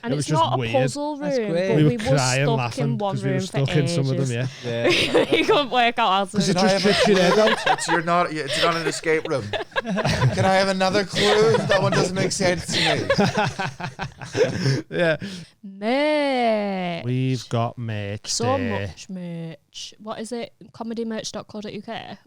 And It was it's just not weird. a puzzle That's room, great. but We we were were crying, stuck laughing in one because we were room stuck for in some of them. ages. Yeah. You couldn't work out how to Because it do it. just trips your head out. So it's not an escape room. Can I have another clue? That one doesn't make sense to me. Yeah. Merch. We've got merch So there. much merch. What is it? comedymerch.co.uk.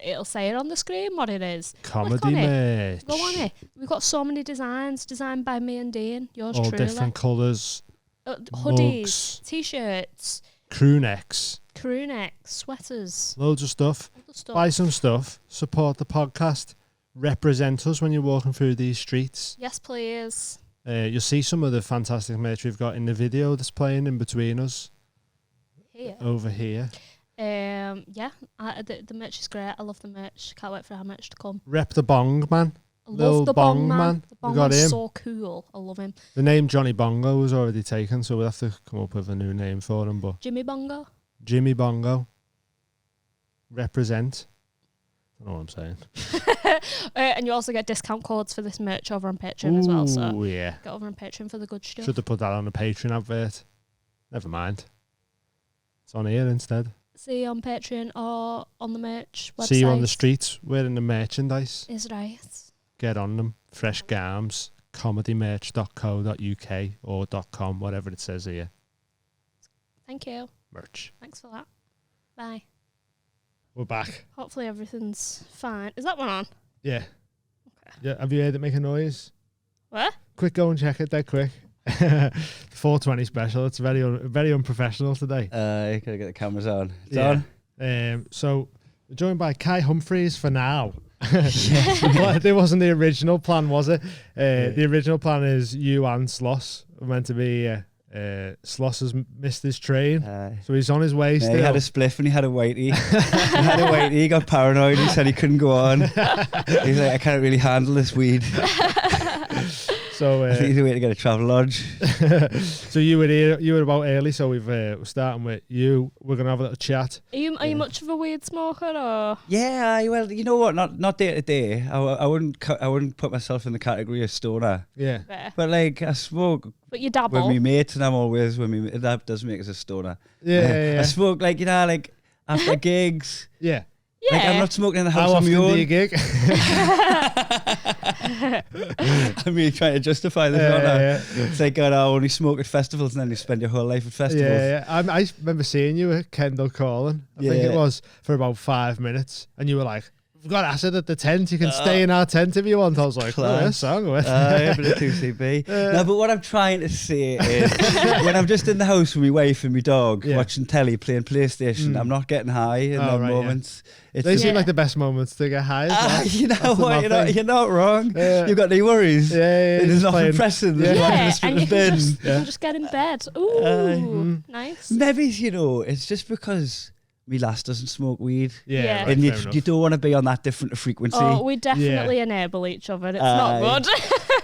It'll say it on the screen what it is. Comedy on it. merch. Go on it. We've got so many designs designed by me and Dean. Yours All truly. different colours. Hoodies, mugs. t-shirts, Crew necks. crew necks, sweaters, Loads of stuff. all the stuff. Buy some stuff. Support the podcast. Represent us when you're walking through these streets. Yes, please. You'll see some of the fantastic merch we've got in the video that's playing in between us. Here. Over here. Yeah, the merch is great. I love the merch. Can't wait for our merch to come. Rep the bong man. I Lil love the bong man. man. The bong We got man's him. so cool. I love him. The name Johnny Bongo was already taken, so we'll have to come up with a new name for him. But Jimmy Bongo. Jimmy Bongo. Represent. I don't know what I'm saying. And you also get discount codes for this merch over on Patreon as well. So Ooh, yeah. get over on Patreon for the good stuff. Should have put that on a Patreon advert. Never mind. It's on here instead. See you on Patreon or on the merch website. See you on the streets wearing the merchandise. Is right. Get on them. Fresh Garms. comedymerch.co.uk or .com, whatever it says here. Thank you. Merch. Thanks for that. Bye. We're back. Hopefully everything's fine. Is that one on? Yeah. Okay. Yeah. Have you heard it make a noise? What? Quick, go and check it. Dead quick. 420 special. It's very unprofessional today. Gotta get the cameras on. It's Yeah. on. So we're joined by Kai Humphries for now. Well, it wasn't the original plan, was it? The original plan is you and Sloss were meant to be. Sloss has missed his train, so he's on his way still. He had a spliff and he had a whitey. He got paranoid. He said he couldn't go on. He's like, I can't really handle this weed. So I think he's away to get a travel lodge. So you were about early, so we're starting with you. We're gonna have a little chat. Are you much of a weed smoker or? Yeah, well, you know what? Not day to day. I wouldn't put myself in the category of stoner. Yeah. Fair. But like I smoke But you dabble. with me mates, and I'm always with me. That does make us a stoner. Yeah. I smoke like like after gigs. Yeah. Yeah. Like I'm not smoking in the house How on often my own. do you gig? I mean, trying to justify this. Yeah. It's like, I only smoke at festivals, and then you spend your whole life at festivals. Yeah. I remember seeing you at Kendall Calling. I think it was for about 5 minutes, and you were like, "We've got acid at the tent. You can stay in our tent if you want." I was like, "Oh, yeah, song with." Yeah, but it's 2CB. No, but what I'm trying to say is, when I'm just in the house with my wife and my dog, watching telly, playing PlayStation, I'm not getting high in them moments. They seem like the best moments to get high. You know what? You're not wrong. You've got no worries. There's nothing pressing. There's and you can just get in bed. Ooh, nice. Maybe, it's just because me lass doesn't smoke weed. Yeah. And you don't want to be on that different frequency. Oh, we definitely enable each other. It's not good.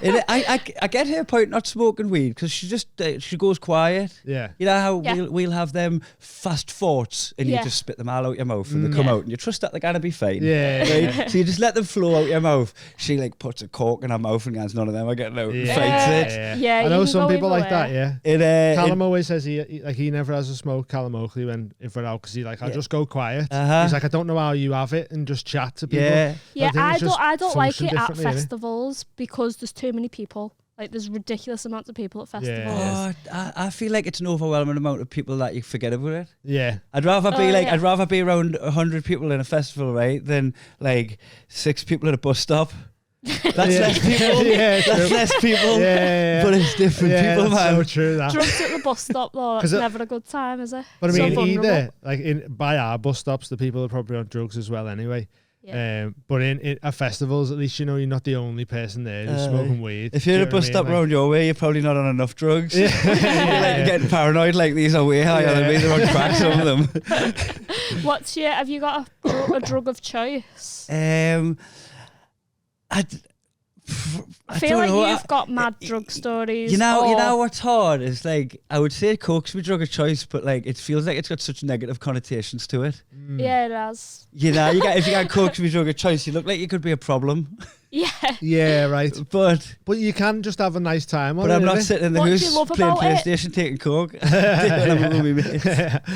And I get her point not smoking weed because she goes quiet. Yeah. You know how we'll have them fast thoughts and you just spit them all out your mouth and they come out and you trust that they're gonna be fine. Right? So you just let them flow out your mouth. She like puts a cork in her mouth and goes, none of them are getting out and fights it. Yeah, I know some people like that. Yeah. Callum always says he never has a smoke. Callum Oakley when if we're out because I'll just go quiet. He's like, I don't know how you have it and just chat to people. I don't like it at festivals because there's too many people. Like there's ridiculous amounts of people at festivals. I feel like it's an overwhelming amount of people that you forget about it. Yeah. I'd rather be around 100 people in a festival, right, than like 6 people at a bus stop. That's less people. That's less people. But it's different people, man. So true. That. Drugs at the bus stop though, that's never a good time, is it? But I mean, either like by our bus stops, the people are probably on drugs as well anyway. Yeah. But in at festivals, at least you're not the only person there who's smoking weed. If you're at a bus stop round your way, you're probably not on enough drugs. You're getting paranoid like these are way higher than me. They're on crack, some of them. Have you got a drug of choice? I feel like you've got mad drug stories. You know what's hard is like I would say coke's my drug of choice, but like it feels like it's got such negative connotations to it. Yeah, it has. You know, if you got coke's my drug of choice, you look like you could be a problem. Yeah. Yeah, right. But you can just have a nice time. But I'm not sitting in the house playing PlayStation, taking coke.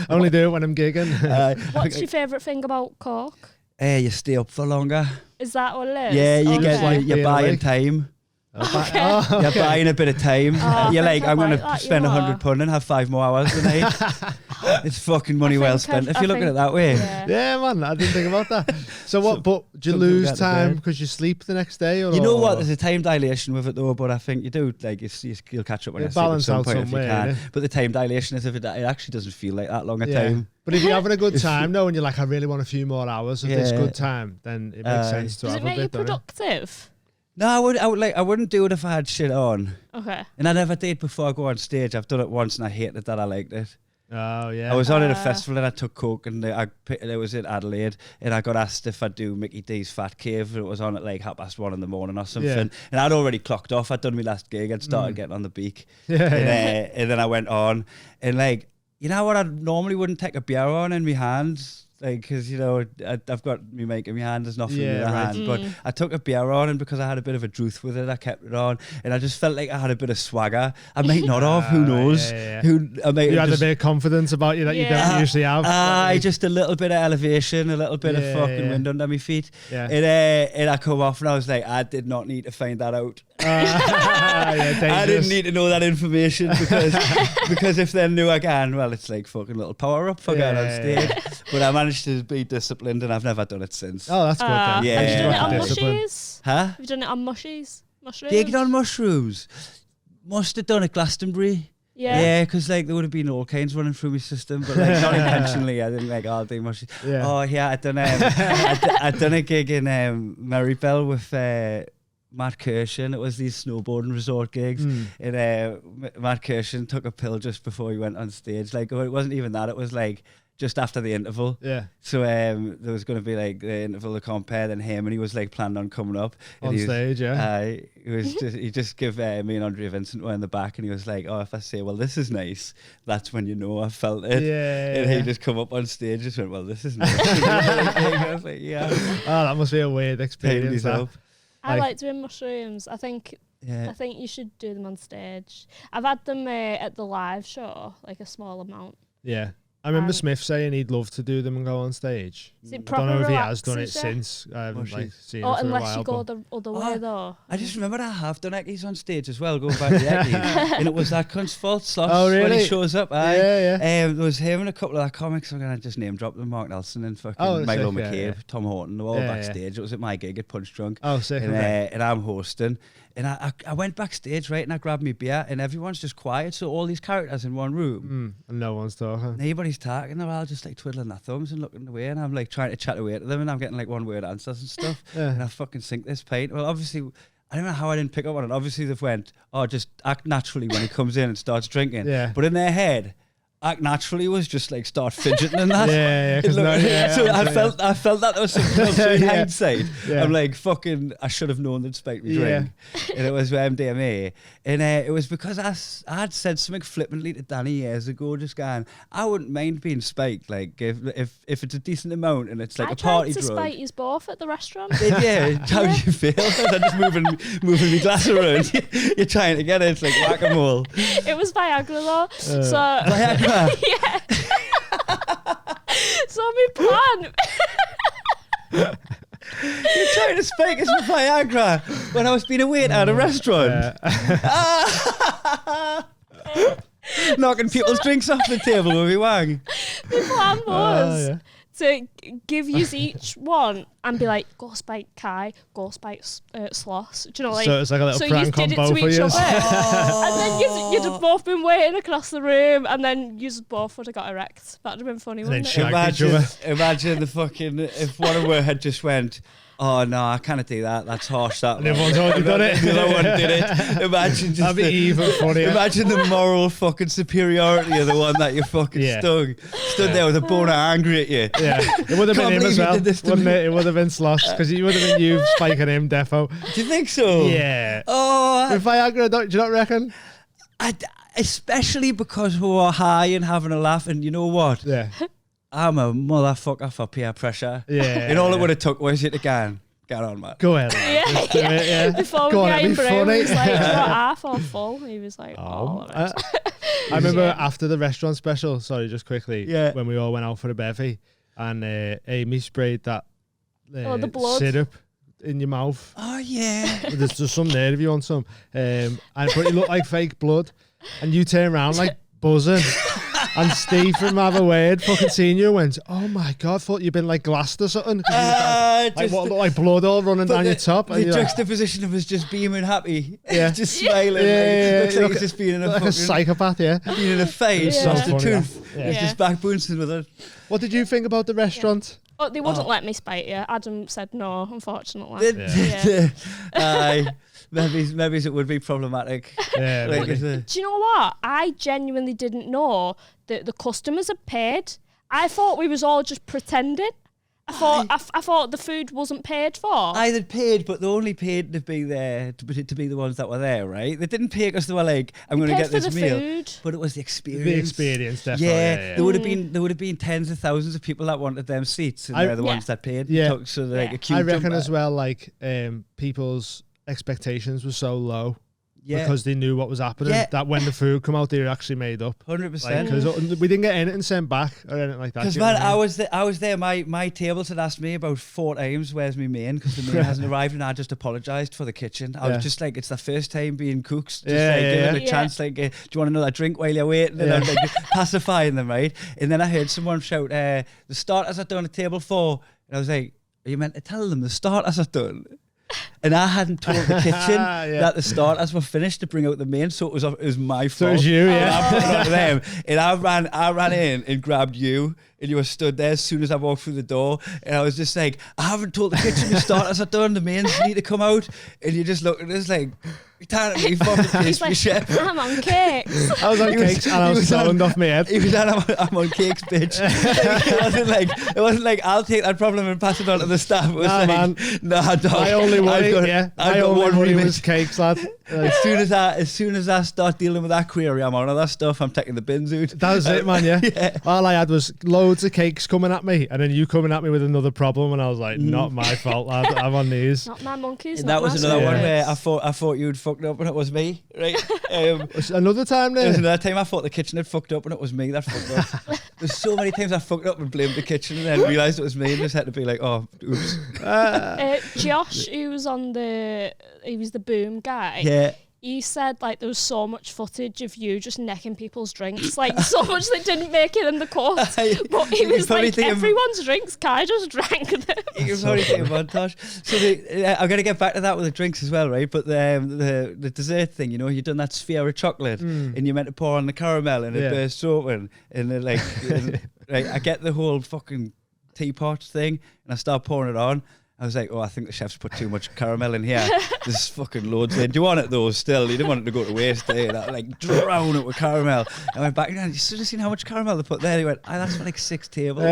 Only do it when I'm gigging. What's your favourite thing about coke? You stay up for longer. Is that what it is? Yeah, you're buying time. You're buying a bit of time. You're like, I'm going to spend £100 and have 5 more hours tonight. It's fucking money well spent if you look at it that way. Yeah, man, I didn't think about that. So what? But do you lose time because you sleep the next day? Or you know what? There's a time dilation with it though, but I think you do. Like you'll catch up when you sleep at some point if you can. But the time dilation is if it actually doesn't feel like that long a time. But if you're having a good time though, and you're like, I really want a few more hours of this good time, then it makes sense to have a bit. Does it make you productive? No, I wouldn't do it if I had shit on. Okay. And I never did before I go on stage. I've done it once and I hated that I liked it. Oh yeah. I was on at a festival and I took coke and it was in Adelaide and I got asked if I'd do Mickey D's Fat Cave. It was on at like 1:30 in the morning or something. Yeah. And I'd already clocked off. I'd done my last gig. I'd started getting on the beak. And then I went on and like, you know what? I normally wouldn't take a beer on in my hands. Like, because, you know, I've got me mic in my hand, there's nothing in my hand. But I took a beer on, and because I had a bit of a truth with it, I kept it on. And I just felt like I had a bit of swagger. I might not have, who knows? You had a bit of confidence about you that you don't usually have. Just a little bit of elevation, a little bit of fucking wind under my feet. And I come off, and I was like, I did not need to find that out. I didn't need to know that information because if they knew again, well, it's like fucking little power up for getting on stage. But I managed to be disciplined and I've never done it since. Oh, that's good then. Yeah. Have you done it on mushies? Huh? Have you done it on mushrooms? Gigged on mushrooms? Must have done it Glastonbury. Yeah, because like there would have been all kinds running through my system, but like not intentionally. I didn't like, I'll do mushrooms. Yeah. Oh yeah, I'd done a gig in Marybelle with Matt Kirshen. It was these snowboarding resort gigs. And Matt Kirshen took a pill just before he went on stage. Like it wasn't even that. It was like just after the interval. Yeah. So there was going to be like the interval to compare, then him, and he was like planning on coming up on stage. He just gave me and Andrea Vincent were in the back, and he was like, "Oh, if I say, well, this is nice, that's when you know I felt it." And he just come up on stage, just went, "Well, this is nice." I was like, "Yeah." Oh, that must be a weird experience. I like doing mushrooms. I think you should do them on stage. I've had them at the live show, like a small amount. Yeah. I remember Smith saying he'd love to do them and go on stage. Is it I don't know if he has done it since. I haven't seen it for unless a while, you go the other way though. I just remember I have done Eckies on stage as well, going back to the Eckies. And it was that cunt's fault, Sloss, when he shows up. There was him and a couple of our comics. I'm going to just name drop them, Mark Nelson and fucking Michael McCabe, Tom Horton, they were all backstage. It was at my gig at Punch Drunk. Oh, sick. And I'm hosting. And I went backstage, right, and I grabbed me beer, and everyone's just quiet. So all these characters in one room. And no one's talking. Nobody's talking. They're all just like twiddling their thumbs and looking away. And I'm like trying to chat away to them, and I'm getting like one-word answers and stuff. And I fucking sink this pint. Well, obviously, I don't know how I didn't pick up on it. Obviously, they've went, oh, just act naturally when he comes in and starts drinking. But in their head, act naturally was just like start fidgeting and that. So I felt that there was something else. So in hindsight, I'm like, fucking, I should have known they'd spike me drink. And it was MDMA. And it was because I had said something flippantly to Danny years ago, just going, I wouldn't mind being spiked, like if it's a decent amount and it's like a party drug. I tried to spike you both at the restaurant. How do you feel? I'm just moving my glass around. You're trying to get it. It's like whack-a-mole. It was Viagra though. Viagra? Yeah. So my plan. You're trying to spike us with Viagra when I was being a waiter at a restaurant. Knocking people's drinks off the table with me wang. My plan was to give you each one and be like, go spike Kai, go spike Sloss. Do you know, like, so it's like a little prank on both of you. And then you'd have both been waiting across the room, and then you both would have got erect. That'd have been funny, wouldn't it? Imagine the fucking, if one of us had just went, Oh no, I can't do that. That's harsh. That And everyone's already done it. The other one did it. Imagine just That'd be even funnier. Imagine the moral fucking superiority of the one that you fucking stood there with a boner angry at you. Yeah, it would have been him as well, wouldn't it? It would have been Sloss, because it would have been you spiking him, defo. Do you think so? Yeah. Oh, With Viagra, do you not reckon? Especially because we were high and having a laugh, and you know what? Yeah. I'm a motherfucker for peer pressure. Yeah. And all it would have took was you to get on, man. Go ahead. Just do it, yeah. Before Go we on, got it'd in be Brew, funny. he was like, "Do you want half or full?" He was like, "All of it." I remember after the restaurant special, sorry, just quickly, Yeah. when we all went out for a bevy, and Amy sprayed that the blood. syrup in your mouth. Oh yeah. There's some there if you want some. But it looked like fake blood, and you turn around like buzzing. And Steve from Have a Word fucking seen you and went, "Oh my God, thought you'd been like glassed or something." Like what looked like blood all running down your top. The And you're like, juxtaposition of us just beaming happy. Yeah. Just smiling. Yeah, Looks you like look he's just being in a like a fucking psychopath, yeah. being in a face, Yeah. lost a Funny, tooth. yeah. He's Yeah. just back bouncing with it. What did you think about the restaurant? But they wouldn't let me spite you. Adam said no, unfortunately. Yeah. Aye. Maybe it would be problematic. Yeah, Like, maybe. it's Do you know what? I genuinely didn't know that the customers had paid. I thought we was all just pretending. I thought the food wasn't paid for. they'd paid, but they only paid to be there, to be the ones that were there, right? They didn't pay because they were like, I'm going to paid get for this the meal. food. But it was the experience. The experience, definitely. Yeah, there would have been tens of thousands of people that wanted them seats, and they're the ones that paid. Yeah. So they're like a queue I reckon jumper. as well, like people's expectations were so low Yeah, because they knew what was happening. Yeah. That when the food come out, they were actually made up. 100%. Because we didn't get anything sent back or anything like that. Because do you know man, what mean? I was there. My tables had asked me about 4 times, "Where's my main?" Because the main hasn't arrived, and I just apologised for the kitchen. I was just like, it's the first time being cooks. Just give it a chance. Like, do you want another drink while you're waiting? And I'm like pacifying them, right? And then I heard someone shout, "The starters are done at table 4." And I was like, "Are you meant to tell them the starters are done?" And I hadn't told the kitchen that the starters were finished to bring out the main, so it was my fault. So it was you, yeah. I put it on them, and I ran in and grabbed you, and you were stood there as soon as I walked through the door, and I was just like, "I haven't told the kitchen the starters are done, the mains need to come out," and you just looked at us like, "You're telling me fucking He's pastry like, chef." "I'm on cakes." I was on He was- cakes and I he was was stoned on- off my head. He was like, I'm on cakes, bitch. it wasn't like I'll take that problem and pass it on to the staff. It was Nah, like, man. nah, dog. My only worry, my only worry was cakes, lad. As soon as I start dealing with that query, I'm on other stuff. I'm taking the bins out. That was it, man, yeah. Yeah. All I had was loads of cakes coming at me, and then you coming at me with another problem, and I was like, not my fault, lad. I'm on these. Not my monkeys. And not that was my another one spirits. where I thought you'd fucked up and it was me, right? Another time There was there. another time I thought the kitchen had fucked up and it was me that fucked up. There's so many times I fucked up and blamed the kitchen and then realised it was me and just had to be like, oh, oops. Josh, who was he was the boom guy. Yeah. He said like there was so much footage of you just necking people's drinks, like so much they didn't make it in the course. But he was probably like, think of- everyone's drinks, Kai just drank them. You can probably take a montage. So I'm going to get back to that with the drinks as well, right? But the dessert thing, you know, you've done that sphere of chocolate and you're meant to pour on the caramel and it bursts open. And then like, right, I get the whole fucking teapot thing and I start pouring it on. I was like, oh, I think the chef's put too much caramel in here. There's fucking loads in. Do you want it though still? You didn't want it to go to waste, eh? That, like, drown it with caramel. I went back and you should have seen how much caramel they put there. He went, that's for like 6 tables.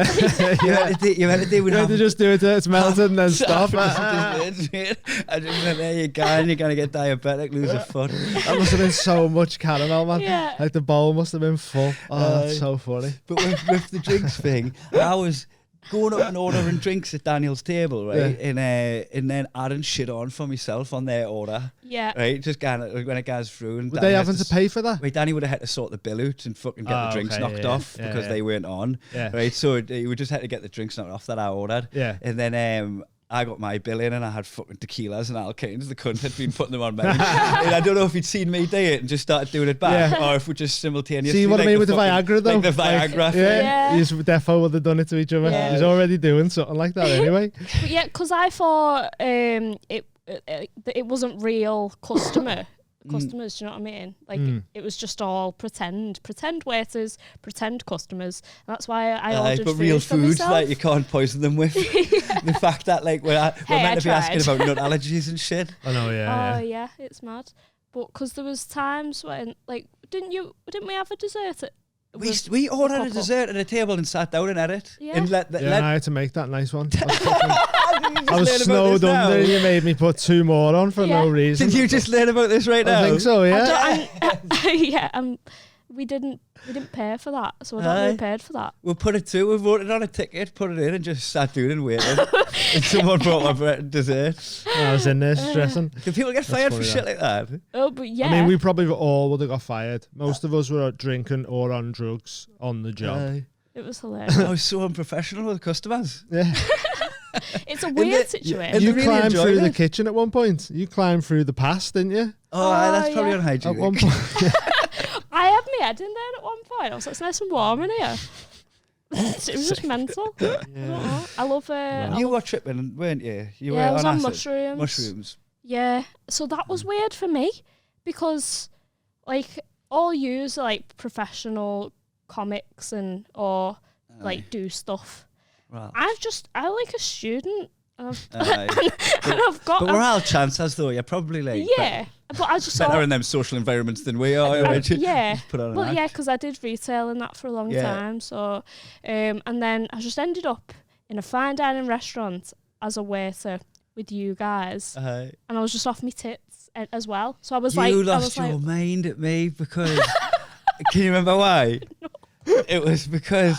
you had to do with You had to just do it till it's melted and then stop. I just went, there you go, and you're going to get diabetic, lose a foot. That must have been so much caramel, man. Yeah. Like the bowl must have been full. Oh, that's so funny. But with the drinks thing, I was going up and ordering drinks at Daniel's table, right? Yeah. And then adding shit on for myself on their order. Yeah. Right? Just when it goes through. And Were Danny they had having to pay for that? Wait, Danny would have had to sort the bill out and fucking get the drinks knocked off because they weren't on. Yeah. Right? So we just had to get the drinks knocked off that I ordered. Yeah. And then I got my bill in and I had fucking tequilas and alkanes. The cunt had been putting them on mine. And I don't know if he'd seen me do it and just started doing it back or if we just simultaneously. See what I mean with the fucking- Viagra though? Like the Viagra thing. Yeah. You defo would have done it to each other. Yeah. He's already doing something like that anyway. But yeah, because I thought it wasn't real customer. customers. Do you know what I mean? Like it was just all pretend waiters, pretend customers. And that's why I ordered but food real for food, myself. like you can't poison them with. The fact that like we're meant to be asking about nut allergies and shit. I know, Oh yeah, it's mad. But because there was times when like didn't we have a dessert? We ordered a dessert at a table and sat down and ate it. Yeah. And I had to make that nice one. I was snowed under and you made me put 2 more on for no reason. Did you just learn about this right now? I think so, yeah. We didn't pay for that, so I don't really paid for that. We'll put it to. We voted on a ticket, put it in, and just sat down and waited. And someone brought my dessert. I was in there stressing. Can people get fired for shit like that? Oh, but yeah. I mean, we probably all would have got fired. Most of us were drinking or on drugs on the job. It was hilarious. I was so unprofessional with customers. Yeah. It's a weird situation. You really climbed through the it. kitchen at one point. You climbed through the pass, didn't you? Oh, that's probably yeah. unhygienic. At one point. I had my head in there at one point. I was like, it's nice and warm in here. It was just mental. I don't know. I love You were tripping, weren't you? You I were was on on acid. mushrooms. Mushrooms. Yeah, so that was weird for me because, like, all yous are like professional comics or like do stuff. Right. I like a student. And Aye. I've got. But we're all chances though. You're probably like Yeah, but I just better thought, in them social environments than we are. yeah. Put on an Well, act. yeah, because I did retail and that for a long time. So, and then I just ended up in a fine dining restaurant as a waiter with you guys, and I was just off my tits as well. So I was you like, lost your mind at me because. Can you remember why? No. It was because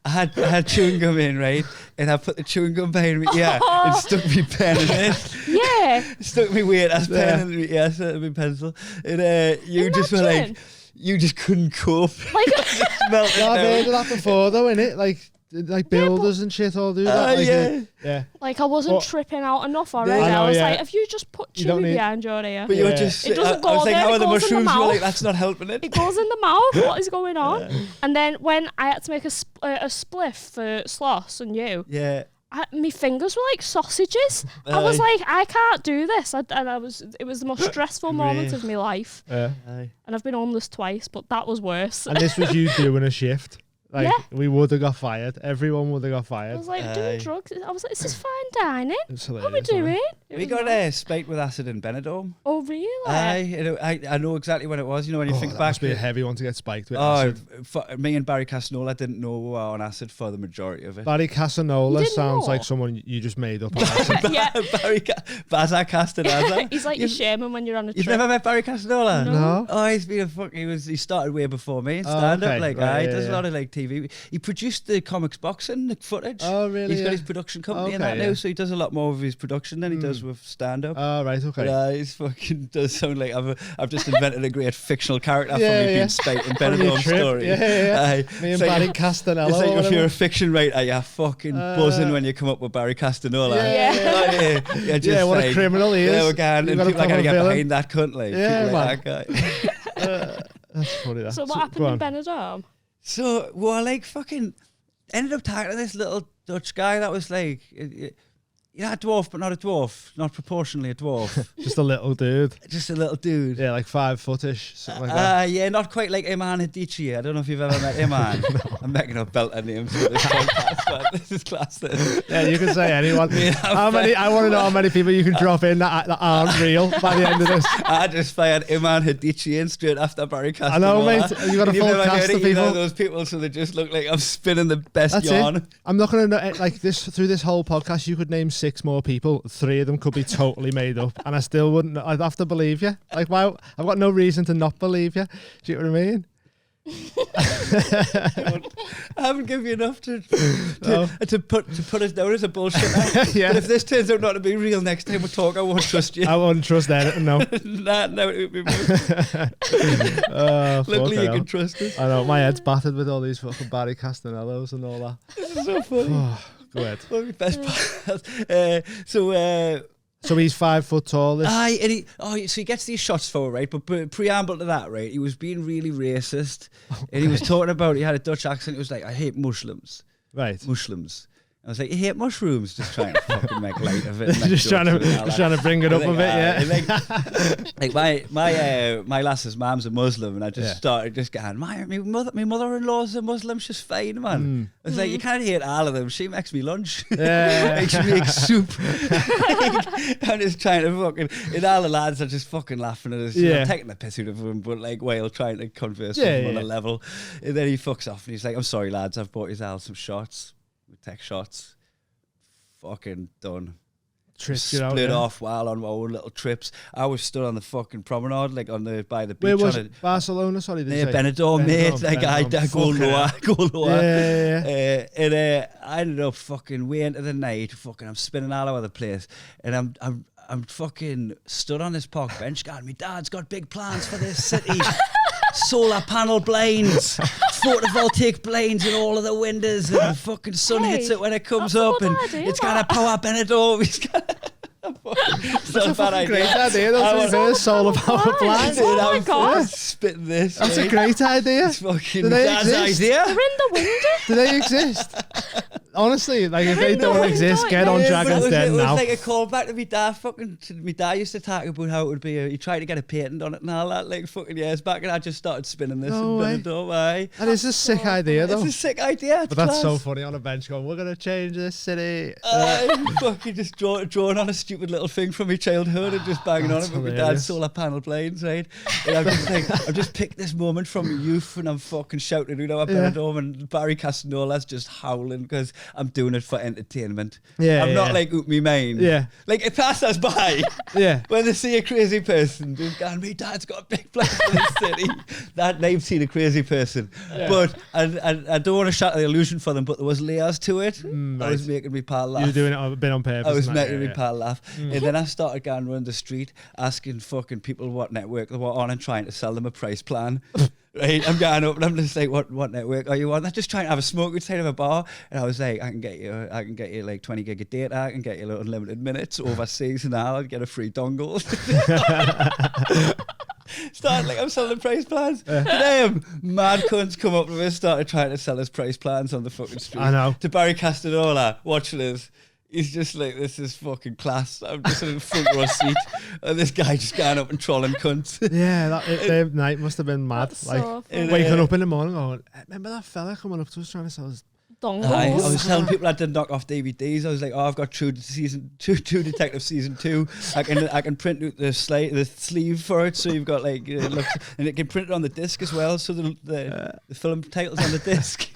I had chewing gum in, right? And I put the chewing gum behind me, and stuck me pen in it. Yeah. Stuck me weird ass pen in me, so my pencil. And you just were like, you just couldn't cope. Like, I've heard of that before, though, innit? Like builders and shit all do that. Yeah. Like I wasn't tripping out enough already. I know, I was like, have you just put You don't chewy need- behind your ear? But you were just. It doesn't I was go like, there, how it are the goes in the mushrooms? You were like, mouth. that's not helping it. It goes in the mouth. What is going on? And then when I had to make a spliff for Sloss and you, my fingers were like sausages. I was like, I can't do this. It was the most stressful moment of my life. And I've been homeless twice, but that was worse. And this was you doing a shift. Like, we would have got fired. Everyone would have got fired. I was like, doing drugs. I was like, this is fine dining. It's What are we doing? We got spiked with acid in Benidorm. Oh, really? I know exactly when it was. You know, when you think that back. must be a heavy one to get spiked with Oh, acid. me and Barry Casanola didn't know we were on acid for the majority of it. Barry Casanola didn't sounds know? like someone you just made up. On acid. Yeah. Baza Castaneda. He's like your shaman when you're on a trip. You've never met Barry Casanola? No. Oh, he's been he started way before me in stand up. okay. Like, Right, he yeah, does a yeah. lot of like TV. He produced the comics boxing, the footage. Oh, really? He's got Yeah. his production company and Okay, that yeah. now, so he does a lot more of his production than he does with stand up. Oh, right, okay. But he's fucking does sound like I've just invented a great fictional character for me being spiked in On your Benidorm trip. story. Yeah. Me and Barry It's Castanella. like or if whatever. you're a fiction writer, you're fucking buzzing when you come up with Barry Castanola. You're just Yeah, what a like, criminal he is. Yeah, we're going, You've and got a people are going to proper get villain. behind that cunt. Like, Yeah, people like that guy. That's funny. That. So what happened in Benidorm? So we're like fucking ended up talking to this little Dutch guy that was like, a dwarf, but not a dwarf, not proportionally a dwarf. Just a little dude. Just a little dude. Yeah, like 5 footish, something like that. Yeah, not quite like Iman Hadichi. I don't know if you've ever met Iman. I'm making up belter names for this podcast, but this is class. Yeah, you can say anyone. How many? I want to know how many people you can drop in that aren't real by the end of this. I just fired Iman Hadichi in straight after Barry Castanola. I know, mate. You got a full cast of You know people. those people, so they just look like I'm spinning the best That's yarn. it. I'm not going to know, like this, through this whole podcast, you could name 6 more people. 3 of them could be totally made up, and I still wouldn't. I'd have to believe you. Like, why? I've got no reason to not believe you. Do you know what I mean? I haven't given you enough to put us down as a bullshit. Yeah. But if this turns out not to be real next time we talk, I won't trust you. I wouldn't trust anything. No. No, it would be Oh, luckily you hell. can trust us. I know my head's battered with all these fucking Barry Castanellos and all that. This is so funny. Oh, go ahead. One of my best parts. So he's 5 foot tall. This. Aye, and so he gets these shots for, right? But preamble to that, right? He was being really racist, and he was talking about, he had a Dutch accent. It was like, I hate Muslims. Right. Muslims. I was like, you hate mushrooms? Just trying to fucking make light of it. just trying to bring it up a bit, Like my lass's mom's a Muslim, and I just started just going, my mother-in-law's a Muslim, she's fine, man. I was like, you can't hate all of them. She makes me lunch. Like, she makes soup. I'm just trying to fucking, and all the lads are just fucking laughing at us. I'm taking the piss out of him, but like while trying to converse with him on a level. And then he fucks off and he's like, I'm sorry lads, I've bought you all some shots. We take shots. Fucking done. Split off while on my own little trips. I was stood on the fucking promenade, like by the beach. Where was it? Barcelona, sorry, near Benidorm, mate. Like I go lower. And I ended up fucking way into the night. Fucking, I'm spinning all over the place, and I'm fucking stood on this park bench, going, my dad's got big plans for this city. Solar panel blinds, photovoltaic blinds in all of the windows, and the fucking sun hits it when it comes up, and it's gonna power Benidorm. That's a fucking great idea. That's solar power blinds. Oh my God. Spitting this. That's a great idea. It's fucking dad's idea. They're in the window. Do they exist? Honestly, like if they don't exist, get on Dragon's Den now. It was like a callback to my dad. Fucking, my dad used to talk about how it would be. He tried to get a patent on it and all that, like fucking years back, and I just started spinning this. That is a sick idea, though. It's a sick idea. But that's so funny on a bench going, we're gonna change this city. Fucking just drawing on a stupid little thing from my childhood and just banging on it with my dad's solar panel blinds, right? And I'm just like, I've just picked this moment from my youth, and I'm fucking shouting, you know, at Benidorm, and Barry Castanola's just howling because I'm doing it for entertainment. I'm not like out me mind. Like it passes us by. When they see a crazy person, just going, my dad's got a big plan for this city. That they've seen a crazy person. But I don't want to shatter the illusion for them, but there was layers to it. I was making me pal laugh. You were doing it a bit on purpose. I was making me pal laugh. And then I started going around the street asking fucking people what network they were on and trying to sell them a price plan. Right, I'm going up and I'm just like, what network are you on? They're just trying to have a smoke outside of a bar, and I was like, I can get you like 20 gig of data, I can get you unlimited minutes overseas, and I'll get a free dongle. Started like I'm selling price plans. Damn, mad cunts come up to me, started trying to sell us price plans on the fucking street. I know. To Barry Castanola, watching us. He's just like, this is fucking class. I'm just in the front row seat, and this guy just going up and trolling cunts. That night must have been mad. So like waking up in the morning going, remember that fella coming up to us trying to sell us dongles? I was telling people I did knock off DVDs. I was like, oh, I've got True Detective season 2. I can print out the sleeve for it, so you've got like, and it can print it on the disc as well, so the film title's on the disc.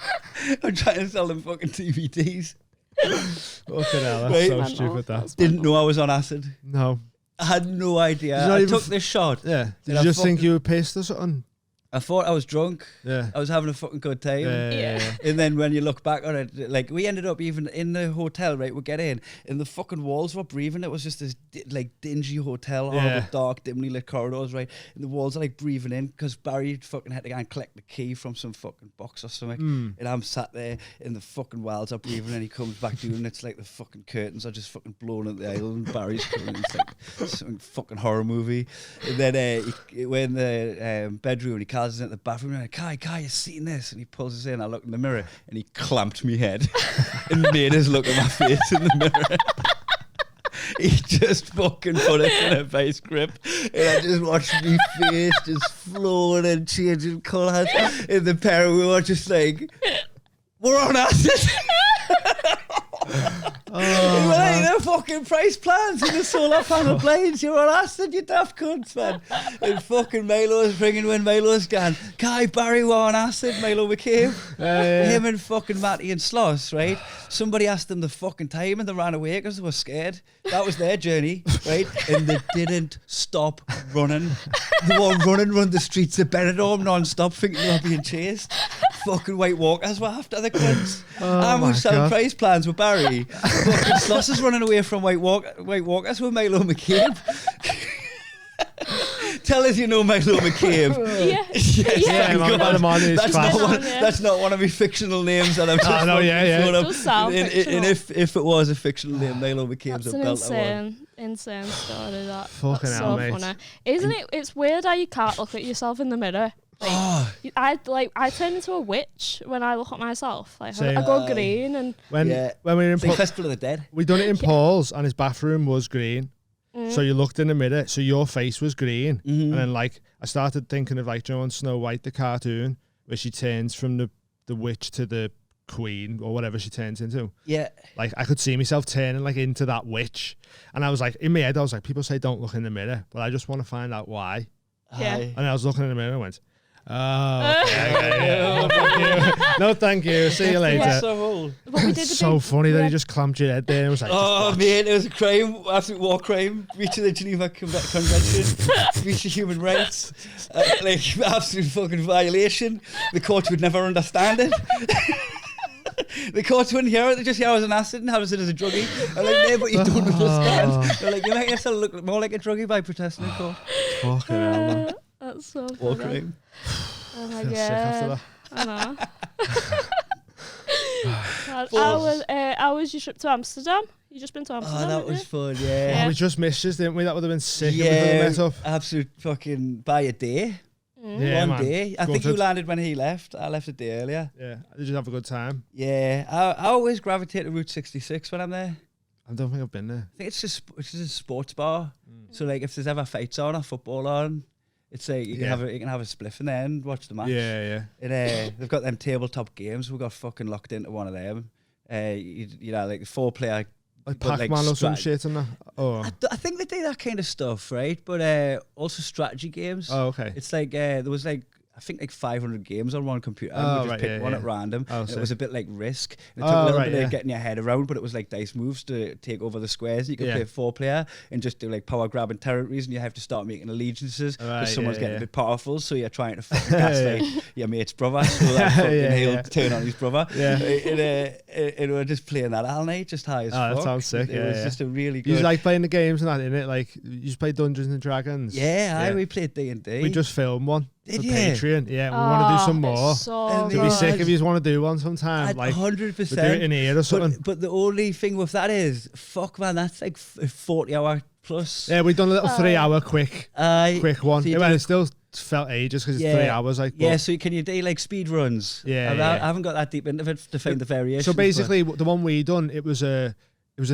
I'm trying to sell them fucking DVDs. Fucking hell, that's so stupid. That didn't know I was on acid. No, I had no idea. I took this shot. Yeah, did you just think you were pissed or something? I thought I was drunk. Yeah. I was having a fucking good time. Yeah. And then when you look back on it, like we ended up even in the hotel, right? We get in and the fucking walls were breathing. It was just this like dingy hotel, horrible, dark, dimly lit corridors, right? And the walls are like breathing in because Barry fucking had to go and collect the key from some fucking box or something. And I'm sat there and the fucking walls are breathing and he comes back down and it's like the fucking curtains are just fucking blown at the aisle and Barry's coming. It's like some fucking horror movie. And then we're in the bedroom and he calls us into the bathroom and like, Kai, you seen this? And he pulls us in. I look in the mirror and he clamped me head and made us look at my face in the mirror. He just fucking put us in a vice grip and I just watched me face just flowing and changing colours. And the pair we were just like, we're on acid. You ain't no fucking price plans in the solar panel blades. You're on acid, you daft cunts, man. And fucking Milo's ringing when Milo's gone, Kai, Barry were on acid, Milo McCabe. Him and fucking Matty and Sloss, right? Somebody asked them the fucking time and they ran away because they were scared. That was their journey, right? And they didn't stop running. They were running around the streets of Benidorm non-stop thinking they were being chased. Fucking White Walkers were after the cunts. I was selling price plans with Barry. Fucking Sloss is running away from White Walkers with Milo McCabe. Tell us you know Milo McCabe. That's not one of my fictional names that I'm just It does sound fictional. And if it was a fictional name, Milo McCabe's a belter. Insane story that. Fucking That's hell, so mate. funny. Isn't it? It's weird how you can't look at yourself in the mirror I turn into a witch when I look at myself. Like Same. I go green and when we were in Festival of the Dead. we done it in Paul's, and his bathroom was green. So you looked in the mirror, so your face was green, and then like I started thinking of like on Snow White the cartoon where she turns from the witch to the queen or whatever she turns into. Yeah. Like I could see myself turning like into that witch, and I was like in my head I was like, people say don't look in the mirror, but I just want to find out why. Yeah. And I was looking in the mirror and went, oh, okay. No, thank you. See you later. That's so old. But we did So funny that he just clamped your head there and was like, Oh man, it was a crime, absolute war crime. Reaching the Geneva Convention, reaching human rights, like absolute fucking violation. The courts would never understand it. The courts wouldn't hear it. They just hear I was an acid and have it as a druggie. I'm like, no, but you don't understand. They're like, you make yourself look more like a druggie by protesting in court. fucking hell, man. That's so funny. War crime. Oh my Feel sick after god. that. I know. How was your trip to Amsterdam? You just been to Amsterdam? Oh, that didn't was you? fun, yeah. We just missed you, didn't we? That would have been sick if we Yeah, could have met up. absolute fucking by a day. Yeah, One man. day. I think Gutted. you landed when he left. I left a day earlier. Yeah, did you have a good time? Yeah, I always gravitate to Route 66 when I'm there. I don't think I've been there. I think it's just a sports bar. So like if there's ever fights on or football on, it's like you can have a spliff in there and watch the match. Yeah. And they've got them tabletop games. We got fucking locked into one of them. You know, like 4-player. Like but, Pac-Man or some strat- shit and that. Oh, I think they do that kind of stuff, right? But also strategy games. oh, okay. It's like there was like I think like 500 games on one computer. Oh, And we just right, picked one yeah. at random. Oh, And it sick. was a bit like Risk. And it took a little bit of getting your head around, but it was like dice moves to take over the squares. You could play 4-player and just do like power grabbing territories, and you have to start making allegiances because Right, someone's getting yeah. a bit powerful. So you're trying to fucking gaslight your mate's brother, so that fucking he'll turn on his brother. Yeah. And we're just playing that all night, just high as fuck. That sounds sick. It was just a really You good. like playing the games and that, innit? Like you just play Dungeons and Dragons. We played D&D. We just filmed one Did for you? Patreon. Yeah, we want to do some more. So It'd It'd be sick God. if you want to do one sometime. Like 100%. we do it in here or something. But the only thing with that is, fuck man, that's like 40-hour plus. Yeah, we've done a little 3-hour quick one. So you Well, do- it still felt ages because it's 3 hours. Like, yeah. but- So can you do like speed runs? Yeah, I haven't got that deep into it to find the variations. So basically, the one we done, it was a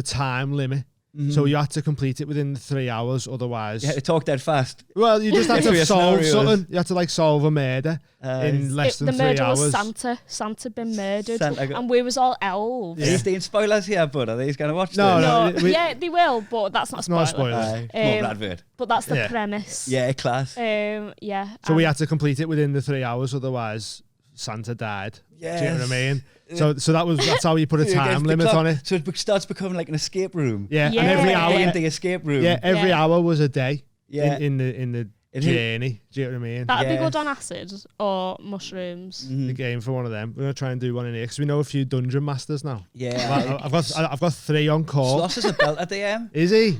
time limit. So you had to complete it within the 3 hours, otherwise. you had to talk dead fast. Well, you just had Through to your solve scenarios. something. You had to like solve a murder in less the than 3 murder hours. was Santa. Santa been murdered, Santa got- and we was all elves. Are you doing spoilers here, bud? Are these going to watch No, this? no. No, we- they will, but that's not a It's not spoiler. a spoiler. Aye, more Um, advert. But that's the Yeah. premise. Yeah, class. Yeah. So we had to complete it within the 3 hours, otherwise Santa died. Do you know what I Yes. mean? So that's how you put a So you get time the limit clock, on it. So it starts becoming like an escape room. Yeah, Yeah. and every hour, In the escape room. yeah, every Yeah. hour was a day. Yeah. in the And who- journey. Do you know what I mean? That'd be Yeah. good on acid or mushrooms. Mhm. The game for one of them. We're gonna try and do one in here because we know a few dungeon masters now. Yeah. I've got 3 on call. Sloss is a belt at the end. Is he?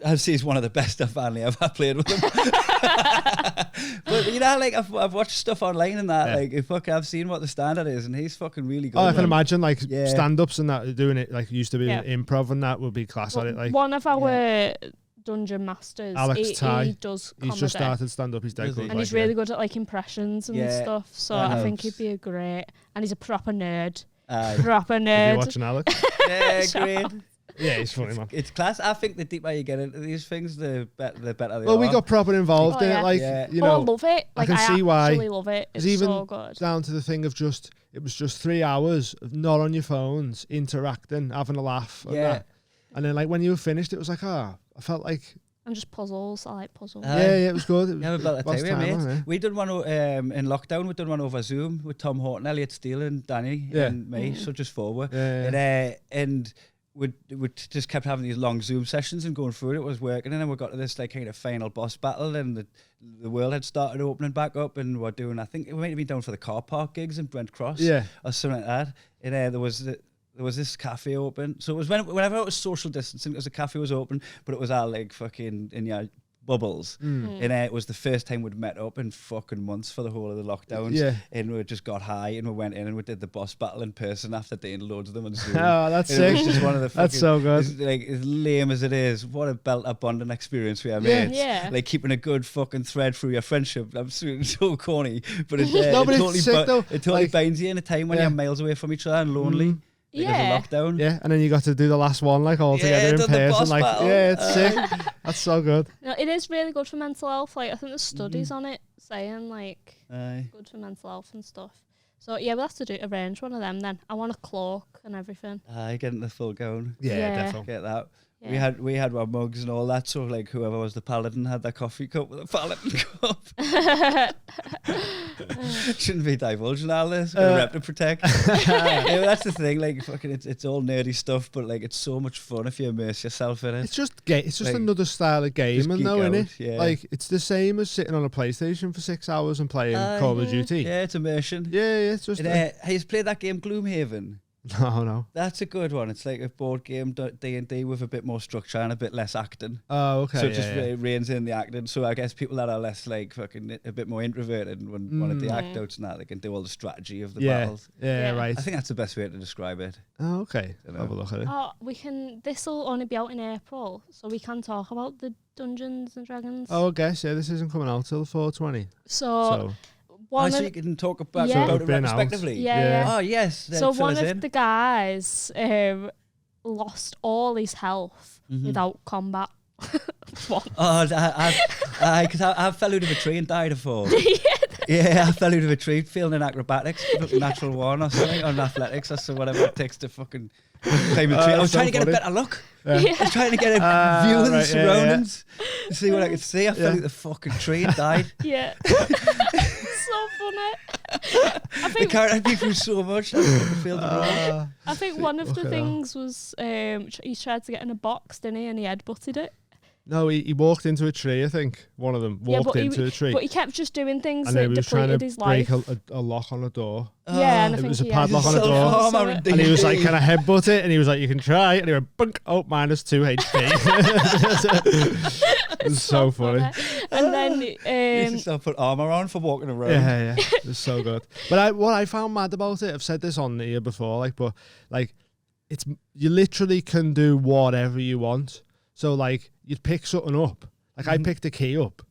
I'd say he's one of the best I've ever played with him. But you know, like I've watched stuff online and that, I've seen what the standard is, and he's fucking really good. Oh, I can man. imagine like Yeah. stand-ups and that doing it like used to be Yeah. improv and that would be class at it. Like One of our dungeon masters, Alex Ty, he does comedy. he's just started stand-up. He's dead Does he? good. And he's like, really good at like impressions and Yeah, stuff. So that I think helps. he'd be a great. And he's a proper nerd. Aye. Proper If you're nerd. watching Alex. Yeah, Shut great. up. Yeah, he's funny, man. It's class. I think the deeper you get into these things, the better they Well, are. we got proper involved Oh, in yeah. it. Like, Yeah. you I know, love it. Like can see why. actually love it. It's even so good. down to the thing of it was just 3 hours of not on your phones, interacting, having a laugh. And Yeah. that. And then like when you were finished, it was like, I felt like, And just puzzles. I like puzzles. Aye. yeah, it was good. It Yeah, was, we've got lost that time time, on mate. it. We done one in lockdown. We done one over Zoom with Tom Horton, Elliot Steele, and Danny Yeah. and me. So just 4 were. Yeah. And we just kept having these long Zoom sessions and going through it. It was working, and then we got to this like kind of final boss battle, and the world had started opening back up, and we're doing. I think it might have been down for the car park gigs in Brent Cross, Yeah. or something like that. And there was this cafe open. So it was whenever it was social distancing, because the cafe was open, but it was all like fucking in your bubbles. And it was the first time we'd met up in fucking months for the whole of the lockdowns. And we just got high and we went in and we did the boss battle in person after doing loads of them on Zoom. Oh, that's sick. It was just one of the fucking, that's so good. Like, as lame as it is, what a bonding experience we have made. Like keeping a good fucking thread through your friendship. I'm so corny, but it totally binds you in a time when you're miles away from each other and lonely. Because of lockdown. Yeah, and then you got to do the last one like all together in person. Like, it's sick. That's so good. No, it is really good for mental health. Like I think there's studies on it saying like good for mental health and stuff. So yeah, we'll have to arrange one of them then. I want a cloak and everything. Getting the full gown. Yeah, definitely. Get that. Yeah. We had our mugs and all that, so like whoever was the paladin had their coffee cup with a paladin cup. Shouldn't be divulging all this. Got a rep to protect. That's the thing. Like fucking, it's all nerdy stuff, but like it's so much fun if you immerse yourself in it. It's just like, another style of gaming, though, isn't it? Yeah. Like it's the same as sitting on a PlayStation for 6 hours and playing Call of Duty. Yeah, it's immersion. Yeah, it's just. Have you played that game Gloomhaven? No. That's a good one. It's like a board game D&D with a bit more structure and a bit less acting. Oh, okay. So it just reins in the acting. So I guess people that are less like fucking a bit more introverted and want to act out and that, they can do all the strategy of the battles. Yeah, right. I think that's the best way to describe it. Oh, okay. Have a look at it. Oh, this will only be out in April, so we can talk about the Dungeons and Dragons. Oh, I guess, this isn't coming out till 4/20. So so you can talk about it respectively. Yeah. Oh yes. So one of the guys lost all his health without combat. Because I fell out of a tree and died before. I fell out of a tree feeling in acrobatics, natural one or something, on athletics or so whatever it takes to fucking climb a tree. I was trying to get a better look. I was trying to get a view of the surroundings to see what I could see. I fell out the fucking tree and died. Yeah. So funny. I think I beat through so much. I think one of the things was he tried to get in a box, didn't he? And he headbutted it. No, he walked into a tree, I think. One of them walked into a tree. But he kept just doing things and that he was trying to his break life. a lock on a door. Yeah, and I it think was a padlock on a door. And he was like, can I headbutt it? And he was like, you can try. And he went, bunk, -2 HP. It was so funny. And then he used to put armor on for walking around. Yeah. It was so good. But what I found mad about it, I've said this on here before, but you literally can do whatever you want. So like you'd pick something up. Like I picked the key up,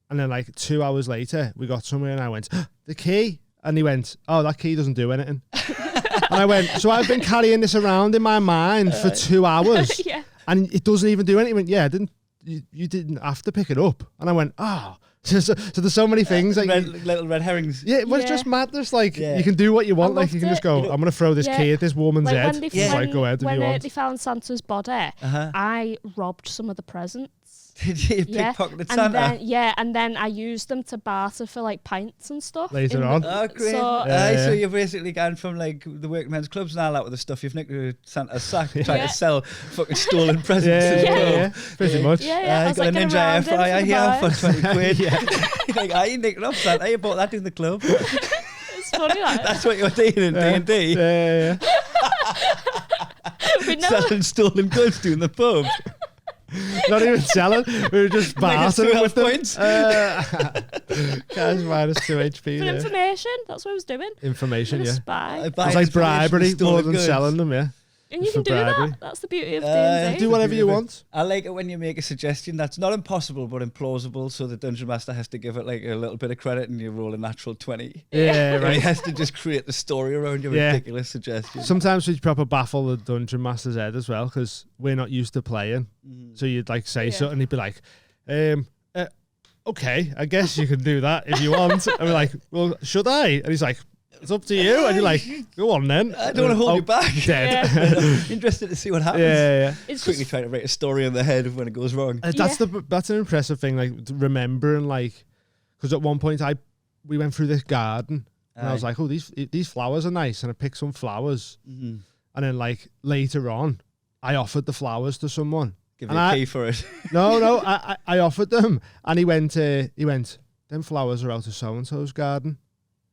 and then like 2 hours later we got somewhere and I went, the key, and he went, oh, that key doesn't do anything. And I went, so I've been carrying this around in my mind for 2 hours, and it doesn't even do anything. He went, you didn't have to pick it up. And I went, oh. So there's so many things like little red herrings. Yeah, well, it's just madness. Like you can do what you want. Like you can just go, I'm gonna throw this key at this woman's head. Go ahead if you want. When they found Santa's body, I robbed some of the presents. Did you pickpocket Santa? And then I used them to barter for like pints and stuff later on. Oh, great! So you've basically gone from like the workmen's clubs and all that with the stuff you've nicked to Santa's sack, trying to sell fucking stolen presents. Yeah, pretty much. I got a Ninja air fryer here for 20 quid. Like, I ain't nicking up Santa. You bought that in the club. It's funny that. That's what you're doing in D&D. Yeah. Selling stolen goods doing the pub. Not even selling. We were just bartering with them. Points. Guys, -2 HP. For information, that's what I was doing. Information, yeah. Spy. It's like bribery more than selling them, yeah. And you can do that. That's the beauty of D&D. Do whatever you want. I like it when you make a suggestion that's not impossible but implausible, so the Dungeon Master has to give it like a little bit of credit and you roll a natural 20. Yeah, right. He has to just create the story around your ridiculous suggestion. Sometimes we proper baffle the Dungeon Master's head as well because we're not used to playing. So you'd like say something and he'd be like, okay, I guess you can do that if you want. And we're like, well, should I? And he's like, it's up to you. And you're like, go on then. I don't want to hold you back. Dead. Interested to see what happens. Yeah. It's quickly trying to write a story in the head of when it goes wrong. That's an impressive thing, like remembering, like, because at one point we went through this garden and I was like, oh, these flowers are nice, and I picked some flowers, and then like later on, I offered the flowers to someone. Give me a key for it. No, I offered them, and he went, them flowers are out of so and so's garden.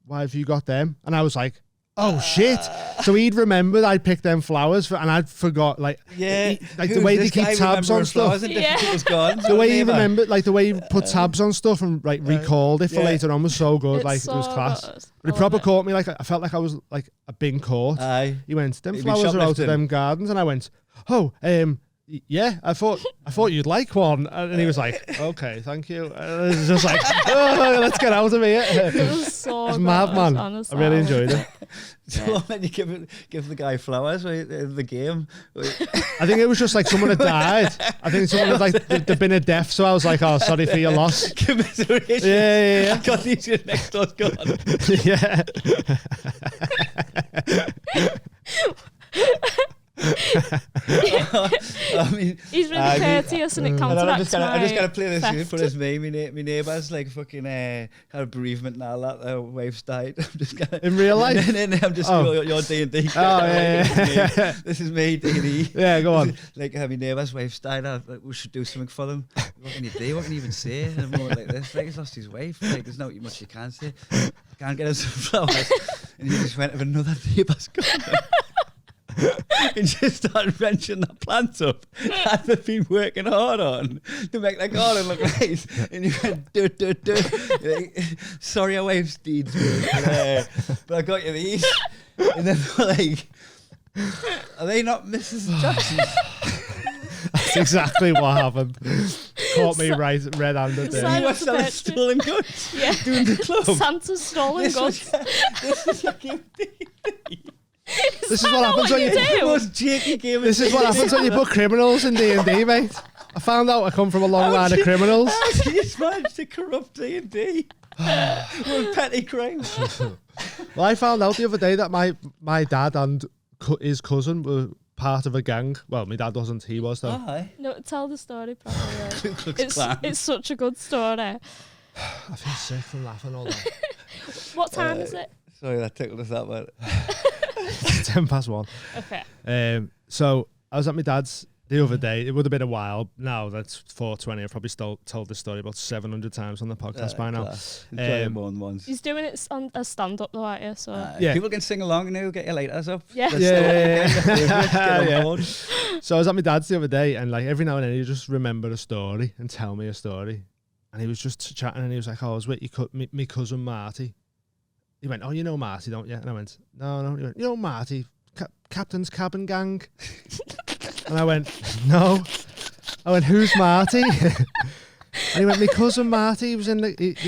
Why have you got them? And I was like, oh shit. So he'd remembered I'd picked them flowers and I'd forgot, like, like the way they keep tabs on stuff. The way he remembered, like the way he put tabs on stuff and like recalled it for later on was so good. Like it was class. But he proper caught me, like I felt like I was like a being caught. He went, them flowers are out of them gardens, and I went, oh, yeah, I thought you'd like one, and he was like, "Okay, thank you." And it was just like, "Oh, let's get out of here." It was so good, mad, man. honestly. I really enjoyed it. So then you give the guy flowers in the game. I think it was just like someone had died. I think someone had like there'd been a death, so I was like, "Oh, sorry for your loss." Commiseration. Yeah. God, these your next door's gone. Yeah. I mean, he's really courteous and it counteracts I'm just gonna play this theft. for his meme. My neighbour's like fucking had a bereavement and all that. Wife's died. I'm just gonna In real life. No, I'm just your D&D. Oh yeah. This is me D&D. Yeah, go on. Like my neighbour's wife's died. We should do something for them. What can you do? What can you even say? And I'm like this. Like he's lost his wife. Like there's not much you can say. I can't get us some flowers. And he just went to another neighbour's garden. And just started wrenching that plant up that they've been working hard on to make their garden look nice. And you went, do. Like, sorry, our wife's deeds, but I got you these. And then like, are they not Mrs. Jackson? That's exactly what happened. Caught me red-handed there. You were selling stolen goods. Yeah. Doing the club. Santa's stolen goods. This was your gift. This is what happens when you do? The most cheeky game. This is what happens when you put criminals in D&D, mate. I found out I come from a long line of criminals. How do you manage to corrupt D&D? With petty crimes. Well, I found out the other day that my dad and his cousin were part of a gang. Well, my dad wasn't, he was though. No, tell the story properly. It's It's such a good story. I feel sick from laughing all that. What time is it? Sorry, that tickled us that much. 1:10. Okay. So I was at my dad's the other day. It would have been a while now. That's 4:20. I've probably told this story about 700 times on the podcast by now. Once. He's doing it on a stand-up though, aren't you? So yeah. People can sing along now. Get your lighters up. Yeah. Yeah. So I was at my dad's the other day, and like every now and then he just remember a story and tell me a story. And he was just chatting, and he was like, "Oh, I was with me cousin Marty." He went, "Oh, you know Marty, don't you?" And I went, No. He went, "You know Marty, Captain's Cabin Gang?" And I went, "No." I went, "Who's Marty?" And he went, "My cousin Marty. He was ended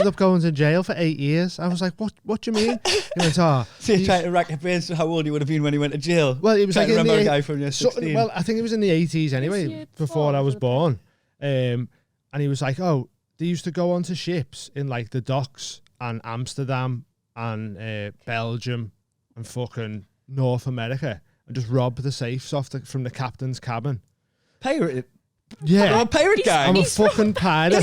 up going to jail for 8 years." I was like, "What do you mean?" He went, "Oh." So you're trying to rack your brains to how old he would have been when he went to jail? Well, it was like in a guy from your 16. well, I think it was in the 80s anyway, before I was born. And he was like, "Oh, they used to go onto ships in like the docks and Amsterdam and Belgium and fucking North America and just rob the safes off from the captain's cabin." Pirate? Yeah. I'm a pirate gang. I'm a fucking pirate. My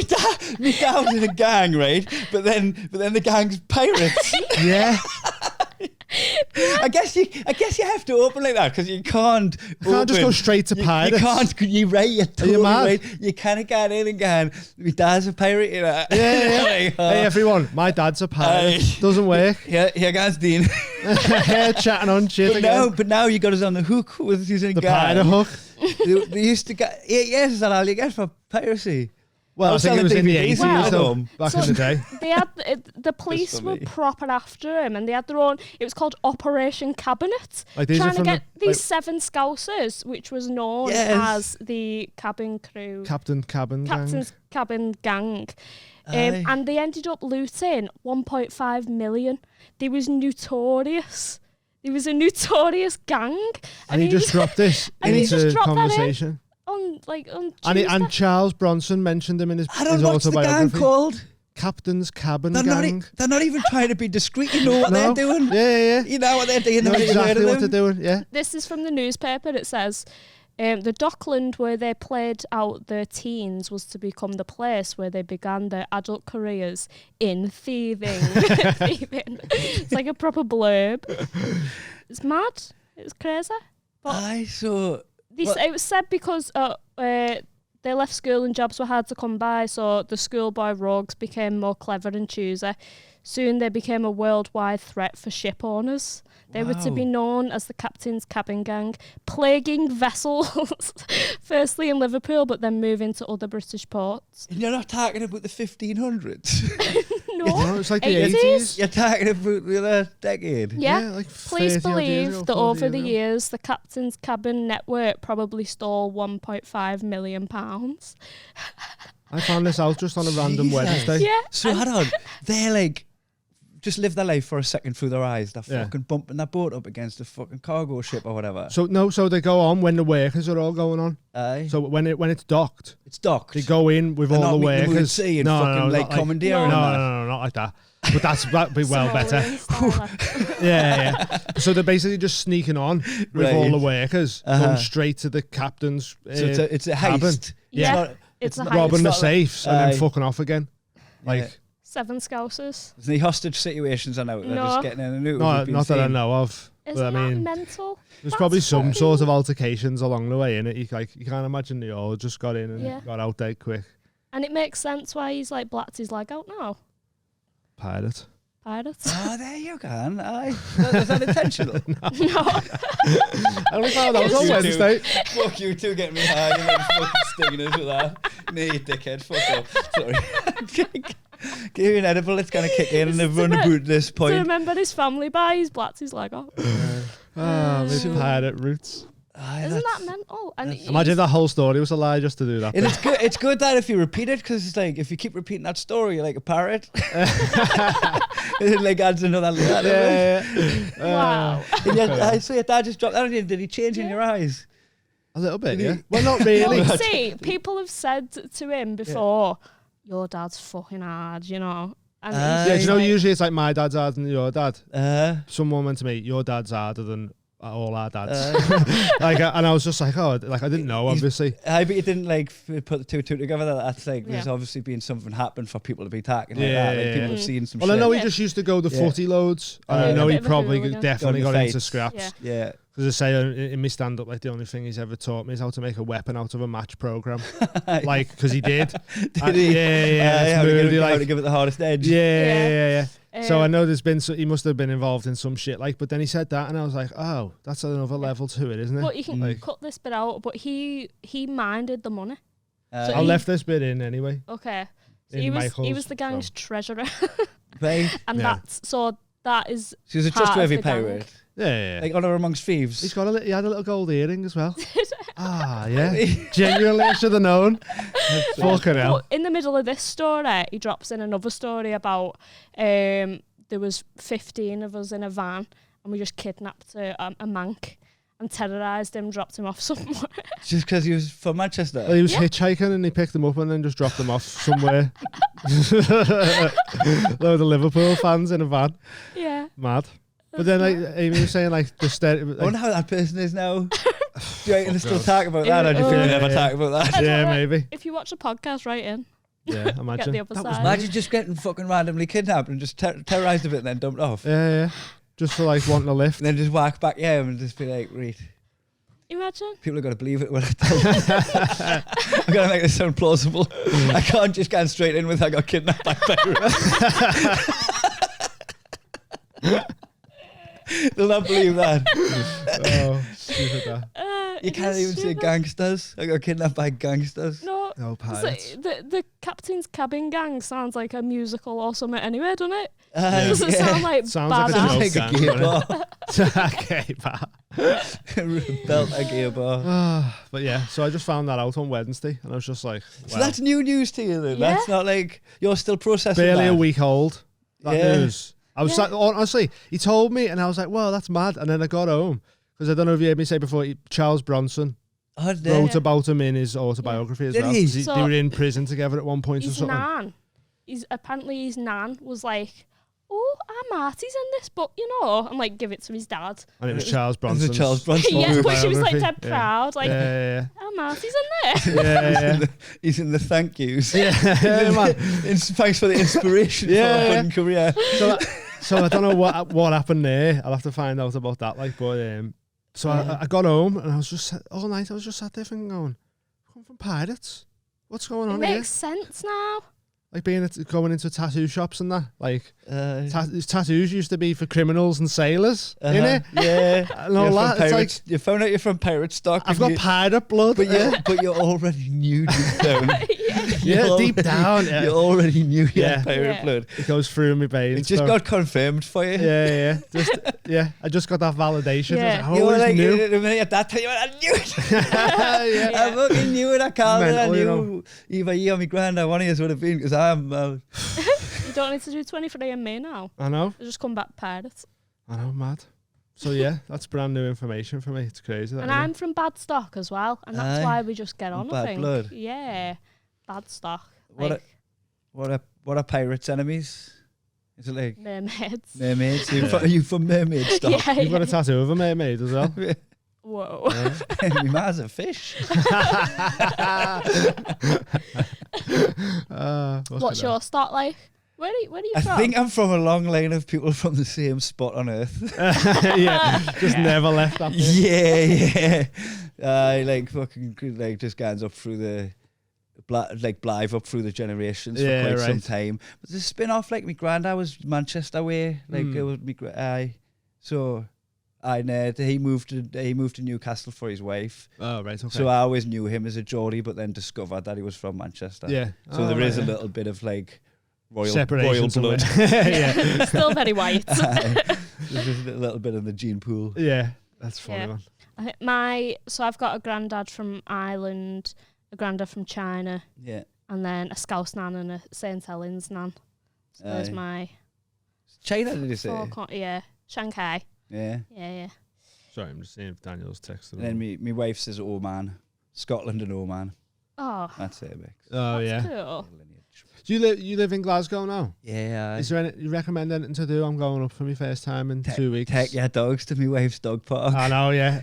dad was in a gang, right? But then the gang's pirates. Yeah. I guess you have to open like that because you can't. You can't just go straight to pirates. You can't. You're totally mad? right. You can't get in and go, my dad's a pirate, you know. Yeah. Hey everyone, my dad's a pirate. Doesn't work. Here goes Dean. Chatting on shit again. But now you got us on the hook with using the pirate hook. They used to get 8 years. Is that all you get for piracy? Well, I think it was in the 80s though, back in the day. They had the police were proper after him, and they had their own. It was called Operation Cabinet, like trying to get these 7 Scousers, which was known as the cabin crew, Captain's Cabin Gang. And they ended up looting 1.5 million. They was notorious. He was a notorious gang, and he just dropped this into conversation. On and Charles Bronson mentioned him in his autobiography. What's the gang called? Captain's Cabin Gang. They're not even trying to be discreet. You know what they're doing. Yeah. You know what they're doing. You know exactly what they're doing. Yeah. This is from the newspaper. It says the Dockland where they played out their teens was to become the place where they began their adult careers in thieving. It's like a proper blurb. It's mad. It's crazy. But it was said because they left school and jobs were hard to come by, so the schoolboy rogues became more clever and choosy. Soon they became a worldwide threat for ship owners. They were to be known as the Captain's Cabin Gang, plaguing vessels, firstly in Liverpool, but then moving to other British ports. And you're not talking about the 1500s? No, it's like 80s. the 80s. You're talking about the other decade? Yeah, like please 30 odd years ago, believe that 40 over the years ago. years, the Captain's Cabin network probably stole £1.5 million. I found this out just on a random Jesus. Wednesday. Yeah. So hold on, they're like, just live their life for a second through their eyes. They're Yeah. fucking bumping that boat up against a fucking cargo ship or whatever. So they go on when the workers are all going on. Aye. So when it's docked, It's docked. they go in with They're all not the meeting them workers. at sea and fucking like not commandeering no, them. no, not like that. But that'd be well better. Somalian style. Yeah. So they're basically just sneaking on with all the workers, going straight to the captain's So it's a cabin. heist. Yeah. It's It's a not- heist. robbing the not like- safes and Aye. then fucking off again. Like, 7 Scousers. There's any hostage situations I know. They're No. just getting in and out. not We've been that I seeing. know of. Isn't But I mean, that mental? there's That's probably some fucking- sort of altercations along the way, innit? You can't imagine they all just got in and Yeah. got out dead quick. And it makes sense why he's like blacked his leg out now. Pirate. Pirates. Oh, there you go. Aye. Is that intentional? No. I only found out It's on just- Wednesday. Fuck you two getting me high and then fucking stinging us with that. Nee, you dickhead. Fuck off. Sorry. Give me an edible, it's going to kick in and they've run about this To point. remember his family by, he's blacked his leg out. These pirate roots. Aye, Isn't that's- that mental? And Imagine if that whole story was a lie just to do that. And bit. it's good that if you repeat it, because it's like, if you keep repeating that story, you're like a parrot. It like adds another layer. wow. And I see your dad just dropped that on you. Did he change in your eyes? A little bit, Did yeah. he- Well, not really. Well, see, people have said to him before, your dad's fucking hard, you know. And he's Yeah, do you just know, like- usually it's like my dad's harder than your dad. Someone Went to me, your dad's harder than all our dads. And I was just like, oh, like I didn't know, obviously. I bet you didn't like put the two together. That's like there's Yeah. obviously been something happen for people to be talking like Yeah, that. Like yeah, people yeah. have seen some Well, I shit. know he Yeah. just used to go the Yeah. footy loads, and Yeah. I know A he bit of a probably hooligan. definitely Got got in into fights. scraps. Yeah. Yeah. Because I say in my stand-up, like the only thing he's ever taught me is how to make a weapon out of a match program. Like, because he did. Did he? Yeah. It's how, to moody, give, how like, to give it the hardest edge. yeah. So I Um, know there's been, he must have been involved in some shit, like, but then he said that, and I was like, oh, that's another level to it, isn't it? But you can Like, cut this bit out, but he minded the money. So I he- left this bit in anyway. Okay. So In he was Michael's, the gang's treasurer. Right. And Yeah. that is She was a part of trustworthy the gang. pirate. Yeah. Like honor amongst thieves. He had a little gold earring as well. Yeah. Genuinely, I should have known. Fucking hell. But in the middle of this story, he drops in another story about there was 15 of us in a van and we just kidnapped a mank and terrorised him, dropped him off somewhere. Just because he was from Manchester. He was Yeah. hitchhiking and he picked him up and then just dropped him off somewhere. Load of Liverpool fans in a van. Yeah. Mad. But then, like Amy was saying, like the I wonder how that person is now. Do you reckon they still talk about that, or do you think they never Yeah. talk about that? I don't yeah, know. maybe. If you watch a podcast, write in. Yeah, Get imagine. the other That was side. Imagine just getting fucking randomly kidnapped and just terrorised a bit and then dumped off. Yeah. Just for like wanting a lift. And then just walk back home and just be like, read. Imagine. People are going to believe it when I tell them. I'm going to make this sound plausible. I can't just go straight in with I got kidnapped by pirates. They'll not believe that. Oh, stupid that. You It can't is even say stupid. gangsters. I got kidnapped by gangsters. No. No So pirates. the Captain's Cabin Gang sounds like a musical or something anyway, doesn't it? Yeah. Does it sound like Sounds like a badass? joke. Like a Gang, gear Okay, pal. bar. Belt a gear bar. But yeah, so I just found that out on Wednesday and I was just like, So well, that's new news to you then? Yeah. That's not like you're still processing barely that? a week old. That Yeah. news. I was like, honestly, he told me and I was like, well, that's mad. And then I got home because I don't know if you heard me say before, Charles Bronson Oh, wrote about him in his autobiography as Did well. he? 'Cause So- they were in prison together at one point or His something. nan. Apparently his nan was like, oh, our Marty's in this book, you know, and like give it to his dad. And it was Charles Bronson. Charles Bronson. Yeah, but she was like autobiography. dead proud, like, Yeah. our Marty's in there. Yeah. He's in the thank yous. Yeah, man. Thanks for the inspiration for Yeah. a fun career. So I don't know what happened there. I'll have to find out about that. Like, but so I got home and I was just all night. I was just sat there thinking, going, "Come from pirates? What's going It on here?" makes sense now. Like going into tattoo shops and that. Like tattoos used to be for criminals and sailors, innit? Yeah. And all that. It's like, you found out you're from pirate stock. I've got pirate blood. But you already knew deep down. Deep down. Yeah. You already knew you had pirate blood. It goes through my veins. It just got confirmed for you. Yeah. I just got that validation. Yeah. I always knew. The minute at that time, I knew it. Yeah. I fucking knew it. I called it. I Mental, you know. knew either you or my granddad, one of you would have been, because I'm. You don't need to do 23andMe now. I know. You just come back pirates. I know, mad. So yeah, that's brand new information for me. It's crazy. And I'm from bad stock as well, and that's why we just get on. Bad I think. blood. Yeah, bad stock. What are pirates' enemies? Is it like mermaids? Mermaids. Are you from mermaid stock? Yeah, You've got a tattoo of a mermaid as well. Whoa. My ma's a fish. What's your stock like? Where are you I from? think I'm from a long line of people from the same spot on Earth. Just never left that bit. Yeah. I like fucking like just guys up through the Blythe up through the generations for quite some time. But the spin off, like my granddad was Manchester way, like it was he moved to Newcastle for his wife. Oh right, okay. So I always knew him as a Geordie, but then discovered that he was from Manchester. Yeah. So there is a little bit of like royal separation blood. Yeah. Still very white. There's just a little bit in the gene pool. Yeah, that's funny, man. I think so I've got a granddad from Ireland, a granddad from China, and then a Scouse nan and a St. Helens nan. So there's my China, did you say? Shanghai. Yeah. Sorry, I'm just seeing if Daniel's texted. And then my wife says Oman, Scotland and Oman. Oh, that's it, Bex. Oh that's yeah. Cool. Do you live in Glasgow now? Yeah. Is there you recommend anything to do? I'm going up for my first time in 2 weeks. Take your dogs to my wife's dog park. I know, yeah.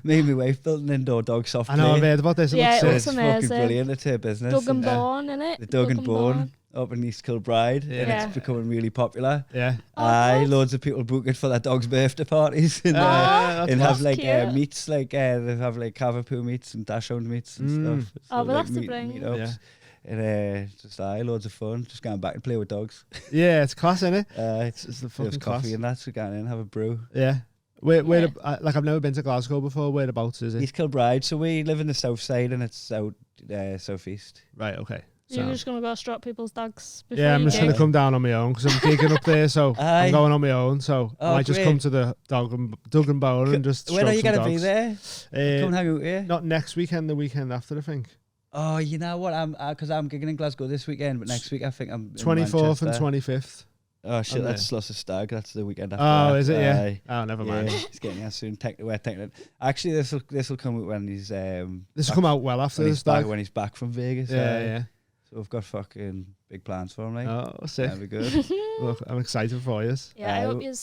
Me and my wife built an indoor dog soft play. I know, I've heard about this. It looks it's fucking brilliant. It's her business. Dug and Born, innit? The Dug and Born up in East Kilbride. Yeah. And it's becoming really popular. Yeah. Loads of people book it for their dog's birthday parties. And, have like meats, like they have like Cavapoo meats and Dachshund meats and stuff. So, but that's the bring. Meetups. And just loads of fun, just going back and play with dogs. Yeah, it's class, isn't it? It's the fucking coffee and that, so going in, have a brew. Yeah. Where like I've never been to Glasgow before. Whereabouts is it? East Kilbride. So we live in the south side and it's southeast. Right. Okay. You're just gonna go strut people's dogs. Before I'm just gonna come down on my own because I'm gigging up there, so I'm going on my own. So I might just come to the Dug and Bone and just. When are you gonna be there? Come hang out here. Not next weekend. The weekend after, I think. Oh, you know what? Because I'm gigging in Glasgow this weekend, but next week I think I'm 24th and 25th. Oh shit, that's Sloss Stag. That's the weekend after. Oh, is it? Yeah. Oh, never mind. He's getting us soon. We're taking it. Actually, this will come out when he's this will come out well after the stag. When he's back from Vegas. Yeah. So we've got fucking big plans for him, like. Oh, sick. That'll be good. Look, I'm excited for you. Yeah, I hope you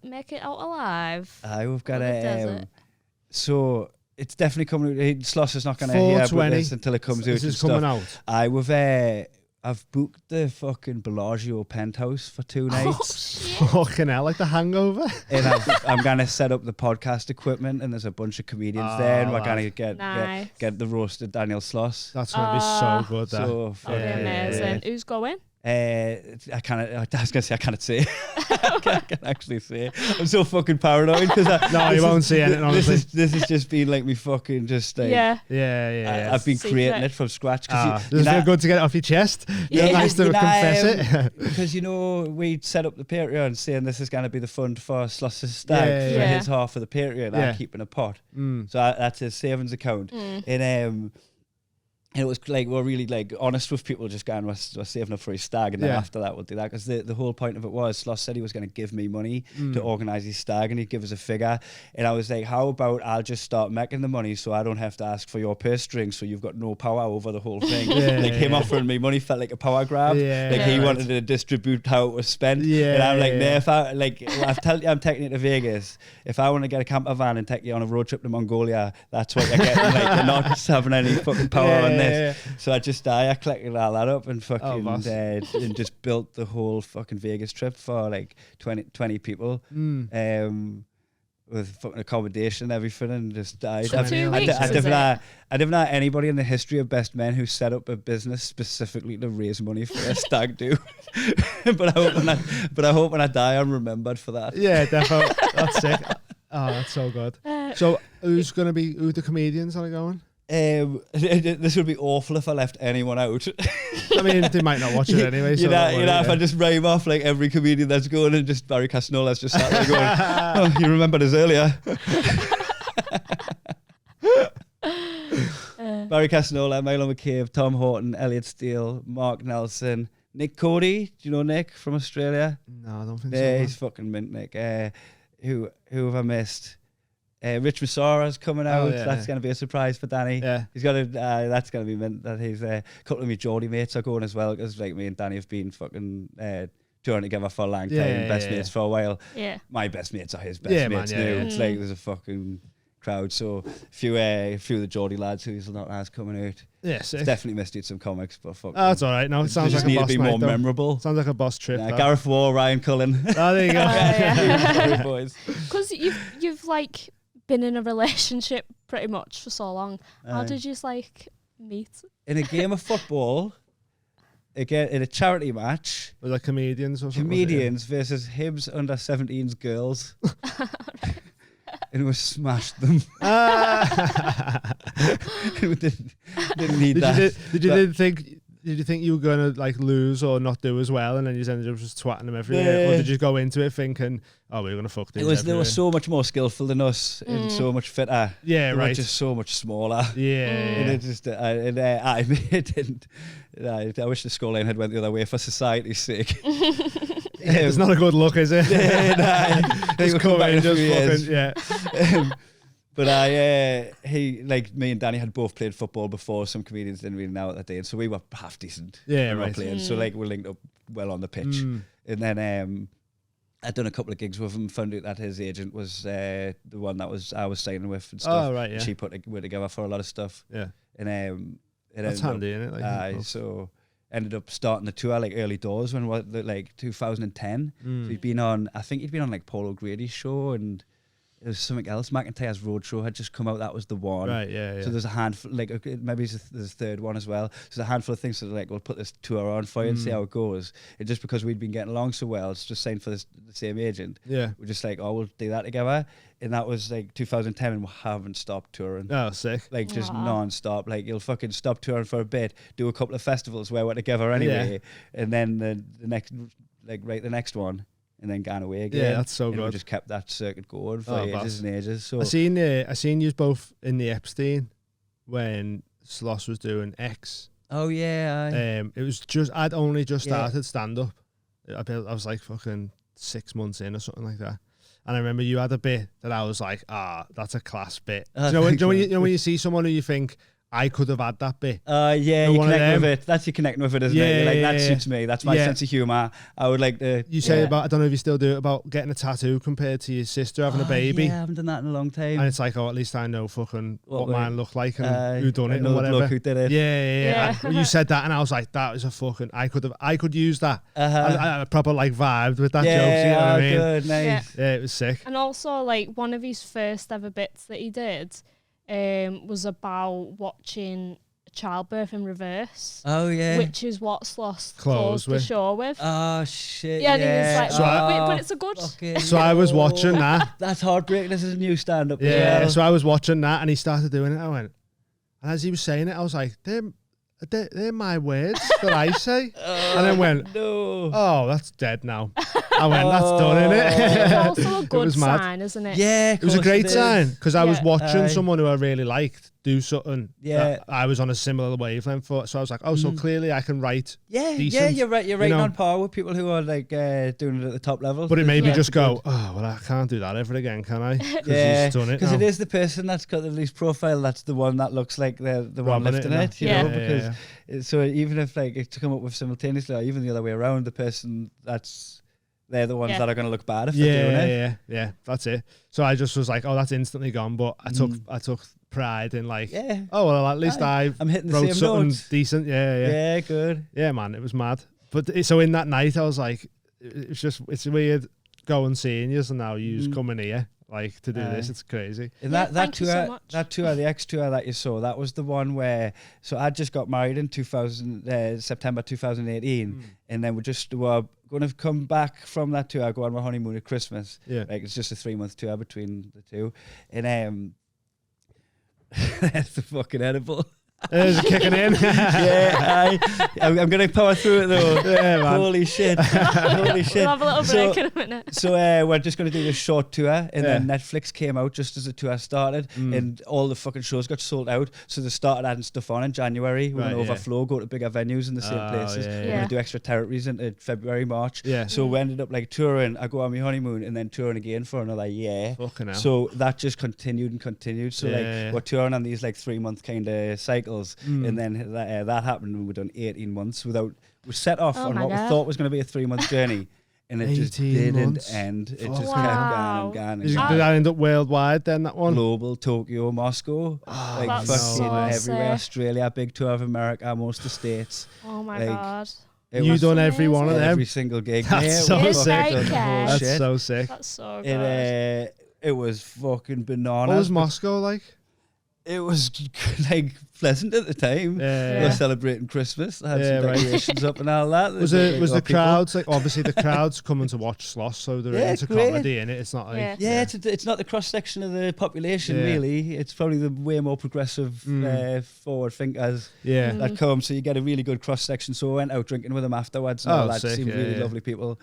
make it out alive. We've got so it's definitely coming. Sloss is not going to hear about this until it comes out. This is coming out. I've booked the fucking Bellagio penthouse for 2 nights. Fucking hell, like The Hangover. And I'm going to set up the podcast equipment, and there's a bunch of comedians there, and we're going to get the roasted Daniel Sloss. That's going to be so good. That'll be amazing. Who's going? I was gonna say I can't say. I can actually say. I'm so fucking paranoid because no, you won't see anything. Honestly, this has just been like me fucking just like yeah. I've been creating it from scratch. Does it feel good to get it off your chest? Yeah, nice to confess it. Because we set up the Patreon saying this is going to be the fund for Sloss's stag for his half of the Patreon. I'm keeping a pot, so that's his savings account, and it was like we're really like honest with people, just going we're saving up for his stag, and then after that we'll do that, because the whole point of it was Sloss said he was going to give me money to organise his stag, and he'd give us a figure, and I was like, how about I'll just start making the money so I don't have to ask for your purse strings, so you've got no power over the whole thing. Him offering me money felt like a power grab. He wanted to distribute how it was spent, and I'm like, nah, if I I'm taking you to Vegas, if I want to get a camper van and take you on a road trip to Mongolia, that's what you're getting. Like, you're not just having any fucking power on this. So I collected all that up and fucking and just built the whole fucking Vegas trip for like 20 people. with fucking accommodation and everything, and just died. For 2 weeks, I never had anybody in the history of Best Men who set up a business specifically to raise money for a stag do. but I hope when I die, I'm remembered for that. Yeah, definitely. That's sick. Oh, that's so good. So who the comedians are going? This would be awful if I left anyone out. I mean, they might not watch it anyway. You know, if I just rhyme off like every comedian that's going, and just Barry Casnola's just sat there going, "Oh, you remembered us earlier." Barry Casnola, Milo McCabe, Tom Horton, Elliot Steele, Mark Nelson, Nick Cody. Do you know Nick from Australia? No, I don't think so. So. He's fucking mint, Nick. Who have I missed? Rich Masara's coming out. That's going to be a surprise for Danny. Yeah. He's got to. That's going to be mint. That he's a couple of me Geordie mates are going as well, because like me and Danny have been fucking touring together for a long time. Best mates for a while. Yeah. My best mates are his best mates now. It's like there's a fucking crowd. So a few of the Geordie lads who's not as coming out. Yeah, sick. Definitely missed it some comics, but fuck. Oh, that's all right. No, it sounds like a need boss to be night, more though. memorable. Sounds like a boss trip. Gareth Waugh, Ryan Cullen. Oh, there you go. Yeah. Boys. Because you've like been in a relationship pretty much for so long. How did you like meet? In a game of football, again in a charity match. With like comedians or something. Comedians versus Hibs under 17s girls. And we smashed them. We didn't need that. Did you think you were going to like lose or not do as well, and then you ended up just twatting them everywhere? Or did you go into it thinking, oh, we're going to fuck these They were so much more skillful than us and so much fitter. Yeah, they right. were just so much smaller. Yeah. And it just, I wish the scoreline had went the other way for society's sake. It's not a good look, is it? Just come back in a few years. Yeah. But me and Danny had both played football before. Some comedians didn't really know at that day, and so we were half decent. Yeah, right. Playing. So like we linked up well on the pitch, and then I'd done a couple of gigs with him. Found out that his agent was the one that I was signing with and stuff. Oh right, yeah. And she we're together for a lot of stuff. Yeah, and that's handy, isn't it? So ended up starting the tour like early doors when like 2010. So he'd been on, I think he'd been on like Paul O'Grady's show, and it was something else. McIntyre's Roadshow had just come out. That was the one. Right, yeah. So there's a handful, like maybe there's a third one as well. So there's a handful of things that like, we'll put this tour on for you and see how it goes. And just because we'd been getting along so well, it's just signed for the same agent. Yeah. We're just like, oh, we'll do that together. And that was like 2010, and we haven't stopped touring. Oh, sick. Like just non-stop. Like you'll fucking stop touring for a bit, do a couple of festivals where we're together anyway, and then the next, like the next one. And then gone away again. Yeah, that's so and good. We just kept that circuit going for ages and ages. So I seen you both in the Epstein when Sloss was doing X. Oh yeah. It was just I'd only just started stand up. I was like fucking 6 months in or something like that. And I remember you had a bit that I was like, that's a class bit. You know when you see someone who you think, I could have had that bit. You connect with it. That's you connecting with it, isn't it? You're like, that suits me. That's my sense of humour. I would like to. You say about, I don't know if you still do it, about getting a tattoo compared to your sister having a baby. Yeah, I haven't done that in a long time. And it's like, at least I know fucking what mine looked like and who done it and whatever. Look who did it. Yeah. You said that, and I was like, that is a fucking. I could use that. I proper like vibed with that joke. You know what I mean? Good, nice. Yeah, it was sick. And also, like, one of his first ever bits that he did was about watching childbirth in reverse. Oh yeah, which is what Sloss closed the show with. Oh shit. Yeah, and he was like, but it's a good. So I was watching that. That's heartbreaking. This is a new stand-up. Yeah. So I was watching that, and he started doing it. I went, and as he was saying it, I was like, they're my words that I say. And then went, oh, that's dead now. I went, that's done, innit? It's also a good sign, isn't it? Yeah, it was a great sign, because I was watching someone who I really liked do something that I was on a similar wavelength for. So I was like, so clearly I can write decent. Yeah, you're right. You're right on par with people who are like doing it at the top level. But it made me just go, well, I can't do that ever again, can I? Yeah, he's done it because it is the person that's got the least profile that's the one that looks like the one lifting it, you know, because so even if like to come up with simultaneously, or even the other way around, the person they're the ones that are going to look bad if they're doing it. Yeah, that's it. So I just was like, that's instantly gone. But I took pride in like, well, at least I'm hitting wrote the same something notes. Decent. Yeah, good. Yeah, man, it was mad. But so in that night, I was like, it's weird going seeing you, and now you's coming here. like to do this. It's crazy. And Yeah, that thank you tour, so much. that tour, the X tour that you saw, that was the one where. So I just got married in September 2018, and then we're going to come back from that tour. Go on my honeymoon at Christmas. Yeah, like it's just a 3-month tour between the two, and that's the fucking edible. Is it kicking in? Yeah, I'm going to power through it though. Yeah, man. Holy shit. Holy shit. We'll have a little break in a minute. So we're just going to do this short tour, and then Netflix came out just as the tour started, and all the fucking shows got sold out. So they started adding stuff on in January. We're going to overflow, go to bigger venues in the same places. We're going to do extra territories in February, March. Yeah. So we ended up like touring. I go on my honeymoon and then touring again for another year. Fucking hell. So that just continued and continued. So we're touring on these like 3-month kind of cycles, and then that happened, and we've done 18 months without. We set off on what we thought was going to be a 3-month journey. And it just didn't end. It just kept going and going. Did that end up worldwide then, that one? Global, Tokyo, Moscow. Like fucking so everywhere. Australia, big tour of America, most of the States. Oh my God. You done every one of them? Every single gig. That's so sick. That's so sick. That's so good. It was fucking bananas. What was Moscow like? It was like pleasant at the time. We were celebrating Christmas. I had some decorations up and all that. Was the crowds like, obviously the crowds coming to watch Sloss, so they're into comedy in it. It's not like it's not the cross section of the population really. It's probably the way more progressive forward thinkers that come. So you get a really good cross section. So I went out drinking with them afterwards. And all that seemed really lovely people.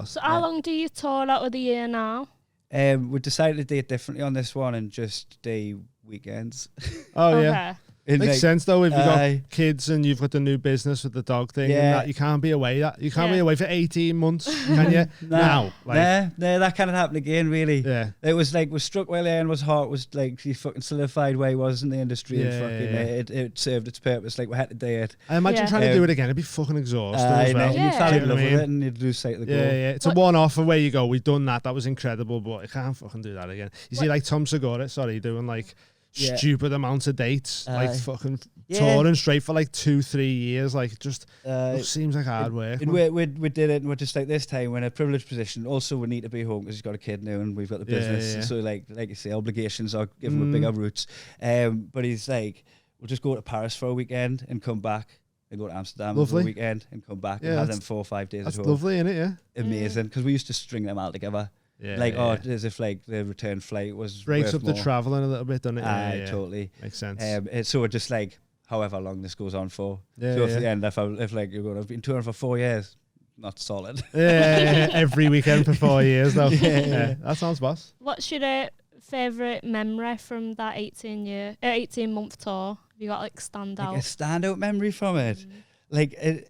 So how long do you tour out of the year now? We decided to date differently on this one and just day weekends. Oh yeah. It makes sense though if you've got kids and you've got the new business with the dog thing and that you can't be away be away for 18 months, can you? Now. Like, that kind of happened again really. Yeah. It was like was struck while Ian was hot, was like he fucking solidified where he was in the industry and fucking it served its purpose. Like we had to do it. I imagine trying to do it again, it'd be fucking exhausting as well. You fell in love with it and you'd lose sight of the goal. Yeah. It's a one-off away you go. We've done that. That was incredible, but I can't fucking do that again. You see like Tom Segura, doing like stupid amounts of dates, like fucking touring straight for like 2-3 years, like just it seems like hard work. And we did it, and we're just like this time we're in a privileged position. Also, we need to be home because he's got a kid now, and we've got the business. So like you say, obligations are giving him bigger roots. But he's like, we'll just go to Paris for a weekend and come back. And go to Amsterdam for a weekend and come back and have them 4 or 5 days at home. That's lovely, isn't it? Yeah, amazing. Because we used to string them all together. As if like the return flight was breaks up more. the travelling a little bit, doesn't it? Totally makes sense. So we're just like however long this goes on for. So at the end, if like you're going to have been touring for 4 years, not solid. Every weekend for 4 years though. That sounds boss. What's your favourite memory from that 18-month tour? Have you got like standout? Like a standout memory from it, like.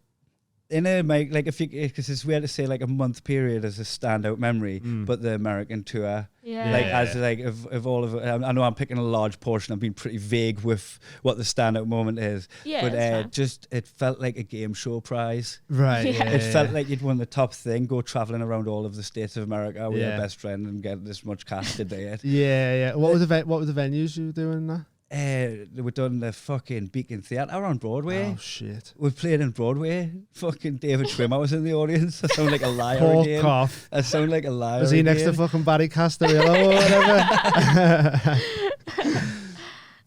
Because it's weird to say like a month period as a standout memory, but the American tour, of all of it, I know I'm picking a large portion. I've been pretty vague with what the standout moment is, but it felt like a game show prize. Right. It felt like you'd won the top thing. Go traveling around all of the states of America with your best friend and get this much cash to do it. What were the venues you were doing there? We've done the fucking Beacon Theatre on Broadway. Oh shit! We've played in Broadway. Fucking David Schwimmer was in the audience. I sound like a liar again. Cough. I sound like a liar. Was he next to fucking Barry Castellillo or whatever?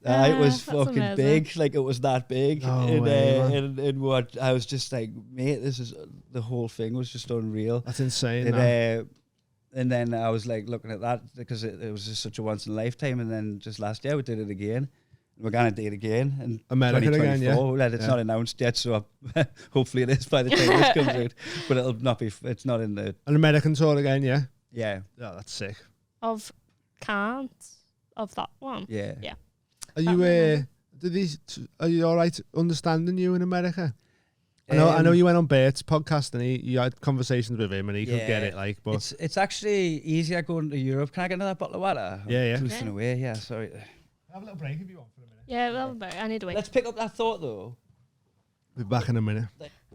It was fucking amazing. Big. Like it was that big. And what I was just like, mate, this is the whole thing was just unreal. That's insane. And then I was like looking at that because it was just such a once in a lifetime. And then just last year we did it again. We're going to do it again in America 2024. Again, It's not announced yet, so hopefully it is by the time this comes out. But it'll not be. It's not in the an American tour again. Yeah. Yeah. Oh, that's sick. Of that one. Yeah. Yeah. Are you Are you all right understanding you in America? I know you went on Bert's podcast and you had conversations with him and he could get it. Like, but it's actually easier going to Europe. Can I get another bottle of water? Yeah. Twisting away. Yeah. Sorry. Have a little break if you want for a minute. Yeah, well, I need to wait. Let's pick up that thought though. We'll be back in a minute.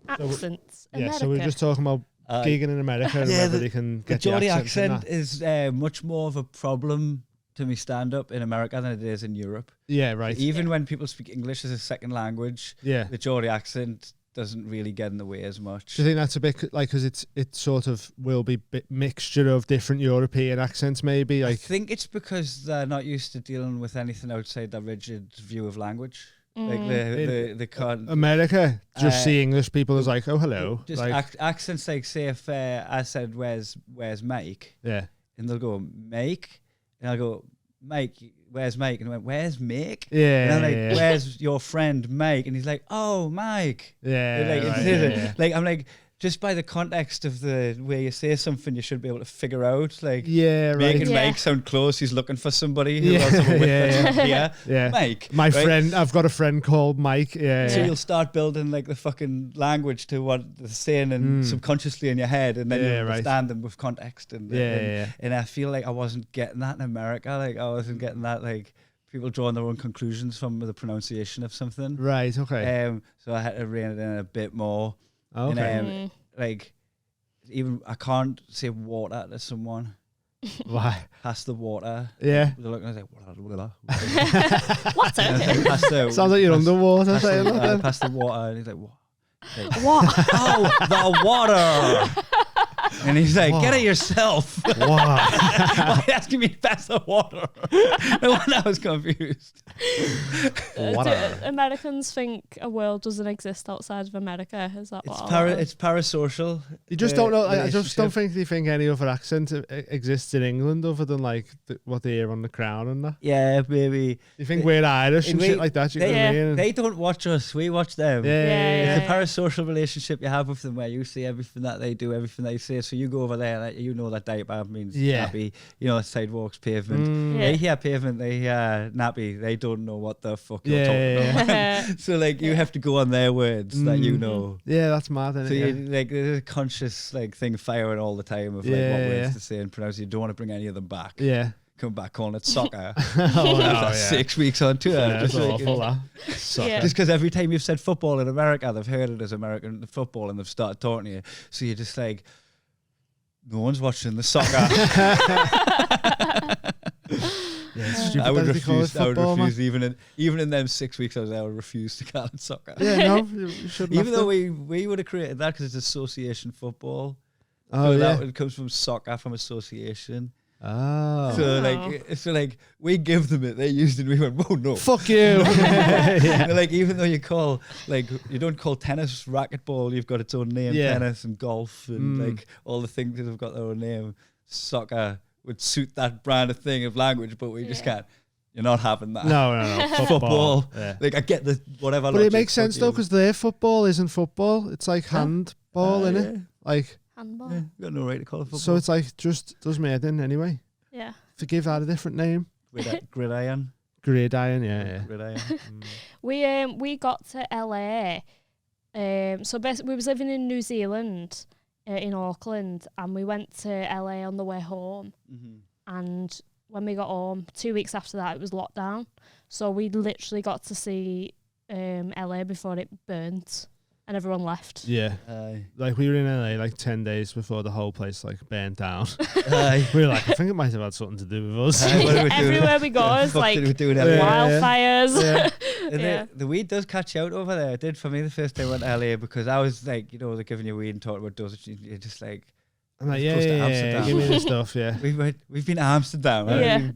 Accents. So we're just talking about gigging in America and whether they can get the Geordie accent is much more of a problem to me stand-up in America than it is in Europe. Yeah, right. Even when people speak English as a second language, the Geordie accent doesn't really get in the way as much. Do you think that's a bit like because it sort of will be bit mixture of different European accents maybe? Like, I think it's because they're not used to dealing with anything outside their rigid view of language. Like the can't. America, just see English people as like, oh, hello. Just like, accents like, say if I said, where's Mike? Yeah. And they'll go, Mike? And I'll go, Mike, where's Mike? And I went, where's Mike? Yeah. And I'm like, where's your friend Mike? And he's like, oh, Mike. Yeah. Like, I'm like, just by the context of the way you say something, you should be able to figure out, like, making Mike sound close. He's looking for somebody who else with yeah. Mike. My friend, I've got a friend called Mike. Yeah. So you'll start building like the fucking language to what they're saying and subconsciously in your head, and then you understand them with context. And I feel like I wasn't getting that in America. Like I wasn't getting that, like, people drawing their own conclusions from the pronunciation of something. Right. Okay. So I had to rein it in a bit more. Okay. And, like, even I can't say water to someone. Why? Pass the water. Yeah. They're looking, I was like, water. Water? Sounds like you're underwater saying that. Pass the water. And he's like, what? Like, what? Oh, the water. And he's like, get it yourself. Why are you asking me to pass the water? No one I was confused. Do Americans think a world doesn't exist outside of America? Is that what it's parasocial. You just don't know. I just don't think they think any other accent exists in England other than like what they hear on The Crown and that. Yeah, maybe. You think we're Irish and shit like that? You know what I mean? They don't watch us. We watch them. It's a parasocial relationship you have with them where you see everything that they do, everything they say. So you go over there, like, you know that diaper means nappy. You know, sidewalks, pavement. They hear pavement, they hear nappy. They don't know what the fuck you're talking about. So like you have to go on their words that you know. Yeah, that's mad. So you, like there's a conscious like thing firing all the time of like what words to say and pronounce. You don't want to bring any of them back. Yeah. Come back calling it soccer. 6 weeks on tour. Yeah, just awful. Just because every time you've said football in America, they've heard it as American football and they've started talking to you. So you're just like, no one's watching the soccer. I would refuse even in them 6 weeks I was there, I would refuse to call it soccer. Yeah, no, you shouldn't. Even though we would have created that because it's association football. Oh, so that comes from soccer, from association. Oh. So like we give them it, they used it, we went, whoa, no. Fuck you. Like even though you call, like, you don't call tennis racquetball, you've got its own name, tennis and golf and like all the things that have got their own name. Soccer would suit that brand of thing of language, but we just can't. You're not having that. No. Football. Like I get the whatever. But it makes sense though, because their football isn't football. It's like handball, innit? Like handball. Yeah, got no right to call it football. So it's like just does made in anyway. Yeah. To give that a different name. Gridiron. Gridiron, yeah. Gridiron. We got to LA. So basically we was living in New Zealand, in Auckland, and we went to LA on the way home. And when we got home, 2 weeks after that, it was lockdown. So we literally got to see LA before it burnt and everyone left. Yeah. Like we were in LA like 10 days before the whole place like burnt down. We were like, I think it might have had something to do with us. Everywhere we go is like wildfires. The weed does catch you out over there. It did for me the first time I went to LA because I was like, you know, they're giving you weed and talking about doses. You're just like, I'm like, yeah, give me this stuff, yeah. We've been to Amsterdam. Yeah.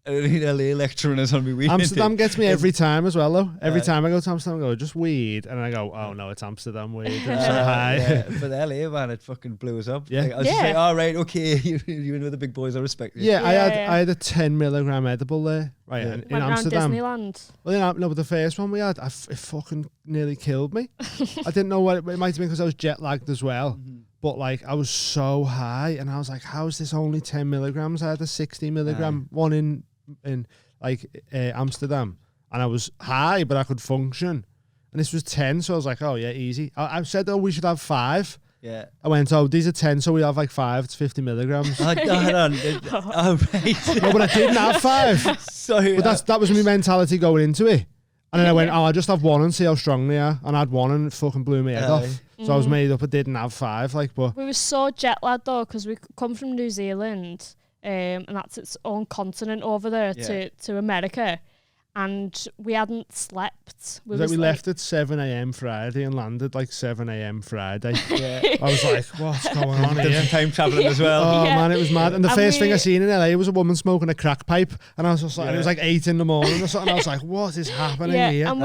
I don't need LA lecturing us on me weed. Amsterdam gets me every time as well, though. Every time I go to Amsterdam, I go, just weed. And I go, oh, no, it's Amsterdam weed. I'm so high. But LA, man, it fucking blew us up. Yeah. Like, I was just like, all right, okay, you know the big boys, I respect you. Yeah, I had a 10 milligram edible there, right, in Amsterdam. Disneyland. Well, no, but the first one we had, it fucking nearly killed me. I didn't know what it might have been because I was jet lagged as well. But like I was so high, and I was like, "How is this only 10 milligrams?" I had a 60 milligram one in like Amsterdam, and I was high, but I could function. And this was 10, so I was like, "Oh yeah, easy." I said, "Oh, we should have 5." Yeah. I went, "Oh, these are 10, so we have like 5. It's 50 milligrams." Hold on. Oh, right. No, but I didn't have 5. Sorry, but that was my mentality going into it. And then I went, I'll just have 1 and see how strong they are. And I had 1 and it fucking blew my head off. So I was made up. I didn't have 5. But we were so jet lagged though, because we come from New Zealand, and that's its own continent over there to America. and we hadn't slept. We left at 7 a.m. Friday and landed like 7 a.m. Friday. I was like, what's going on here? Time travelling as well. Oh man, it was mad. And the first thing I seen in LA was a woman smoking a crack pipe, and I was just like, it was like 8 in the morning or something. I was like, what is happening here? And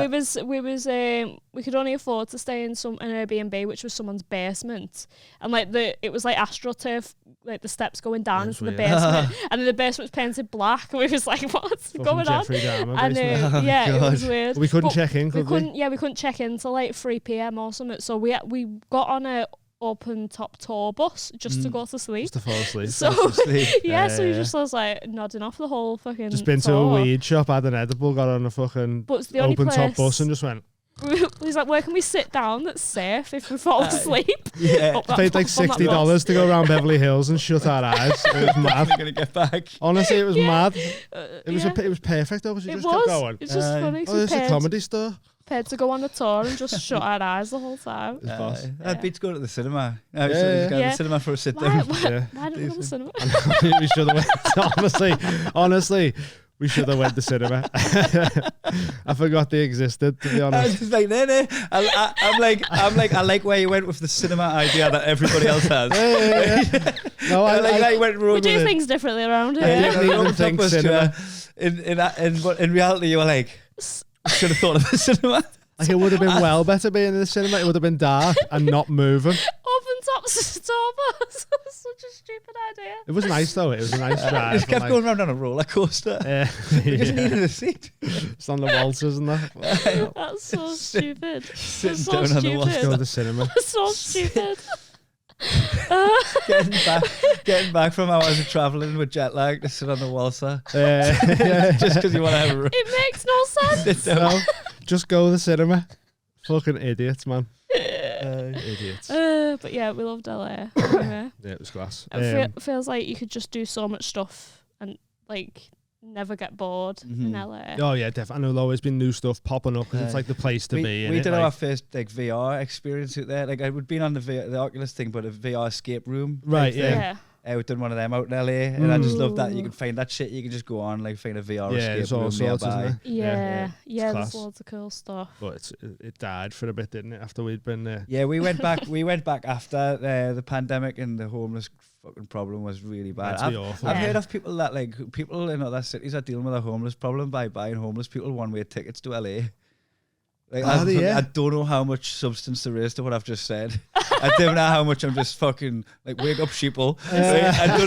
we could only afford to stay in an Airbnb, which was someone's basement, and like it was like AstroTurf, like the steps going down into the basement, and then the basement was painted black, and we was like, what's going on? And it was weird. We couldn't check in, we couldn't check in till like 3 p.m. or something. So we got on a open top tour bus just to go to sleep. Just to fall asleep. So so we just was like nodding off the whole fucking just been tour. to a weed shop, had an edible, got on a fucking open top bus and just went. He's like, where can we sit down that's safe if we fall asleep? Paid like $60 to go around Beverly Hills and shut our eyes. It was mad. We're gonna get back. Honestly, it was mad. It was perfect though, because you just kept going. It's just funny. There's a comedy store. Paid to go on a tour and just shut our eyes the whole time. I'd be to go to the cinema. Go to the cinema for a sit down. Why didn't we go to the cinema? We should have went. Honestly. We should have went to cinema. I forgot they existed, to be honest. I was just like, no. I'm like, I like where you went with the cinema idea that everybody else has. No, I went wrong. We do things differently around here. I didn't even think cinema. In reality, you were like, should have thought of the cinema. Like, it would have been well better being in the cinema. It would have been dark and not moving. Open top store bus. Such a stupid idea. It was nice though. It was a nice drive. Just kept going around on a roller coaster. We just needed a seat. It's on the waltzers and that. That's so stupid. Sitting down on the waltz. Go to the cinema. That's so stupid. Getting back from hours of travelling with jet lag to sit on the waltzer. Just because you want to have a. It makes no sense. Sit down. Just go to the cinema. Fucking idiots, man. Idiots. But yeah, we loved LA. Anyway. Yeah, it was class. It feels like you could just do so much stuff and like never get bored in LA. Oh yeah, definitely. And there'll always be new stuff popping up because it's like the place to be. We did our first like VR experience out there. Like I would been on the Oculus thing, but a VR escape room. Right. Yeah. We've done one of them out in LA, and I just love that you can find that shit. You can just go on, like find a VR escape room nearby. Yeah, there's loads of cool stuff. But it died for a bit, didn't it? After we'd been there. Yeah, we went back. We went back after the pandemic, and the homeless fucking problem was really bad. I've heard of people that like people in other cities are dealing with a homeless problem by buying homeless people one-way tickets to LA. Like, I don't know how much substance there is to what I've just said. I don't know how much I'm just fucking like wake up sheeple. I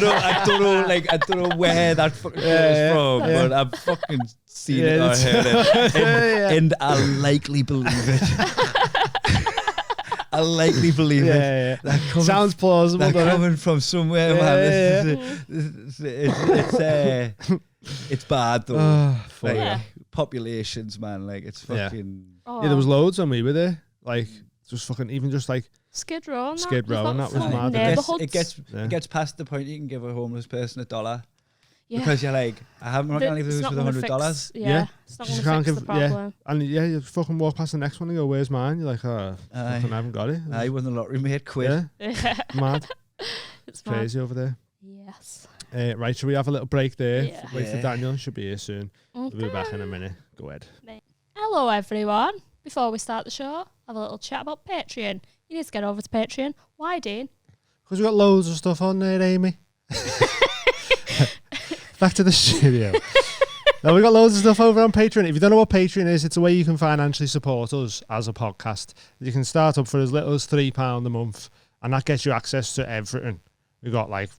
don't know where that fucking is from, but I've fucking seen it or heard it, and I likely believe it. I likely believe it. Sounds plausible. Coming from somewhere, man. It's bad though. Populations, man. Like it's fucking. Yeah, there was loads when we were there. Like just fucking even just like Skid Row. And that was mad. It gets past the point you can give a homeless person $1. Yeah. Because you're like, I'm not gonna leave this with $100. Yeah. It's not gonna fix the problem. And you fucking walk past the next one and go, "Where's mine?" You're like, fucking I haven't got it. I won the lottery, mate. Quit. Yeah. Mad. It's crazy over there. Yes. Right, should we have a little break there? Yeah. Wait for Daniel. Should be here soon. Okay. We'll be back in a minute. Go ahead. Hello, everyone. Before we start the show, have a little chat about Patreon. You need to get over to Patreon. Why, Dean? Because we've got loads of stuff on there, Amy. Back to the studio. Now, we've got loads of stuff over on Patreon. If you don't know what Patreon is, it's a way you can financially support us as a podcast. You can start up for as little as £3 a month, and that gets you access to everything. We've got like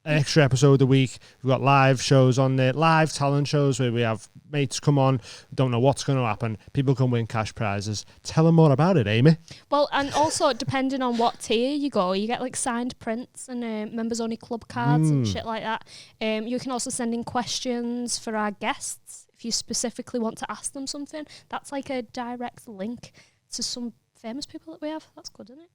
an extra episode a week. We've got live shows on there, live talent shows where we have mates come on, don't know what's going to happen. People can win cash prizes. Tell them more about it, Amy. Well, and also depending on what tier you go, you get like signed prints and members only club cards and shit like that. You can also send in questions for our guests if you specifically want to ask them something. That's like a direct link to some famous people that we have. That's good, isn't it?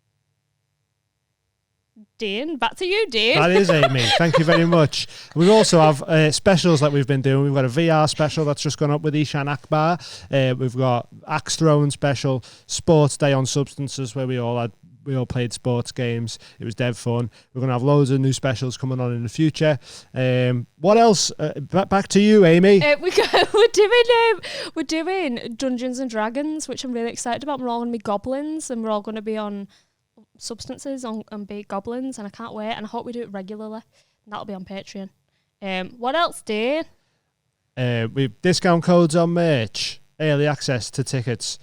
Dean, back to you, Dean. That is Amy. Thank you very much. We also have specials that we've been doing. We've got a VR special that's just gone up with Ishan Akbar. We've got Axe Throwing special, Sports Day on Substances, where we all had we all played sports games. It was dead fun. We're going to have loads of new specials coming on in the future. What else? Back to you, Amy. We're doing Dungeons and Dragons, which I'm really excited about. We're all going to be goblins, and we're all going to be on substances and be goblins, and I can't wait. And I hope we do it regularly. And that'll be on Patreon. What else, Dane? We've discount codes on merch, early access to tickets,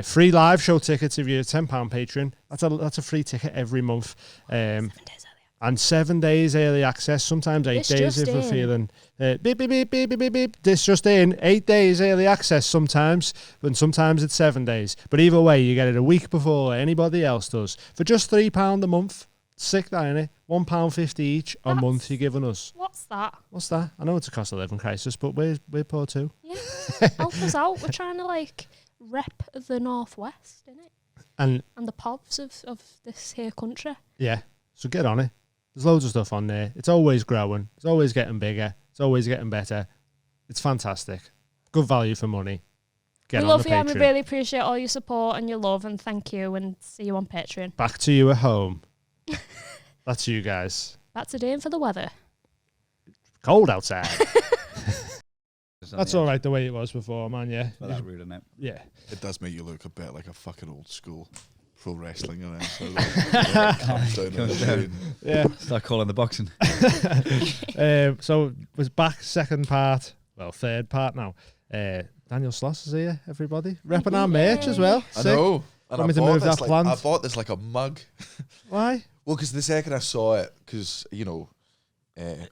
free live show tickets if you're a £10 patron. That's a free ticket every month. 7 days early. And 7 days early access, sometimes 8 days if we're feeling beep, beep, beep, beep, beep, beep. This just in, 8 days early access sometimes, but sometimes it's 7 days. But either way, you get it a week before anybody else does. For just £3 a month. Sick that, innit? £1.50 each a month you're giving us. What's that? What's that? I know it's a cost of living crisis, but we're poor too. Yeah, help us out. We're trying to rep the Northwest, innit? And the pubs of this here country. Yeah, so get on it. There's loads of stuff on there. It's always growing. It's always getting bigger. It's always getting better. It's fantastic. Good value for money. Get we on love the you, Patreon. and we really appreciate all your support and your love, and thank you, and see you on Patreon. Back to you at home. That's you guys. That's a day for the weather. Cold outside. That's all right the way it was before, man, yeah. Well, that rude, isn't it? Yeah. It does make you look a bit like a fucking old school pro wrestling announcer. Comes down on the train. Yeah. Start calling the boxing. So was back third part now. Daniel Sloss is here, everybody. Repping our merch as well. I Sick. know. And Want me to move that plant? I bought this like a mug. Why? Well, because the second I saw it, because, you know, I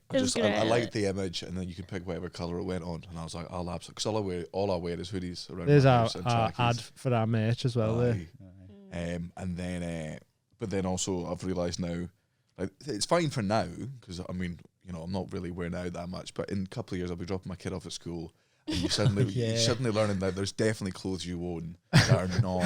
liked the image, and then you could pick whatever colour it went on, and I was like, I'll absolutely, because all I wear is hoodies around. There's my our house and trackies. ad for our merch as well. There. And then, but then also I've realised now, like, it's fine for now, because I mean, you know, I'm not really wearing out that much, but in a couple of years I'll be dropping my kid off at school. And you're suddenly learning that there's definitely clothes you own that are not.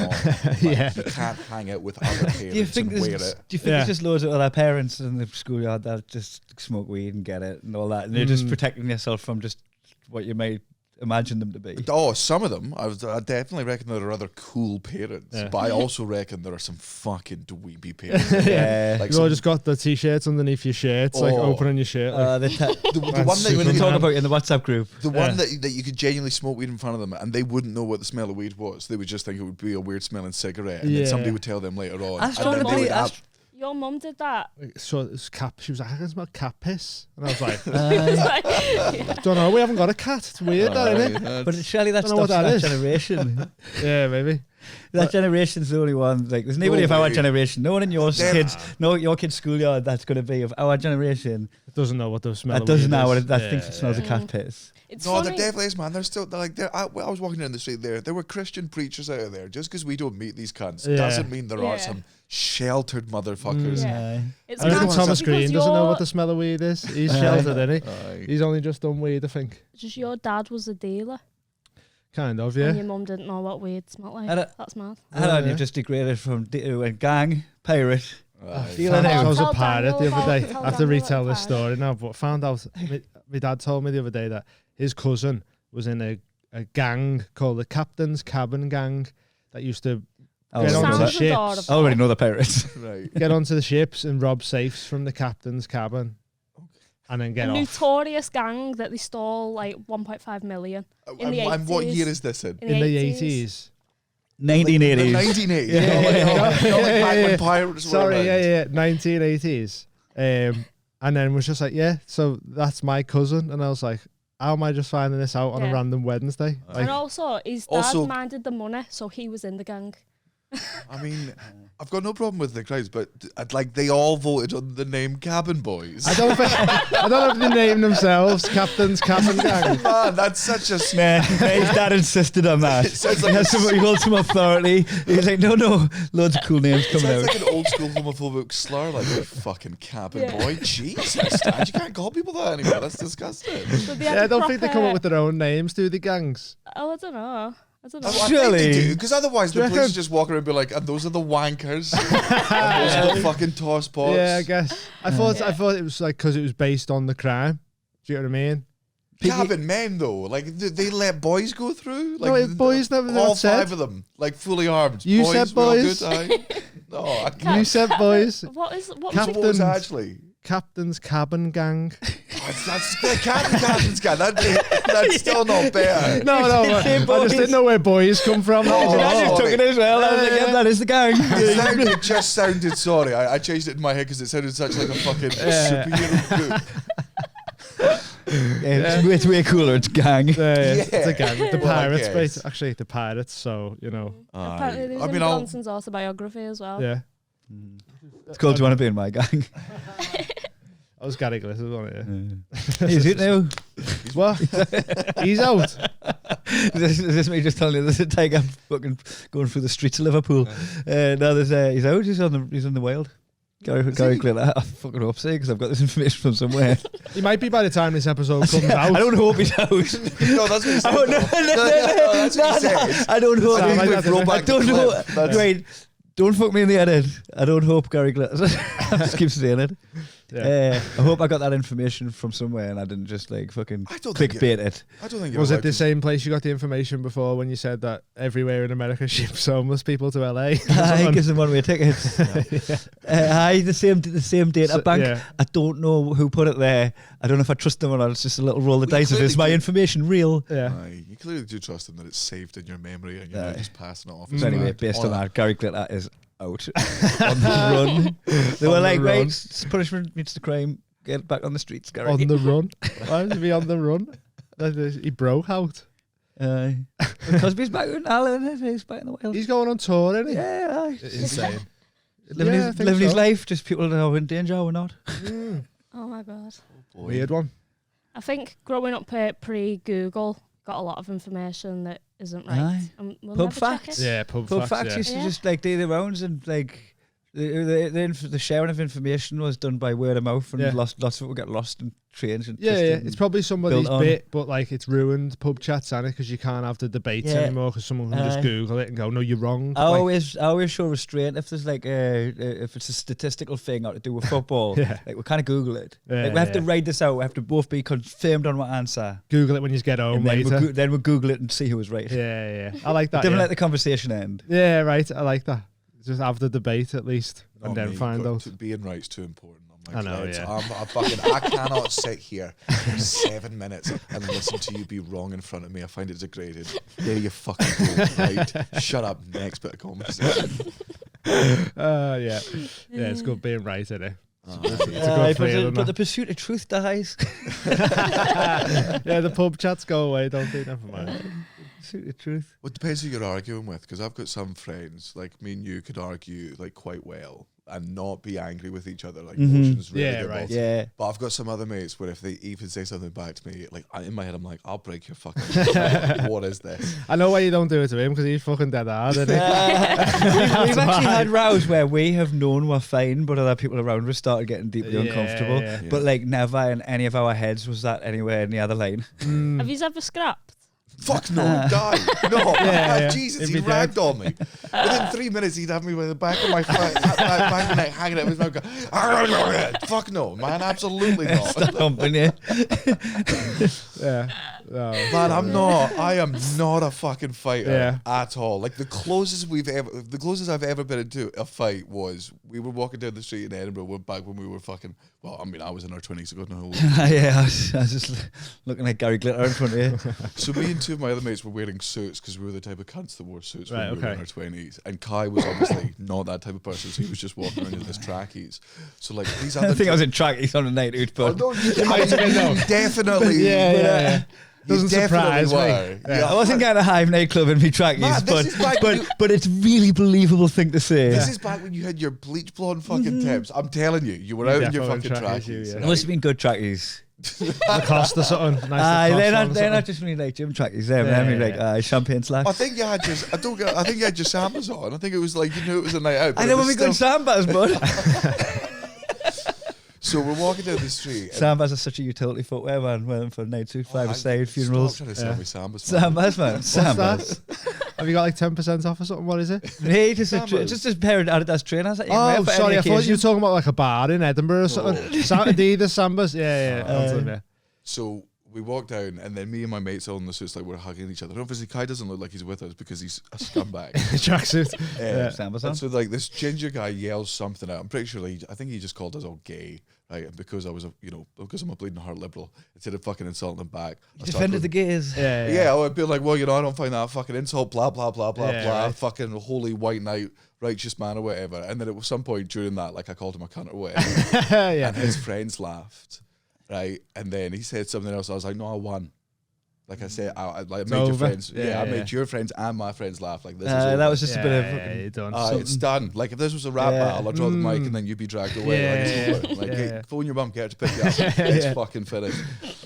You can't hang out with other parents and wear it. Do you think there's just loads of other parents in the schoolyard that just smoke weed and get it and all that, and you're just protecting yourself from just what you may imagine them to be? Oh, some of them. I definitely reckon there are other cool parents, but I also reckon there are some fucking dweeby parents. Like you all just got the t-shirts underneath your shirts, like opening your shirt. Like. The one that we talk about in the WhatsApp group. The one that you could genuinely smoke weed in front of them, and they wouldn't know what the smell of weed was. They would just think it would be a weird smelling cigarette, and then somebody would tell them later on. Your mum did that. So it was she was like, I can smell cat piss. And I was like, I don't know, we haven't got a cat. It's weird, isn't it? But surely that's that generation. Yeah, maybe. That generation's the only one. Like, there's nobody of our generation. No one in your kids' schoolyard that's going to be of our generation. It doesn't know what the smell of doesn't know what that thinks it smells of cat piss. It's no, funny. there definitely is, man. They're still I was walking down the street there were Christian preachers out of there. Just because we don't meet these cunts doesn't mean there are some sheltered motherfuckers. It's I reckon Thomas Green doesn't know what the the smell of weed is. He's sheltered, isn't he? He's only just done weed, I think. Just your dad was a dealer. Kind of, yeah. And your mum didn't know what weed smelled like. That's mad. You've just degraded from a gang pirate. I was a pirate the other day. I have to retell this story now, but found out my dad told me the other day that his cousin was in a gang called the Captain's Cabin Gang that used to get onto the ships. I already know the pirates. Right. Get onto the ships and rob safes from the captain's cabin. And then get off. Notorious gang that they stole like 1.5 million in the 80s. And what year is this in? In the 80s. 1980s. 1980s. Yeah. Sorry, 1980s. And then was just like, so that's my cousin. And I was like, how am I just finding this out on a random Wednesday? And also, his dad minded the money, so he was in the gang. I mean, I've got no problem with the crowds, but they all voted on the name Cabin Boys. I don't know if they name themselves Captain's Cabin Gang. Man, that's such a man. His dad insisted on that. He holds some authority. He's like, no, loads of cool names coming out. It's like an old school homophobic slur, like a fucking Cabin Boy. Jesus, Dad, you can't call people that anymore. That's disgusting. I don't think they come up with their own names, do the gangs? Oh, I don't know. Surely, because otherwise the police just walk around and be like, and those are the wankers, and those are the fucking tosspots. Yeah, I guess. I thought it was like because it was based on the crime. Do you know what I mean? Cabin men though, like they let boys go through. Like, no, boys never. All five of them, like fully armed. You boys, said boys. Good, No, I can't. You said boys. What What was actually? Captain's cabin gang. That's the captain's gang. That's still not better. No, I just didn't know where boys come from. I just took it as well. I was like, yeah, that is the gang. It just sounded, sorry, I changed it in my head because it sounded such like a fucking superhero group. It's way cooler. It's gang. It's a gang. The pirates, actually, the pirates. So you know. Apparently, there's in Bronson's autobiography as well. Yeah. It's called "Do You Want to Be in My Gang?" I was Gary Glitters on it. Yeah. He's it now. What? He's out. Is this me just telling you there's a tiger fucking going through the streets of Liverpool? No, there's he's out. He's in the wild. Gary Glitter. I fucking hope so because I've got this information from somewhere. He might be by the time this episode comes out. I don't hope he's out. No, that's what he said. That's what he said. I don't hope. I don't know. Wait, don't fuck me in the head. I don't hope Gary Glitter. I just keep saying it. Yeah. I hope I got that information from somewhere and I didn't just like fucking clickbait it. I don't think was it the same place you got the information before when you said that everywhere in America ships homeless people to LA? I gives them one-way tickets. The same data bank. Yeah. I don't know who put it there. I don't know if I trust them or not. It's just a little roll of the dice. Is my information real? Yeah. You clearly do trust them that it's saved in your memory and you're not just passing it off. So anyway, based on that, Gary Glitter is out on the run. They were like, right, punishment meets the crime. Get back on the streets, Gary. On the run? Why is he on the run? He broke out. Cosby's back with Alan. He's back in the wild. He's going on tour, isn't he? Yeah. Insane. Living his life. Just people that are in danger or not. Oh my god. Weird one. I think growing up pre-Google got a lot of information that isn't right. We'll pub facts. Yeah, pub facts used to just like do the rounds and like the sharing of information was done by word of mouth and lots of people get lost in trains. And it's probably somebody's bit, but like it's ruined pub chats, and because you can't have the debates anymore because someone can just Google it and go, no, you're wrong. I always show restraint if there's like if it's a statistical thing or to do with football. Like we kind of Google it. Like we have to write this out. We have to both be confirmed on what answer. Google it when you get home later. Then we'll Google it and see who was right. Yeah. I like that. Didn't let the conversation end. Yeah, right. I like that. Just have the debate at least, and then find out. Being right's too important. I know, I cannot sit here for 7 minutes and listen to you be wrong in front of me. I find it degraded. There you fucking go. Right. Shut up. Next bit of conversation. It's good being right, isn't it? But the pursuit of truth dies. The pub chats go away, don't they? Never mind. The truth. Well, it depends who you're arguing with, because I've got some friends, like me and you, could argue like quite well and not be angry with each other. Like emotions really get involved. Yeah. But I've got some other mates where if they even say something back to me, like in my head, I'm like, I'll break your fucking like, what is this? I know why you don't do it to him, because he's fucking dead hard, isn't he? We've actually had rows where we have known we're fine, but other people around us started getting deeply uncomfortable. Yeah. But like never in any of our heads was that anywhere near the line. Have you ever scrapped? Fuck no, die. No, Jesus, he ragged on me. Within 3 minutes, he'd have me with the back of my back of my neck hanging out with his mouth going, fuck no, man, absolutely not. Stop humping you. Man, I am not a fucking fighter at all. Like the closest I've ever been into a fight was we were walking down the street in Edinburgh back when we were fucking, well, I mean, I was in our 20s, so God knows. I was just looking like Gary Glitter in front of you. So me and two of my other mates were wearing suits because we were the type of cunts that wore suits when we were in our 20s. And Kai was obviously not that type of person, so he was just walking around in his trackies. So like these other, I think I was in trackies on a night out, but definitely, Doesn't surprise me. I wasn't going to Hive nightclub in my trackies, but it's really believable thing to say. This is back when you had your bleach blonde fucking tips. I'm telling you were out in your fucking trackies. It must have been good trackies. Lacoste or something. They're not just really like gym trackies. Like champagne slacks. I think you had your sambas on. I think it was like it was a night out. I know when we got sambas, bud. So we're walking down the street. Sambas are such a utility footwear, man. Well, for night out, 5-a-side funerals. Stop trying to sell me sambas, Sambas, man. Sambas. Have you got like 10% off or something? What is it? Hey, just a pair of Adidas trainers. That you can wear for sorry, any I thought you were talking about like a bar in Edinburgh or something. Oh. Adidas Sambas. Yeah. So we walked down, and then me and my mates all in the suits, like, we're hugging each other. And obviously, Kai doesn't look like he's with us because he's a scumbag. Tracksuit. And so, like, this ginger guy yells something out. I'm pretty sure, I think he just called us all gay, right? And because I was, because I'm a bleeding heart liberal, instead of fucking insulting them back, I defended the gays. Yeah, I'd be like, well, I don't find that a fucking insult, blah, blah, blah, blah, blah, right. fucking holy white knight, righteous man or whatever. And then at some point during that, like, I called him a cunt or whatever. And his friends laughed, right? And then he said something else. I was like, no, I won. Like I said, I made your friends. I made your friends and my friends laugh. Like, this is over. That was just a bit of it's done. Like, if this was a rap battle, I'd draw the mic and then you'd be dragged away. Phone your mum, get her to pick you up. It's fucking finished.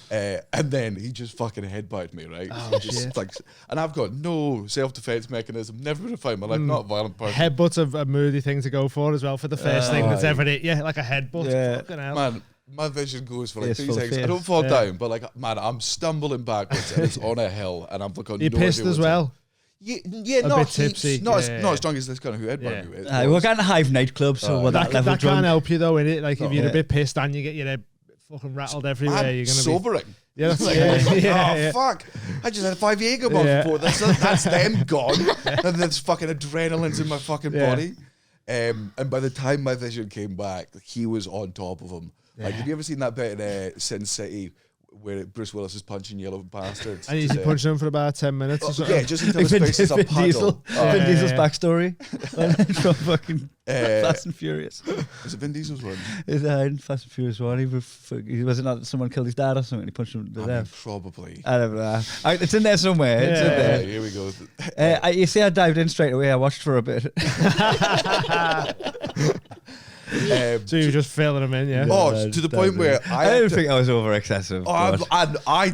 And then he just fucking headbutted me, right? Oh, just like, and I've got no self-defense mechanism. Never gonna find my life. Not a violent person. Headbutt's a moody thing to go for as well for the first thing that's ever hit. Yeah, like a headbutt. Yeah. Fucking hell. Man, my vision goes for like 3 seconds. I don't fall down, but like, man, I'm stumbling backwards and it's on a hill and I'm looking. You pissed as well. Yeah, a not bit tipsy. Not as strong as this kind of who headbutt me. We're getting a Hive nightclub, so that can't help you though, innit? Like if you're a bit pissed and you get your head fucking rattled everywhere, you're gonna sobering. Yeah, that's like, fuck! I just had a 5 Jaeger bomb before this. That's them gone, and there's fucking adrenaline's in my fucking body. And by the time my vision came back, he was on top of him. Like, have you ever seen that bit in Sin City where Bruce Willis is punching yellow bastards? And he's punching him for about 10 minutes or so. Yeah, just until his face is a puddle. Vin Diesel's backstory from fucking Fast and Furious. Is it Vin Diesel's one? It's in Fast and Furious 1. He was it not someone killed his dad or something? He punched him to death. Probably. I don't know. It's in there somewhere. It's in there. Here we go. You see, I dived in straight away. I watched for a bit. So you were just filling him in, to the point where I didn't think I was over excessive. I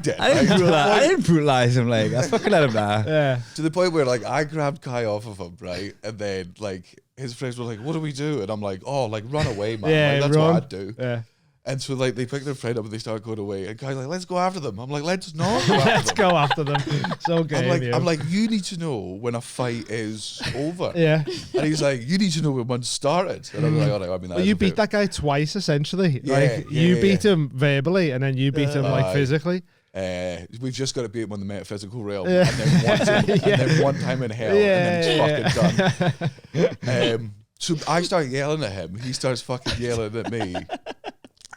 did. I didn't brutalize him. Like, I fucking let him die. Yeah. To the point where, like, I grabbed Kai off of him, right, and then like his friends were like, "What do we do?" And I'm like, "Oh, like run away, man. Yeah, like, that's run. what I'd do." Yeah. And so like they pick their friend up and they start going away. And Kai's like, "Let's go after them." I'm like, "Let's not go after Let's them." go after them. So game. I'm like, you need to know when a fight is over. Yeah. And he's like, you need to know when one started. And I'm like, all right, I mean, that you beat that guy twice essentially. Yeah, you beat him verbally and then you beat him like physically. We've just got to beat him on the metaphysical realm, and then one time in hell, and then it's fucking done. So I start yelling at him. He starts fucking yelling at me.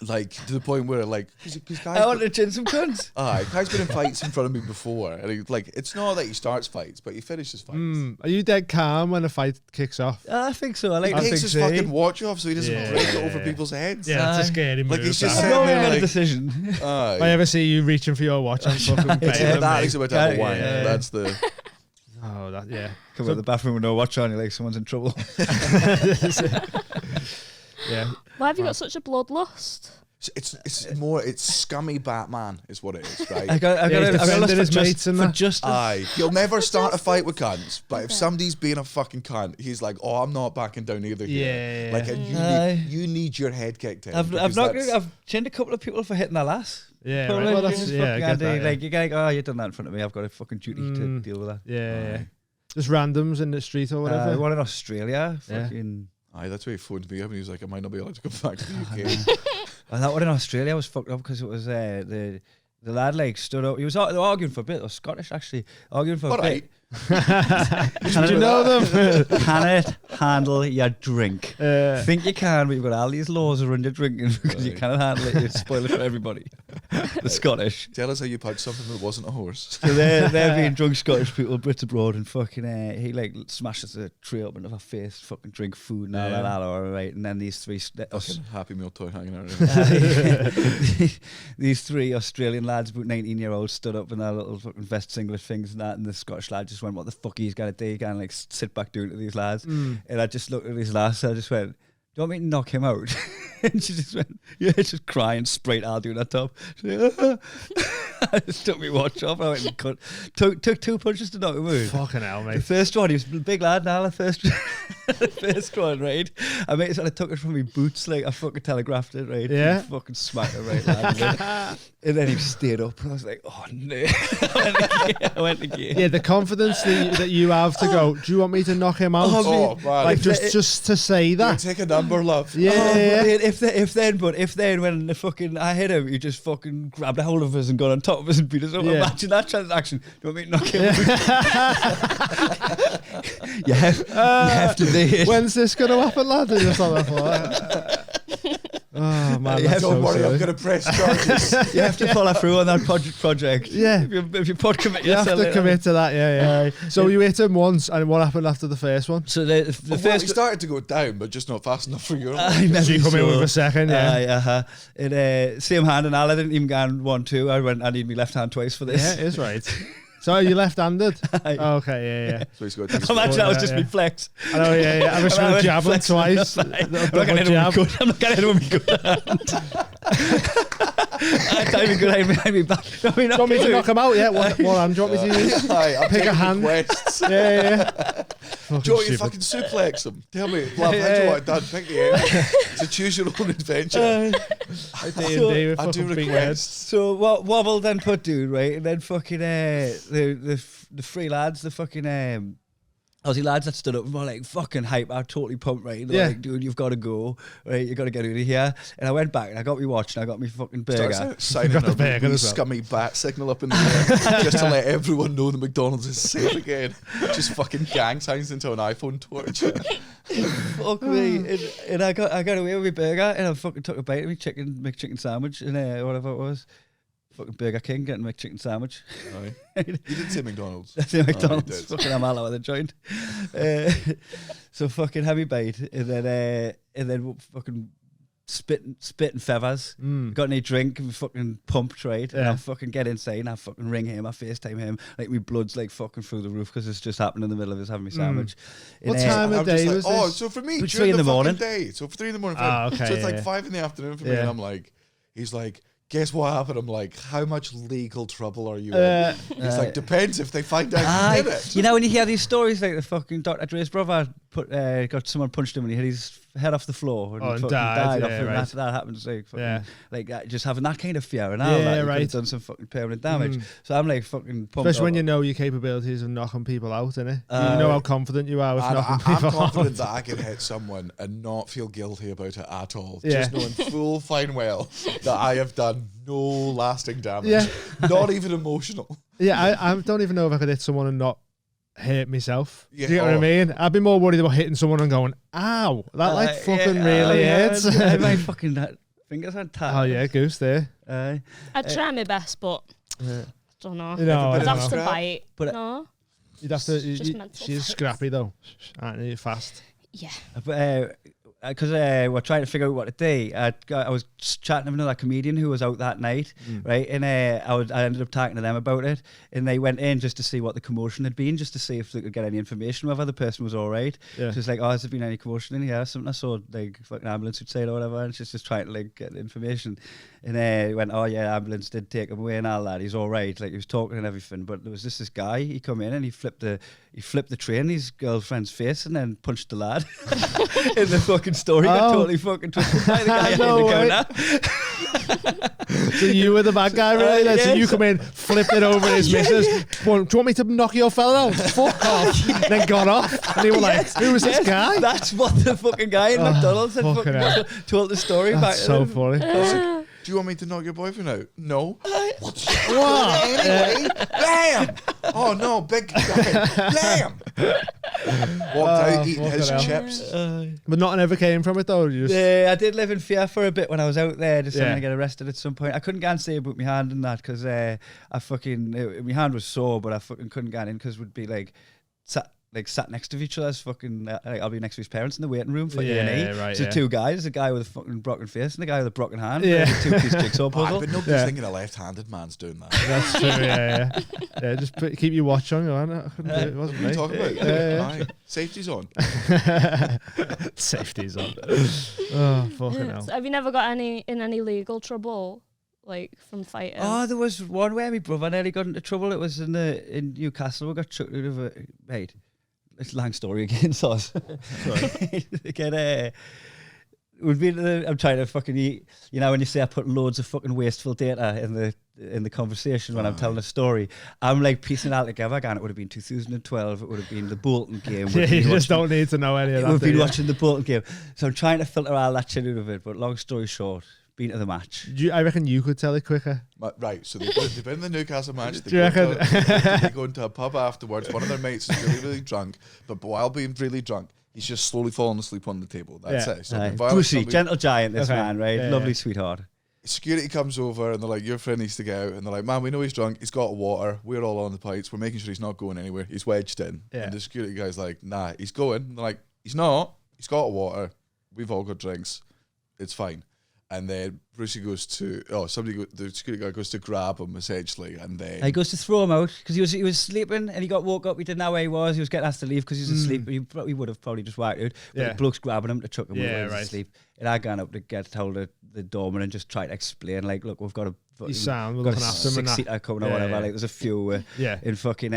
Like, to the point where, like, because I want to chin some cunts. Kai's been in fights in front of me before, and he, like, it's not that he starts fights, but he finishes fights. Are you dead calm when a fight kicks off? I think so. He takes his fucking watch off so he doesn't break it over people's heads. Yeah, that's a scary move. Like, he's just I've saying, made like, a decision. If I ever see you reaching for your watch, I'm fucking that about to have a wine. That's the... Oh, that, yeah. Come out of the bathroom with no watch on, you're like, someone's in trouble. Yeah. Why have you got such a bloodlust? It's more, it's scummy Batman is what it is, right? I got his mates in that. He'll never start a fight with cunts, but if somebody's being a fucking cunt, he's like, oh, I'm not backing down either here. Like, you need your head kicked in. I've chinned a couple of people for hitting their lass. Yeah, Probably, right. Well, that's, I get that, like, you're going, oh, you've done that in front of me. I've got a fucking duty to deal with that. Yeah. Just randoms in the street or whatever. One in Australia. Fucking. Aye, that's why he phoned me up and he was like, I might not be allowed to come back to the UK. That one in Australia was fucked up because it was the lad like stood up. They were arguing for a bit. They were Scottish actually, arguing for a bit. Did you know them? Can it handle your drink? Think you can, but you've got all these laws around your drinking because you cannot handle it. You spoil it for everybody. The Scottish. Tell us how you punched something that wasn't a horse. So they're being drunk Scottish people, Brits abroad, and fucking he like smashes a tray up into her face, fucking drink food and all that, all right. And then these three Happy Meal toy hanging out. These three Australian lads, about 19-year-olds, stood up in their little fucking vest English things and that, and the Scottish lad just went, what the fuck he's gonna do? He can't like sit back doing to these lads. And I just looked at his lass and I just went, do you want me to knock him out? And she just went, yeah, just crying straight, I'll do that top. I just took my watch off. I went and took 2 punches to knock him out. Fucking hell, mate. The first one, he was a big lad now, the first one, right? I made it so I took it from my boots, like I fucking telegraphed it, right? Yeah. And fucking smacked it right, lad. And then he stayed up and I was like, oh no. I went again. Yeah, the confidence that you have to go, do you want me to knock him out? Oh, man. Like just to say that. Take a number, love. Yeah. If then when the fucking I hit him, he just fucking grabbed a hold of us and got on top top of us and beat us up. Imagine that transaction. Do you want me to knock him out? You have to be here. When's this going to happen, lad? And just on the floor. Oh man, don't worry, I'm going to press charges. You have to follow through on that project. Yeah, if you pod commit, you have to commit to that. Yeah. So you hit him once, and what happened after the first one? So the first he started to go down, but just not fast enough for you. You come in with a second, same hand, and I didn't even go 1-2. I need my left hand twice for this. Yeah, it is right. So you left-handed? Okay, yeah. So he's got imagine that was just me flex. I know, yeah. I was going to jab him twice. I'm not going to hit him with my good hand. I don't even good behind me back. Do you want me to knock him out? Yeah, one hand. Do you want me to use? Pick a hand. Yeah. Do you want you fucking suplex him? Tell me, love, how do you want it done? Pick the end. So choose your own adventure. I do requests. So wobble then put dude, right? And then fucking the three lads, the fucking Aussie lads that stood up and were like fucking hype. I totally pumped, right? They're like, dude, you've got to go, right? You got to get out of here. And I went back and I got me watch and I got me fucking burger. Signing a really scummy bat signal up in the air just to let everyone know the McDonald's is safe again. Just fucking gang signs into an iPhone torch. Fuck me. And I got away with my burger and I fucking took a bite of my McChicken sandwich and whatever it was. Fucking Burger King getting McChicken sandwich. You didn't say McDonald's. I said McDonald's. Fucking I'm all out of the joint. So fucking heavy bite and then fucking spitting feathers. Got any drink and fucking pumped, right? And I fucking get inside and I fucking ring him, I FaceTime him, like my blood's like fucking through the roof because it's just happened in the middle of us having my sandwich. What time of day was this? So for me, it's 3 in the morning. Day. So for 3 in the morning. Okay, so it's like 5 in the afternoon for me, and I'm like, he's like, guess what happened? I'm like, how much legal trouble are you in? He's like, depends if they find out you did it. You know, when you hear these stories like the fucking Dr. Dre's brother got someone punched him and he hit his head off the floor and fucking died off him. Right. That happens like just having that kind of fear and all that right. Done some fucking permanent damage. So I'm like fucking pumped. Especially when you know your capabilities of knocking people out, innit? You know how confident you are with knocking people out. I'm confident that I can hit someone and not feel guilty about it at all. Just knowing full fine well that I have done no lasting damage. Not even emotional. I don't even know if I could hit someone and not hurt myself. Do you get what I mean? I'd be more worried about hitting someone and going, ow, that fucking really hurts. My fucking fingers are tight. Oh yeah, goose there. I'd try my best, but I don't know. I'd have to bite. But no. You'd have to. She's scrappy though. Aren't you? Fast. Yeah. Because we're trying to figure out what to do. I was chatting with another comedian who was out that night, right? And I ended up talking to them about it, and they went in just to see what the commotion had been, just to see if they could get any information whether the person was all right. So it's like, has there been any commotion in here? Something I saw, like fucking ambulance would say or whatever, and she's just trying to like get the information. And he went, ambulance did take him away and all that. He's all right. Like he was talking and everything, but there was this guy. He come in and he flipped the tray in his girlfriend's face and then punched the lad in the fucking story. Got totally fucking twisted by the guy in the corner. So you were the bad guy, really? So you come in, flipped it over his missus. Well, do you want me to knock your fella out? Fuck off. Then got off. And they were like, who was this guy? That's what the fucking guy in McDonald's had fucking told the story back. That's so funny. Do you want me to knock your boyfriend out? No. What? Anyway, bam! Oh no, big guy. Bam! Walked out eating his chips. But nothing ever came from it though. I did live in fear for a bit when I was out there, just trying to get arrested at some point. I couldn't go and say about my hand and that because my hand was sore, but I fucking couldn't get in because we'd be like sat next to each other's fucking I'll be next to his parents in the waiting room for A&E. Right, so two guys, a guy with a fucking broken face and a guy with a broken hand. Two-piece jigsaw puzzle. But nobody's thinking a left-handed man's doing that. That's true, yeah. Just keep your watch on, I couldn't do it. It wasn't me. Talking about safety's on. Safety's on. Oh, fucking hell. Have you never got in any legal trouble? Like from fighting? Oh, there was one where my brother nearly got into trouble. It was in Newcastle. We got chucked out of a mate. It's a long story again, Sauce. I'm trying to fucking eat. You know when you say I put loads of fucking wasteful data in the conversation when I'm telling a story, I'm like piecing it all together. Again, it would have been 2012. It would have been the Bolton game. You just don't need to know any of that. We've been watching the Bolton game, so I'm trying to filter all that shit out of it. But long story short, been to the match. I reckon you could tell it quicker. Right, so they've been in the Newcastle match. Do you reckon? They go into a pub afterwards. One of their mates is really, really drunk, but while being really drunk, he's just slowly falling asleep on the table. That's it. So Brucey, gentle giant, this man, right? Lovely sweetheart. Security comes over and they're like, your friend needs to get out. And they're like, man, we know he's drunk. He's got water. We're all on the pipes. We're making sure he's not going anywhere. He's wedged in. And the security guy's like, nah, he's going. And they're like, he's not. He's got water. We've all got drinks. It's fine. And then Brucey goes to, the security guy goes to grab him essentially. And then he goes to throw him out because he was sleeping and he got woke up. He didn't know where he was. He was getting asked to leave because he was asleep. He would have probably just whacked out. But the bloke's grabbing him to chuck him away asleep. And I gone up to get told the doorman and just try to explain, like, look, we've got a he's sound, we're looking after him and that. 6-seater coming or whatever. Like, there's a few in fucking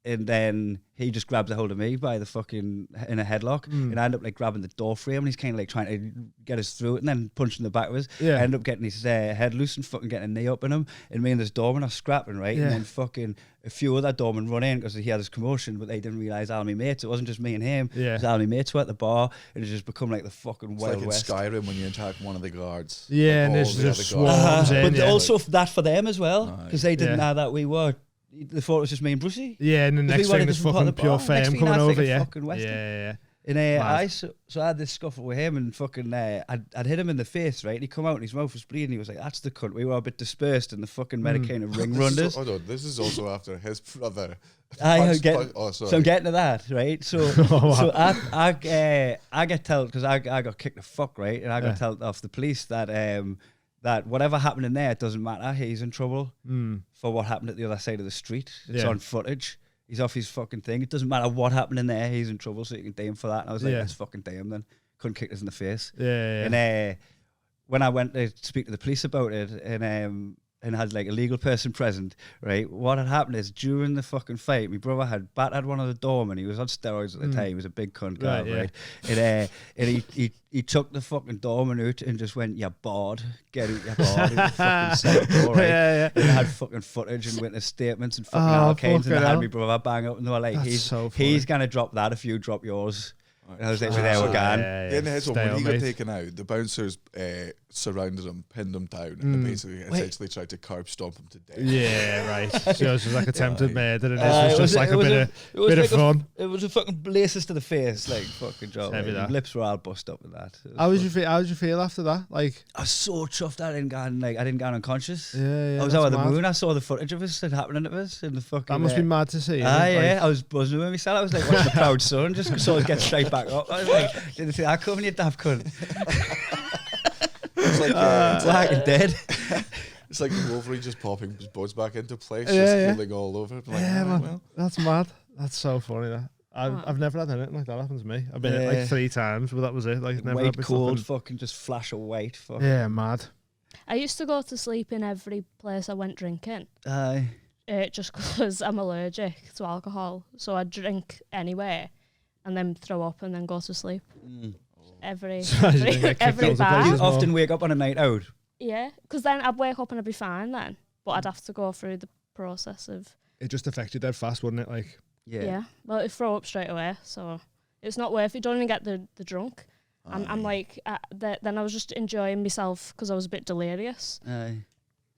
and then he just grabs a hold of me by the fucking in a headlock, and I end up like grabbing the door frame, and he's kind of like trying to get us through it, and then punching the back of us. I end up getting his head loose and fucking getting a knee up in him, and me and this doorman are scrapping, right? And then fucking a few other doormen run in because he had his commotion, but they didn't realise all my mates. It wasn't just me and him. It was all my mates were at the bar, and it just become like the fucking Wild like West. In Skyrim when you attack one of the guards. Yeah, and there's just swarms in. But also that for them as well, because they didn't know that we were. They thought it was just me and Brucey. Yeah, and the next thing there's fucking pure fame coming over, yeah. And I had this scuffle with him, and fucking I'd hit him in the face, right? And he come out and his mouth was bleeding. He was like, "That's the cunt." We were a bit dispersed, and the fucking Medicaid ring runned us. Hold on, this is also after his brother. So I'm getting to that, right? So I get told because I got kicked the fuck, right, and I got told off the police that whatever happened in there, it doesn't matter. He's in trouble for what happened at the other side of the street. It's on footage. He's off his fucking thing. It doesn't matter what happened in there. He's in trouble, so you can damn for that. And I was like, let's fucking damn then. Couldn't kick us in the face. And when I went to speak to the police about it and had like a legal person present, right, what had happened is during the fucking fight, my brother had battered one of the doormen. He was on steroids at the time. He was a big cunt guy, right? And he took the fucking doorman out and just went, "You're bored. Get out, you're bored." He was fucking set, right? And they had fucking footage and witness statements and fucking alkanes, and they had my brother bang up, and they were like, he's gonna drop that if you drop yours. And I was like, there we go. In his one, when he got taken out, the bouncers surrounded him, pinned him down, and they basically essentially tried to curb stomp him to death. Yeah, right. So it was just like attempted murder, and it was just like a bit of fun. It was a fucking blaces to the face, like fucking job. Like, lips were all bust up with that. How did you feel after that? Like, I was so chuffed I didn't go unconscious. Yeah, I was out of the moon. I saw the footage of us happening to us in the fucking. That must be mad to see. Yeah, I was buzzing with myself. I was like watching the proud son, just so I get straight back up. I was like, didn't see that coming, you daft cunt. It's like black and dead. It's like Wolverine just popping his buds back into place, just healing all over. Like, man, well. That's mad. That's so funny. That I've never had anything like that happen to me. I've been it like 3 times, but that was it. Like never white cold, fucking just flash of white. Yeah, mad. I used to go to sleep in every place I went drinking. Just because I'm allergic to alcohol, so I drink anyway, and then throw up and then go to sleep. Every bar. You often wake up on a night out. Yeah, because then I'd wake up and I'd be fine then, but I'd have to go through the process of. It just affects you dead fast, wouldn't it? Like. Yeah. Well, it'd throw up straight away, so it's not worth it. Don't even get the drunk. I'm like, then I was just enjoying myself because I was a bit delirious.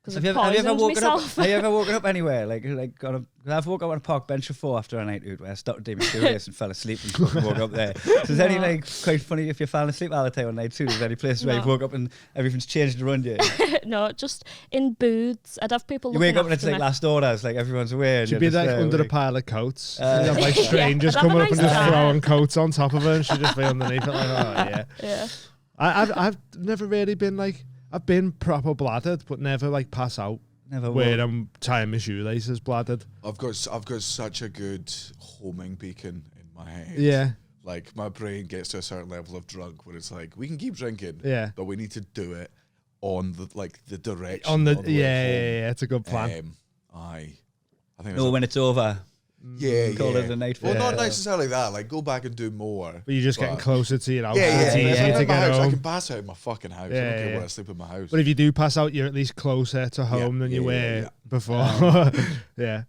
Have you ever woken up anywhere? I've woke up on a park bench before after a night out where I started doing serious and fell asleep and fucking woke up there. So is any quite funny if you're falling asleep all the time on night too? Is there any places where you've woke up and everything's changed around you? No, just in booths. I'd have people. You wake up and it's like last orders, like everyone's aware. She'd be like under a pile of coats. You'd have like strangers coming up and just throwing coats on top of her, and she'd just be underneath it like, oh yeah. I've never really been like. I've been proper bladdered, but never like pass out. Never where I'm tying my shoelaces bladdered. I've got such a good homing beacon in my head. Yeah. Like my brain gets to a certain level of drunk where it's like we can keep drinking, but we need to do it on the direction. On the yeah, it's a good plan. I think. No, when it's over. Call it a night. Well, not necessarily that. Like, go back and do more. But you're just getting closer to your house. It's easier to get home. I can pass out in my fucking house. I don't care where I sleep in my house. But if you do pass out, you're at least closer to home than you were before. Yeah.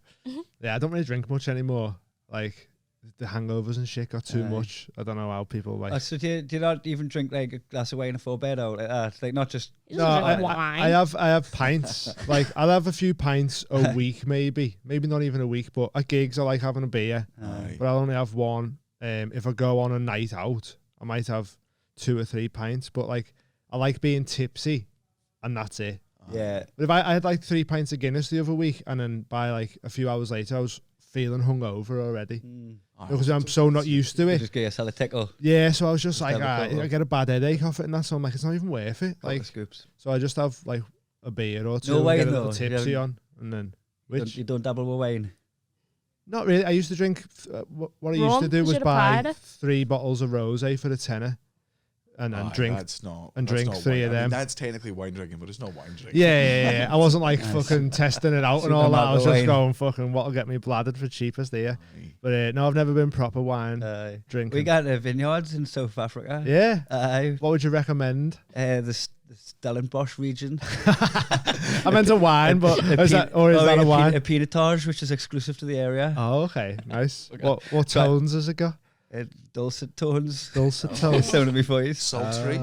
I don't really drink much anymore. Like, the hangovers and shit got too much. I don't know how people like. So do you not even drink like a glass of wine before bed out like that? Like not just. No, I have pints. Like I'll have a few pints a week, maybe not even a week. But at gigs, I like having a beer, but I'll only have one. If I go on a night out, I might have 2 or 3 pints. But like I like being tipsy, and that's it. Yeah. But if I had like 3 pints of Guinness the other week, and then by like a few hours later, I was feeling hungover already because I'm so not used to it. Just get yourself a tickle. Yeah, so I was just like, I get a bad headache off it, and that's so I'm like, it's not even worth it. Like, scoops. So I just have like a beer or 2, no wine, get a little tipsy on, and then you don't dabble with wine. Not really. I used to drink. What I used to do was buy 3 bottles of rosé for a tenner. And drink that's not, and that's drink not 3 wine. of them. I mean, that's technically wine drinking, but it's not wine drinking. Yeah. I wasn't like fucking testing it out and all that. I was just going fucking what'll get me bladdered for cheapest here. But no, I've never been proper wine drinking. We got vineyards in South Africa. Yeah. What would you recommend? The Stellenbosch region. I meant a wine, but is that a wine? A pinotage, which is exclusive to the area. Oh, okay, nice. What tones has it got? Dulcet tones. Dulcet tones. Sound of my voice. Sultry.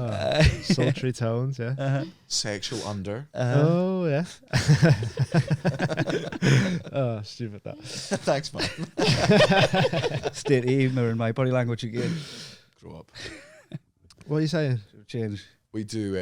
Sultry tones, yeah. Sexual under. Oh, yeah. Oh, stupid that. Thanks, man. State humor in my body language again. Grow up. What are you saying? Change. We do,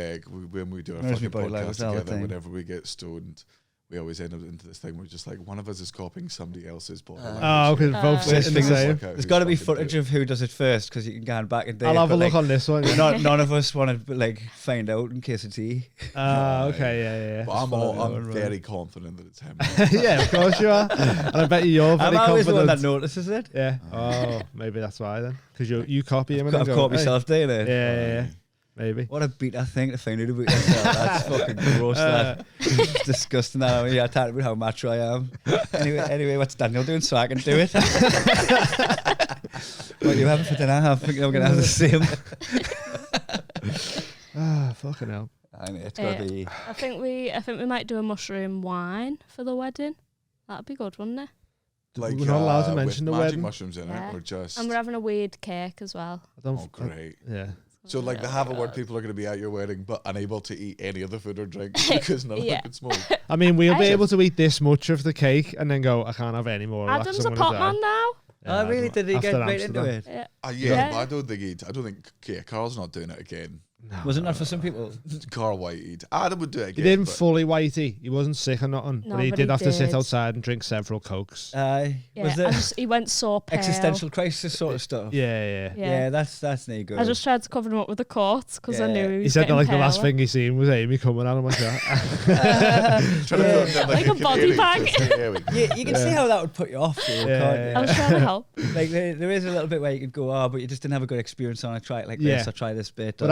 when we do our fucking podcast together, whenever we get stoned, we always end up into this thing where just like one of us is copying somebody else's body language. Oh, because both sitting the same. There's got to be footage of who does it first, because you can go back and date. I'll have a look on this one. None of us want to like find out in case it's he. Okay, yeah. But I'm very confident that it's him. Yeah, of course you are. And I bet you're very confident. I'm always the one that notices it. Yeah. Oh, maybe that's why then. Because you copy him and I've caught myself doing it. Yeah. Maybe. What a beater thing to find out about yourself. That's fucking gross. It's disgusting. That I talk about how macho I am. Anyway, what's Daniel doing so I can do it? What are you having for dinner? I think I'm going to have the same. Fucking hell. I mean, it's got to be. I think we might do a mushroom wine for the wedding. That'd be good, wouldn't it? Like, we're not allowed to mention the wedding. Mushrooms in it, or just. And we're having a weird cake as well. Great. Yeah. So like the have a word people are going to be at your wedding but unable to eat any other food or drink because none of them can smoke. I mean, we'll be able to eat this much of the cake and then go, I can't have any more. Adam's a pot man now. Yeah, really? Did he get right into it? Yeah, but I don't think Carl's not doing it again. No, wasn't that for some people? Carl Whitey. Adam would do it again. He didn't fully whitey. He wasn't sick or nothing. No, but he did have to sit outside and drink several Cokes. He went so pale. Existential crisis sort of stuff. Yeah. That's no good. I just tried to cover him up with the courts because I knew he said that like the last thing he seen was Amy coming at him like that. Like a body bag. You can see how that would put you off. I was trying to help. Like there is a little bit where you could go, but you just didn't have a good experience on it. Try it like this, or try this bit. But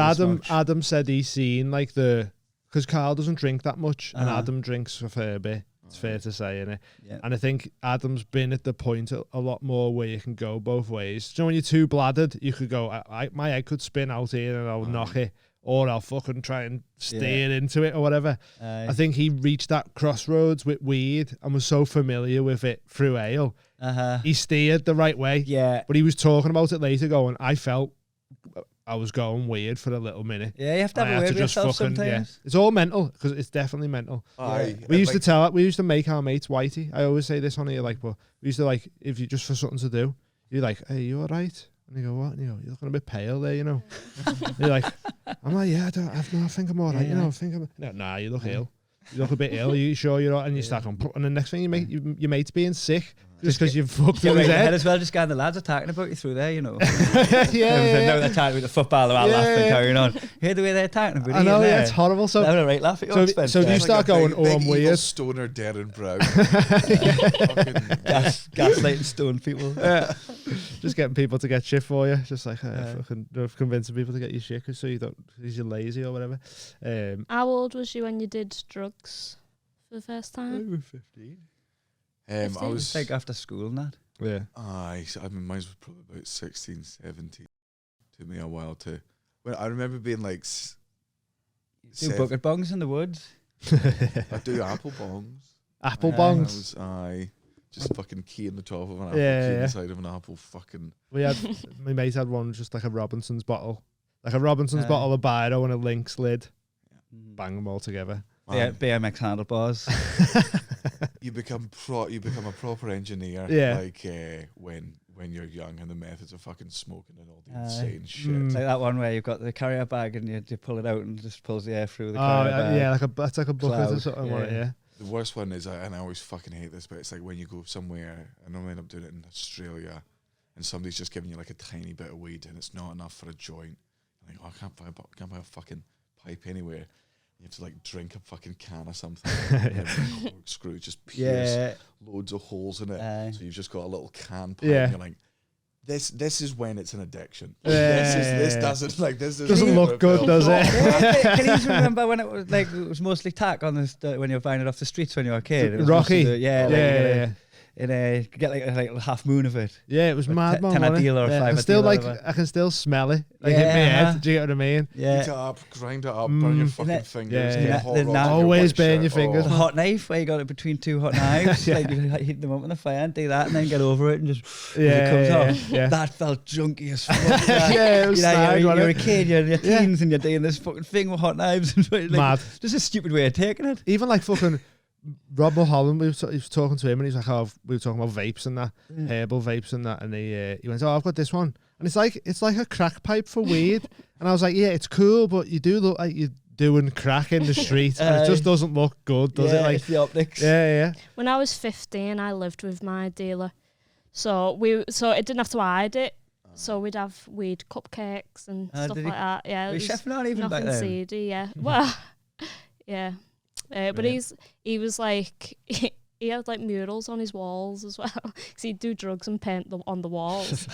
Adam said he's seen like because Carl doesn't drink that much and Adam drinks a fair bit. It's fair to say, innit? Yeah. And I think Adam's been at the point a lot more where you can go both ways. Do you know when you're too bladdered, you could go, my head could spin out here and I'll knock it, or I'll fucking try and steer into it or whatever. I think he reached that crossroads with weed and was so familiar with it through ale. He steered the right way. Yeah. But he was talking about it later going, I felt I was going weird for a little minute. Yeah, you have to have a word with yourself sometimes. Yeah. It's all mental, because it's definitely mental. We used to make our mates whitey. I always say this on here, like, but we used to, like, if you just for something to do, you're like, hey, you all right? And you go, what? And you go, you're looking a bit pale there, you know. You're like, I'm like, yeah, I think I'm all right, you know. Nah, you look ill. You look a bit ill. Are you sure you're all right? And you start on, and the next thing your mate's being sick. Just because you've fucked with his head as well. Just the lads are talking about you through there, you know. No, they're talking about the football, they're all laughing, carrying on. Hear the way they're talking about you. I know, it's horrible. So they're having a right laugh at you. So you start going, I'm weird. Stoner, dead and brown. Gaslighting stone people. Just getting people to get shit for you. Just like fucking convincing people to get you shit so you don't, because you're lazy or whatever. How old was you when you did drugs for the first time? I was 15. I was like after school and that. Yeah. I mean, mine was probably about 16, 17. Took me a while to. Well, I remember being like. Do bucket bongs in the woods. I do apple bongs. Apple bongs. just fucking key in the top of an apple, key in the side of an apple. Fucking. My mate had one just like a Robinson's bottle, bottle of Biro and a Lynx lid. Bang them all together. BMX handlebars. You become a proper engineer. Like when you're young and the methods of fucking smoking and all the insane shit. It's like that one where you've got the carrier bag and you pull it out and just pulls the air through the carrier bag. Yeah, it's like a bucket or something. Yeah. The worst one is, and I always fucking hate this, but it's like when you go somewhere, I normally end up doing it in Australia, and somebody's just giving you like a tiny bit of weed and it's not enough for a joint. You're like, oh, I can't buy a fucking pipe anywhere. You have to like drink a fucking can of something. Screw just pierce loads of holes in it. So you've just got a little can pipe and you're like, this is when it's an addiction. This doesn't look good, does it? Can you even remember when it was mostly tack on when you were buying it off the streets when you were a kid? Rocky. Get like a half moon of it. Yeah, it was mad, man. 10 a deal or a 5 a deal. I can still smell it. Like hit my head. Do you get what I mean? Yeah. Heat it up, grind it up, burn your fucking fingers. Always burn your fingers. The hot knife where you got it between two hot knives, like you heat them up in the fire and do that, and then get over it and just it comes off. That felt junky as fuck. It was you're a kid, you're in your teens, and you're doing this fucking thing with hot knives. Mad. Just a stupid way of taking it. Even like fucking. Rob Mulholland, he was talking to him and he's like, oh, we were talking about vapes and that, herbal vapes and that, and he went, oh, I've got this one, and it's like a crack pipe for weed, and I was like, yeah, it's cool, but you do look like you're doing crack in the street, and it just doesn't look good, does it? Like it's the optics. Yeah. When I was 15, I lived with my dealer, so it didn't have to hide it. So we'd have weed cupcakes and stuff like that. Yeah, was chef not even back then? Seedy, yeah. Well, yeah. But he was like he had like murals on his walls as well, because he'd do drugs and paint them on the walls.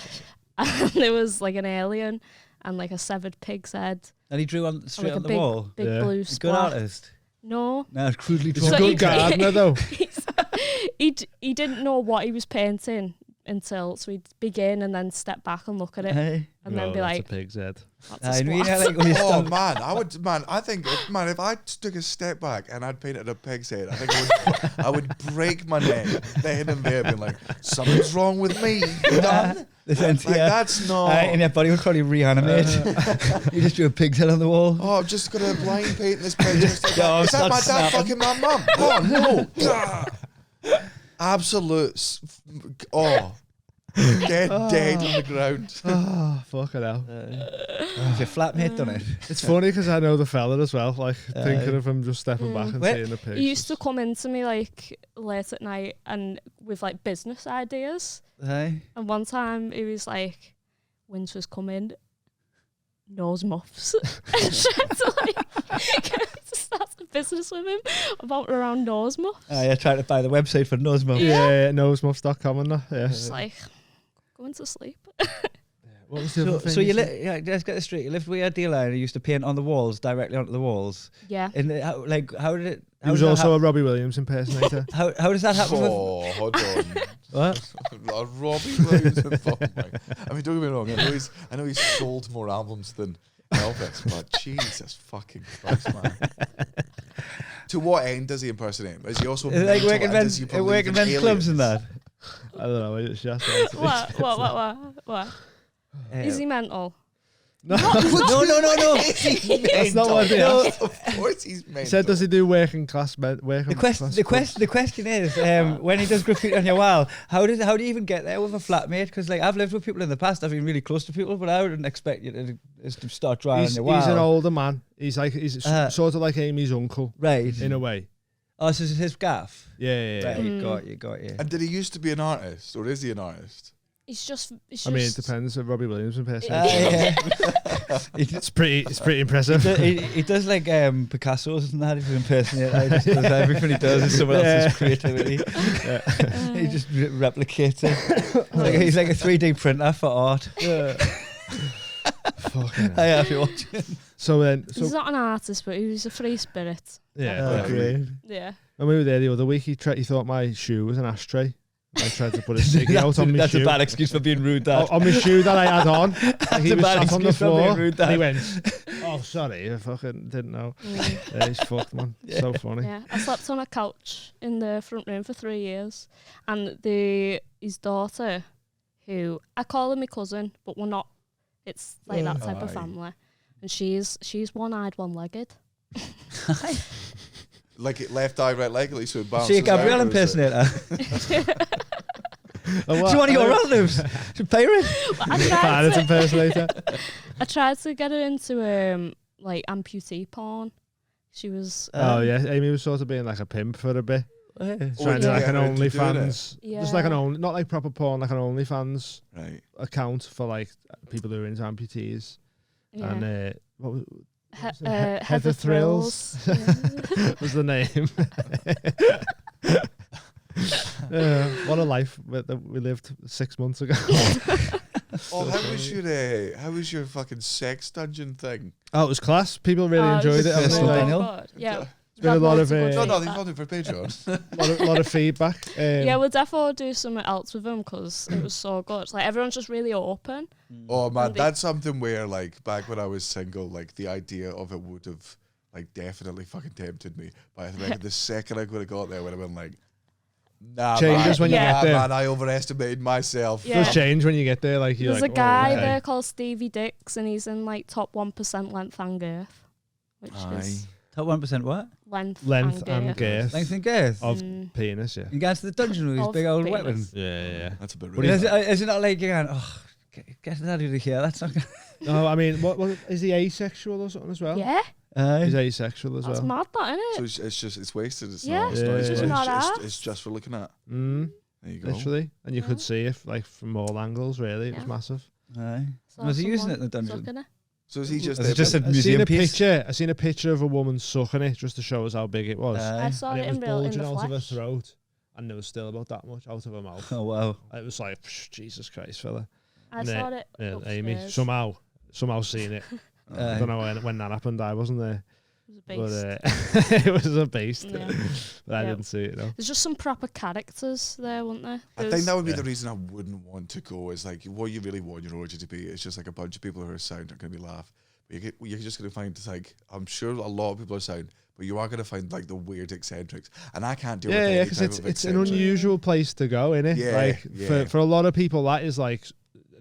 And there was like an alien and like a severed pig's head. And he drew straight on the wall. Big blue splat. Good artist. No, it's crudely drawn. He's a good gardener though. He didn't know what he was painting until we'd begin and then step back and look at it and then be like, "That's a pig's head." I think if I took a step back and I'd painted a pig's head, I think I would break my neck then and there, being like, something's wrong with me. Done. That's not. And your body would probably reanimate. You just drew a pig's head on the wall. Oh, I've just got a blind paint this pig. Is that my dad fucking my mum? Oh no! Absolute. Dead on the ground. Oh, fuck it out. Has your flatmate done it? It's funny because I know the fella as well, like thinking of him just stepping back and seeing the pig. He used to come into me like late at night and with like business ideas. And one time he was like, winter's coming, nose muffs. And tried to like start a business with him around nose muffs. You're trying to buy the website for nose muffs. Yeah, nosemuffs.com and that. Yeah. Just like going to sleep. What was the other thing? So let's get this straight. You lived with your dealer and you used to paint on the walls, directly onto the walls. Yeah. And how did it? He was also a Robbie Williams impersonator. How does that happen? Hold on. What? Robbie Williams. I mean, don't get me wrong. I know he's sold more albums than Elvis, but Jesus fucking Christ, man. To what end does he impersonate? Is he also like working men's clubs and that? I don't know. It's just What? Is he mental? No. That's not what he asked. Of course he's mental. He said, does he do working class men? The question is, when he does graffiti on your wall, how do you even get there with a flatmate? Because like I've lived with people in the past, I've been really close to people, but I wouldn't expect you to start drawing on your wall. He's an older man. He's sort of like Amy's uncle, right? In a way. Oh, so it's his gaff. Yeah. Right, you got you. And did he used to be an artist, or is he an artist? It's just. I mean, it depends on Robbie Williams impersonation. It's pretty impressive. He does like Picasso's and that. If you impersonate, he just does everything he does is someone else's creativity. He just replicates it. He's like a 3D printer for art. Fucking hell. I have you watching. So he's not an artist, but he's a free spirit. Yeah, great. Yeah. When we were there the other week, he thought my shoe was an ashtray. I tried to put a ciggy out on my That's shoe. a bad excuse for being rude, Dad. On my shoe that I had on. He a was bad sat on the excuse for being floor. rude, And he Dad. went, "Oh, sorry, I fucking didn't know." Yeah, he's fucked, man. So funny. Yeah, I slept on a couch in the front room for 3 years, and his daughter, who I call her my cousin, but we're not. It's like that type of family, and she's one-eyed, one-legged. Like it left eye, right leg, at least so it bounces. See a Gabrielle out, or is it- impersonator. Oh, She's one of your relatives. She's paying. Pilot impersonator. I tried to get her into like amputee porn. She was Oh yeah, Amy was sort of being like a pimp for a bit. Yeah. Trying to yeah. like an Get her into doing OnlyFans, Yeah. just like not like proper porn, like an OnlyFans Right. account for like people who are into amputees. yeah. And what was Heather Thrills. what was the name? What a life that we lived 6 months ago. Oh, how was your fucking sex dungeon thing? Oh, it was class. People really enjoyed it. was Haven't so they? Daniel. good. Yeah. It's been a lot of No, Feedback. they've done it for Patreon. lot of feedback. Yeah, we'll definitely do something else with them because it was so good. Like everyone's just really open. Oh man, And they- that's something where like back when I was single, like the idea of it would have like definitely fucking tempted me. But I think the second I could have got there, would have been like, nah, Changes man, when you Yeah. get there. man, I overestimated myself. Yeah. Does change when you get there. Like you're There's like, a guy oh, okay. there called Stevie Dix, and he's in like top 1% length and girth, which is Top 1% what? length Length and girth. girth Length and girth. of Mm. penis. Yeah. You go to the dungeon with his Of big old penis. weapon. Yeah. That's a bit What rude. do you- Is it not like you're going, oh, get that out of here? That's not good. No, I mean, what is he asexual or something as well? Yeah, He's asexual as that's well. mad, that isn't So it? it's just it's wasted. It's Yeah, not. It's, Yeah, not, it's, it's not- not it's, asked. it's just for looking at. Mm, There you go. literally, and you Yeah. could see it like from all angles. Really, it was Yeah. massive. Aye. Saw Was he using someone it in the dungeon? sucking it. So is he just? Is it just a I seen museum a piece? picture. I seen a picture of a woman sucking it just to show us how big it was. I saw and it it was in bulging the out of her flesh. throat, and there was still about that much out of her mouth. Oh, wow. It was like, Jesus Christ, fella. I And, saw it. Yeah, Amy upstairs. somehow seen it. I don't know when that happened. I wasn't there, It was a but beast. it was a beast. Yeah. But I Yeah. didn't see it though. There's just some proper characters there, weren't there? I think that would be Yeah. the reason I wouldn't want to go. Is like what you really want your orgy to be. It's just like a bunch of people who are sound are going to be laugh. But you're just going to find like I'm sure a lot of people are sound, but you are going to find like the weird eccentrics, and I can't deal with Yeah, any because type it's of an eccentric. unusual place to go, innit? Yeah, Like yeah. for a lot of people, that is like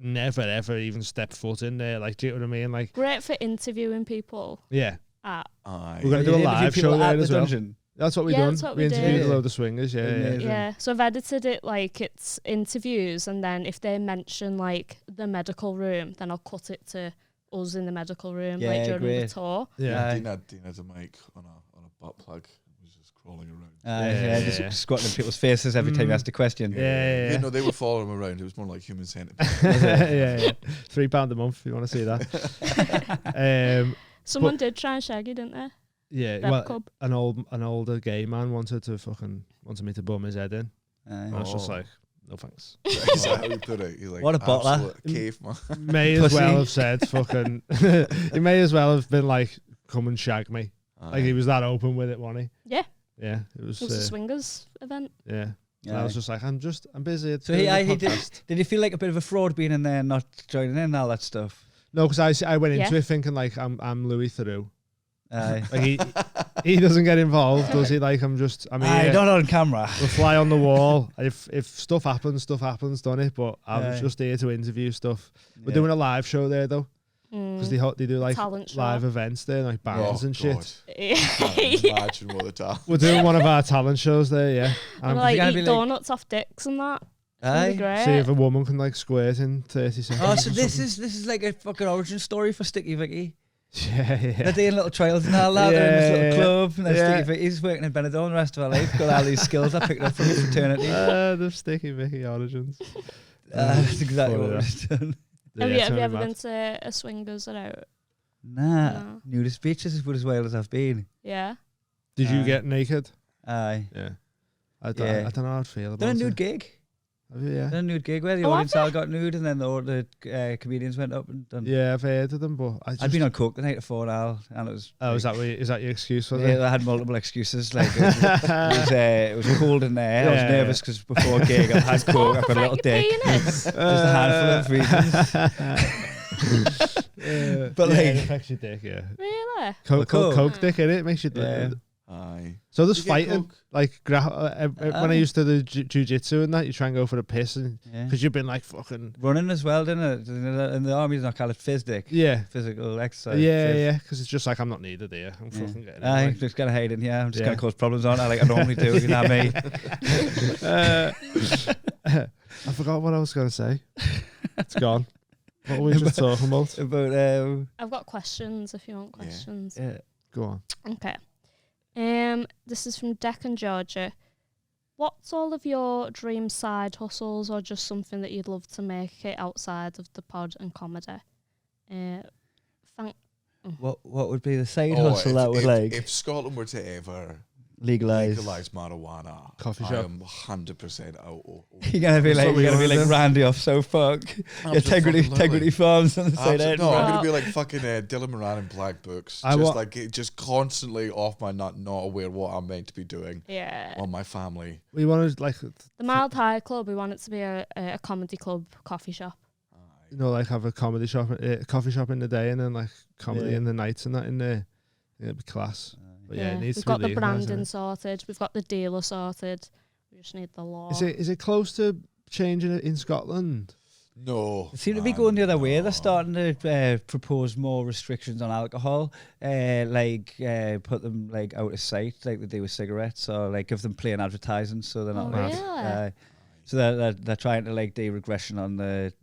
never ever even step foot in there. Like, do you know what I mean? Like, Great for interviewing people yeah, at. Aye. we're gonna do a live show there as well. Dungeon. That's what we Yeah, done. that's what We we interviewed did. a load of swingers. Yeah, yeah. Amazing. Yeah, so I've edited it like it's interviews, and then if they mention like the medical room, then I'll cut it to us in the medical room, Yeah, like during great. the tour. Yeah. Aye. Dean had a mic on a butt plug. He was just crawling around. Yeah, Yeah. just squatting in people's faces every time you asked a question. Yeah. No, they were following him around. It was more like human centipede. yeah. £3 a month if you want to see that. Someone did try and shag you, didn't they? Yeah, Beb well, Cub. an older gay man wanted me to bum his head in. Aye. And I was just Oh. like, no thanks. Is that how he put it? He's like, What a bottler. absolute caveman. May as Pussy. well have said fucking. He may as well have been like, come and shag me. Like he was that open with it, wasn't he? Yeah. Yeah, it was. It was a swingers event. Yeah. And I Aye. was just like, I'm busy. So he did you feel like a bit of a fraud being in there and not joining in and all that stuff? No, because I went into Yeah. it thinking like I'm Louis Theroux. Aye. Like he doesn't get involved, does he? Like I'm Aye, here. not on camera. The fly on the wall. If stuff happens, don't it? But I'm Aye. just here to interview stuff. We're Yeah. doing a live show there though, because they do like Talent show. live events there, like bands and shit. Can't imagine what the time. We're doing one of our talent shows there, yeah. And Um, like gonna eat be like- donuts off dicks and that. It's gonna be Aye. great. see if a woman can like squirt in 30 seconds. Oh, so or this something. is like a fucking origin story for Sticky Vicky. Yeah. They're doing little trials and all that. They're in this little Yeah. club, and then Yeah. Sticky Vicky's working in Benidorm the rest of her life. Got all these skills I picked up from fraternity. The Sticky Vicky origins. That's exactly what Funny we've done. Have Yeah, you it's ever only been mad. to a swingers or out? Nah, No. nudist beaches is about as wild as I've been. Yeah. Did you Aye. get naked? Aye. Yeah. I Yeah. don't know how I'd feel Done a about nude it. gig. Yeah. A nude gig where the audience all got nude and then the comedians went up and done. Yeah, I've heard of them, but I'd been on coke the night before now, and it was. Oh, is that your excuse for that? I had multiple excuses. Like it was cold in there. I was nervous because before a gig I had coke. I've got a little dick. Just a handful of reasons. But it affects your dick. Yeah. Really? Coke dick in it makes you. Aye. So there's fighting, like when I used to do jiu-jitsu and that, you try and go for the piss, and because you've been like fucking running as well, didn't it? In the army, they not call it phys dick. Yeah, physical exercise. Yeah, because it's just like I'm not needed here. I'm fucking getting. I'm just gonna hide in here. I'm just gonna cause problems on it like I normally do. You know me. I forgot what I was gonna say. It's gone. What were we just talking about? I've got questions if you want questions. Yeah. Go on. Okay. This is from Deccan, Georgia. What's all of your dream side hustles, or just something that you'd love to make it outside of the pod and comedy? What would be the side hustle that would like? If Scotland were to ever legalize marijuana, coffee shop, I am 100% out. You're gonna be like Randy off So Fuck. Integrity Farms on the side. No, I'm gonna be like fucking Dylan Moran in Black Books. Just constantly off my nut, not aware what I'm meant to be doing. Yeah. On my family. We wanted like the Mild High Club. We want it to be a comedy club, coffee shop. You know, like have a comedy shop, coffee shop in the day, and then like comedy in the nights and that in there. It'd be class. But it needs we've to be got the legalised, branding sorted. We've got the dealer sorted. We just need the law. Is it close to changing it in Scotland? No. It seems to be going the other way. They're starting to propose more restrictions on alcohol, put them like out of sight, like they do with cigarettes, or like give them plain advertising, so they're not so they're trying to like do regression on the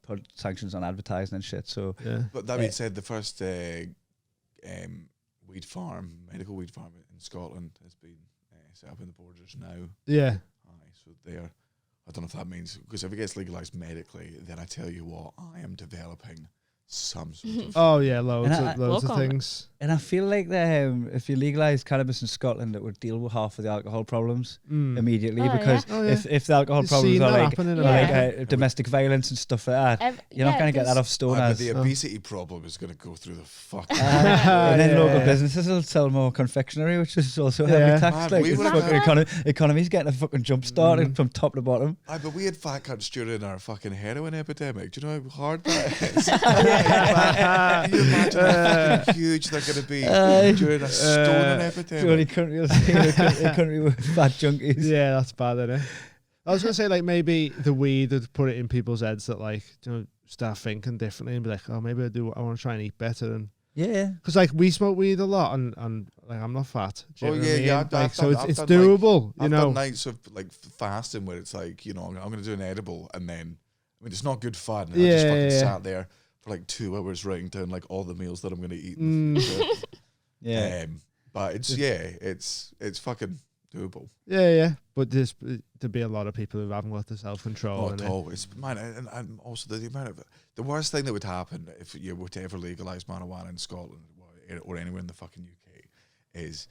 put sanctions on advertising and shit. So, but that being said, the first medical weed farm in Scotland has been set up in the borders now. Yeah. So there, I don't know if that means, because if it gets legalised medically, then I tell you what, I am developing some sort of... loads of things. And I feel like if you legalise cannabis in Scotland, it would deal with half of the alcohol problems immediately, because if the alcohol problems are like domestic violence and stuff like that, you're not going to get that off stoners. But the obesity problem is going to go through the fucking... and then local businesses will sell more confectionery, which is also heavy tax. Economy's getting a fucking jump start from top to bottom. But we had fat cunts during our fucking heroin epidemic. Do you know how hard that is? Can you imagine how fucking huge they're going to be during a stoning epidemic? Only country with fat junkies. Yeah, that's bad, isn't it? I was going to say, like, maybe the weed would put it in people's heads that, like, start thinking differently and be like, oh, maybe I want to try and eat better. And because like we smoke weed a lot, and like I'm not fat. So it's doable. I've done nights of like fasting where it's like, I'm going to do an edible, and then it's not good fun. And I just fucking sat there for like 2 hours writing down like all the meals that I'm going to eat. But it's fucking doable. Yeah. But there'd be a lot of people who haven't got the self-control. Not at all. It's and also the amount of the worst thing that would happen if you were to ever legalise marijuana in Scotland or anywhere in the fucking UK is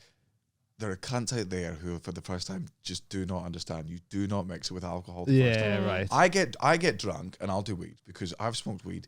there are cunts out there who for the first time just do not understand. You do not mix it with alcohol. Right. I get drunk and I'll do weed because I've smoked weed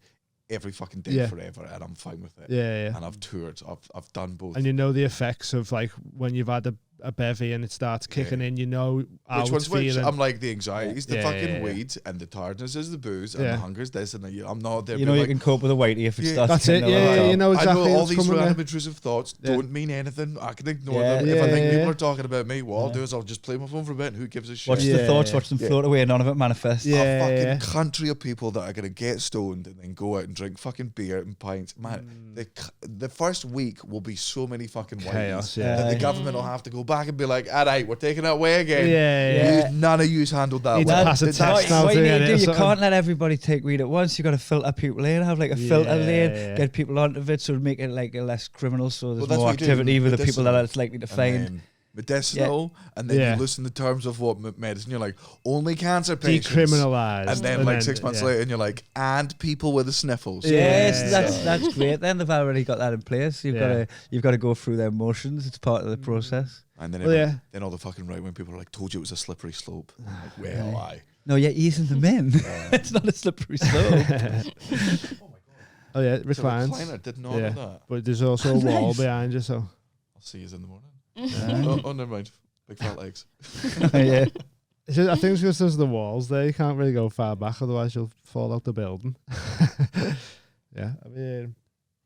every fucking day forever, and I'm fine with it. Yeah. And I've toured. I've done both. And you know the effects of like when you've had a bevy and it starts kicking in. You know how which one's feeling. Which? I'm like the anxiety's the fucking weed, and the tiredness is the booze, and the hunger's this, and I'm not there. You know you can cope with a whitey if it starts. That's it. Yeah, you know exactly. I know all these random intrusive thoughts don't mean anything. I can ignore them. If I think people are talking about me, what I'll do is I'll just play my phone for a bit, and who gives a shit? Watch the thoughts, watch them float away, and none of it manifests. A fucking country of people that are gonna get stoned and then go out and drink fucking beer and pints. Man, the first week will be so many fucking whiteys that the government will have to go back and be like, all right, we're taking it away again. None of you's handled that well. What you need to do, you can't let everybody take weed at once. You got to filter people in, have like a filter lane, get people onto it, so make it like less criminal, so there's more activity with the people that it's likely to find. medicinal, and then you listen the terms of what medicine. You're like, only cancer patients. Decriminalised. And then like 6 months later, and you're like, and people with the sniffles. Yes, that's great. Then they've already got that in place. You've got to go through their motions. It's part of the process. And then then all the fucking right when people are like, told you it was a slippery slope. Like, well, No, you're easing them in. It's not a slippery slope. Oh yeah, it reclines. So did not know that. But there's also a wall behind you, so I'll see you in the morning. Oh, never mind. Big fat legs. Yeah. I think it's because there's the walls there. You can't really go far back, otherwise you'll fall out the building. Yeah, I mean,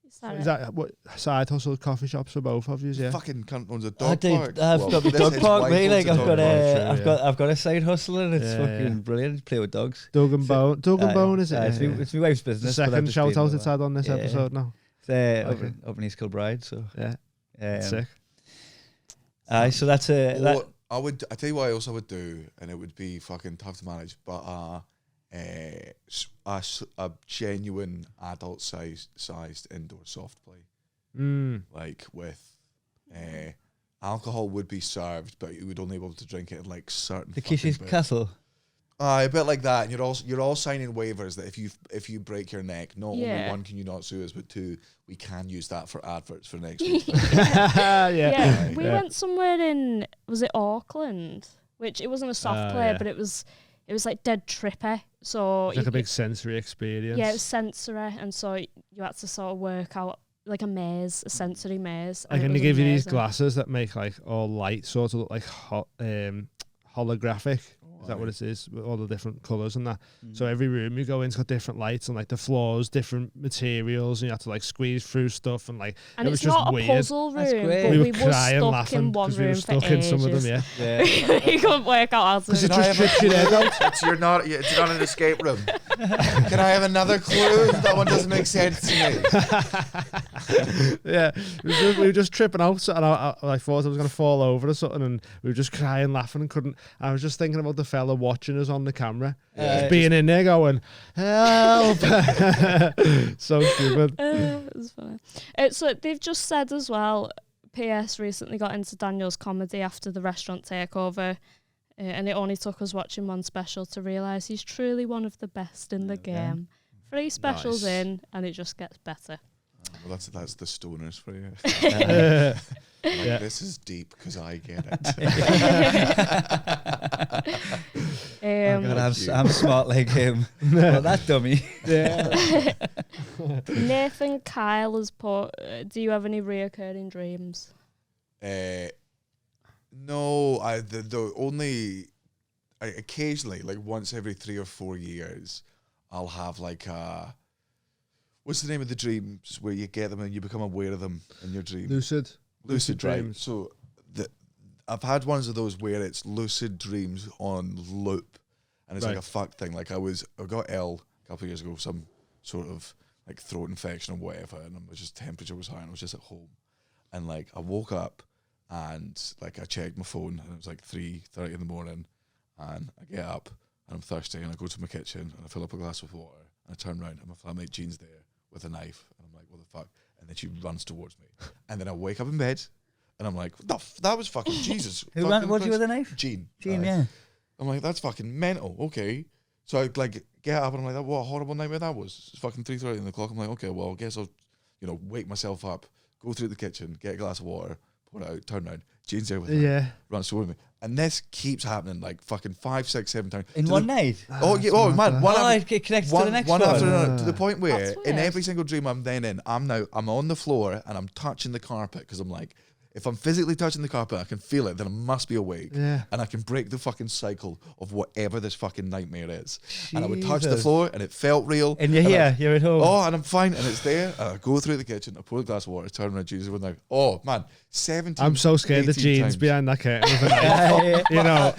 is that what side hustle coffee shops for both of you? Yeah, fucking cunt owns a dog park. I've got the dog park, mate. Like I've got a side hustle and it's fucking brilliant. Play with dogs. Dog and Bone, is it? It's my wife's business. The second shout out it's had on this episode now. It's up in East Kilbride, so sick. So that's I tell you what else I would do, and it would be fucking tough to manage, but a genuine adult sized indoor soft play, like with alcohol would be served, but you would only be able to drink it in like certain. The Kishi's Castle. A bit like that, and you're all signing waivers that if you break your neck, not only one can you not sue us, but two, we can use that for adverts for next week. We went somewhere was it Auckland? Which it wasn't a soft play, but it was like dead trippy. So it's like a big sensory experience. Yeah, it was sensory, and so you had to sort of work out like a maze, a sensory maze. And can they give you these glasses that make like all light sort of look like holographic? Is that what it is? With all the different colours and that. So every room you go in's got different lights and like the floors, different materials, and you have to like squeeze through stuff and like. And it was it's not just weird. A puzzle room. But we were crying, stuck laughing in one because room we were stuck in some of them. Yeah. You couldn't work out how to. Because it just trips your head out. It's not an escape room. Can I have another clue? That one doesn't make sense to me. Yeah, we were just tripping out, and I thought I was going to fall over or something, and we were just crying, laughing, and couldn't. I was just thinking about the fella watching us on the camera, just being in there going, help. So stupid. It was funny. So they've just said as well, PS recently got into Daniel's comedy after the restaurant takeover, and it only took us watching one special to realise he's truly one of the best in the game. 3 specials in, and it just gets better. Well, that's the stoners for you. This is deep because I get it. I'm smart like him. Well, that dummy. Yeah. Nathan Kyle has put, do you have any reoccurring dreams? No, the only occasionally, like once every 3 or 4 years, I'll have like what's the name of the dreams where you get them and you become aware of them in your dream? Lucid right. dreams. So I've had ones of those where it's lucid dreams on loop, and it's like a fuck thing. Like I got ill a couple of years ago, some sort of like throat infection or whatever, and temperature was high, and I was just at home, and like I woke up and like I checked my phone, and it was like 3:30 in the morning, and I get up and I'm thirsty, and I go to my kitchen and I fill up a glass of water, and I turn around and my flatmate Jean's there with a knife, and I'm like, what the fuck? And then she runs towards me, and then I wake up in bed, and I'm like, that was fucking Jesus. Who ran towards you with a knife? Jean, yeah. I'm like, that's fucking mental. Okay, so I like get up, and I'm like, what a horrible nightmare that was. It's fucking 3:30 in the clock. I'm like, okay, well, I guess I'll, wake myself up, go through the kitchen, get a glass of water, pour it out, turn around. Jean's there with me, runs towards me. And this keeps happening like fucking 5, 6, 7 times. In one night? Oh, yeah. Oh, man. It connects to the next one. After another, to the point where in every single dream I'm then in, I'm on the floor and I'm touching the carpet because I'm like, if I'm physically touching the carpet, I can feel it, then I must be awake. Yeah. And I can break the fucking cycle of whatever this fucking nightmare is. Jesus. And I would touch the floor and it felt real. And you're here, you're at home. Oh, and I'm fine, and it's there. And I go through the kitchen, I pour a glass of water, turn around, Jesus, with now. Oh, man, 17 I'm so scared the jeans behind that curtain. No,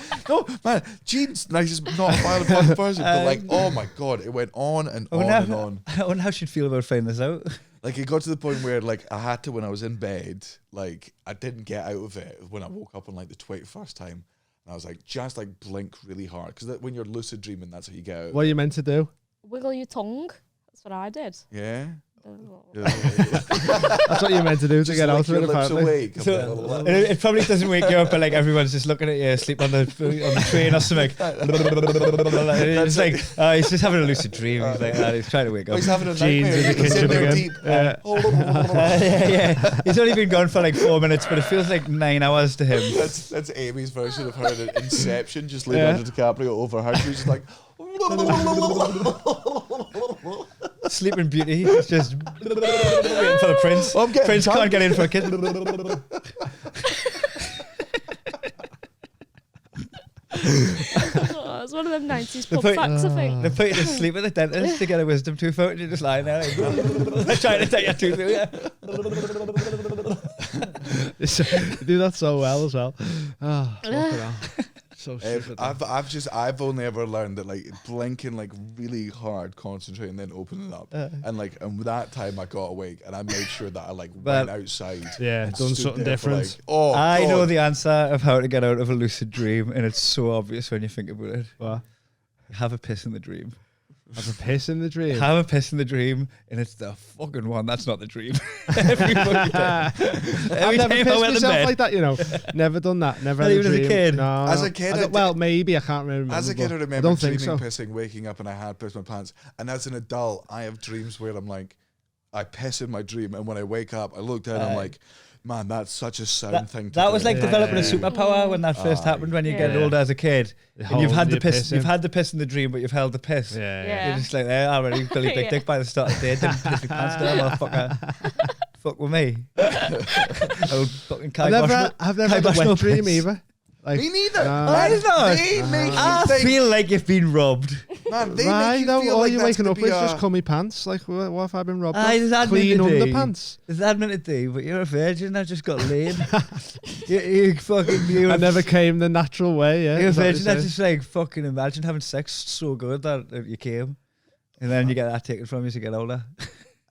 man, Jean's nice is not a violent person, but like, oh my God, it went on and on and on. I wonder how she'd feel about finding this out. Like it got to the point where like I had to, when I was in bed, like I didn't get out of it when I woke up on like the 21st time, and I was like, just like blink really hard, because when you're lucid dreaming, that's how you get out. What are you meant to do? Wiggle your tongue. That's what I did. Yeah. That's what you're meant to do to get out of it, apparently. So, it probably doesn't wake you up, but like everyone's just looking at you asleep on the train or something. It's like he's just having a lucid dream. He's like, he's trying to wake up. He's having a Jeans in the kitchen again. Yeah. He's only been gone for like 4 minutes, but it feels like 9 hours to him. That's Amy's version of her in Inception, just Leonardo DiCaprio over her. She's just like. Sleeping Beauty. It's just waiting for the prince. Prince can't get in for a kiss. It's one of them 90s pub facts, I think. They put you to sleep at the dentist to get a wisdom tooth out, and you're just lying there like, they're trying to take your tooth out. You do that so well as well. Oh, fucking hell. So I've only ever learned that like blinking like really hard, concentrating, then opening up, and that time I got awake and I made sure that I like went outside. Yeah, done something different. Like, I know the answer of how to get out of a lucid dream, and it's so obvious when you think about it. What? Have a piss in the dream. Have a piss in the dream. Have a piss in the dream, and it's the fucking one. That's not the dream. Every fucking time. I've never pissed myself like that, you know. Never done that. Never had a dream. As a kid? No. As a kid, well, maybe. I can't remember. As a kid, I remember don't dreaming think so. pissing, waking up, and I had pissed my pants. And as an adult, I have dreams where I'm like, I piss in my dream, and when I wake up, I look down, and I'm like, man, that's such a sound thing to do. That was like developing a superpower when that first happened when you get older as a kid. And you've had the piss, you've had the piss in the dream, but you've held the piss. You're just like, there, already Billy Big Dick by the start of the day, didn't piss my pants down, motherfucker. Fuck with me. Old fucking I've never had a wet dream either. Like, me neither. I feel like you've been robbed. Man, they make you feel all like you're that's waking up gonna with be just cummy pants. Like, what have I been robbed? Clean underpants. Is that meant to do? But you're a virgin. I just got laid. you I never came the natural way. Yeah, you're a virgin. I just like fucking imagine having sex so good that you came, and then you get that taken from you as you get older.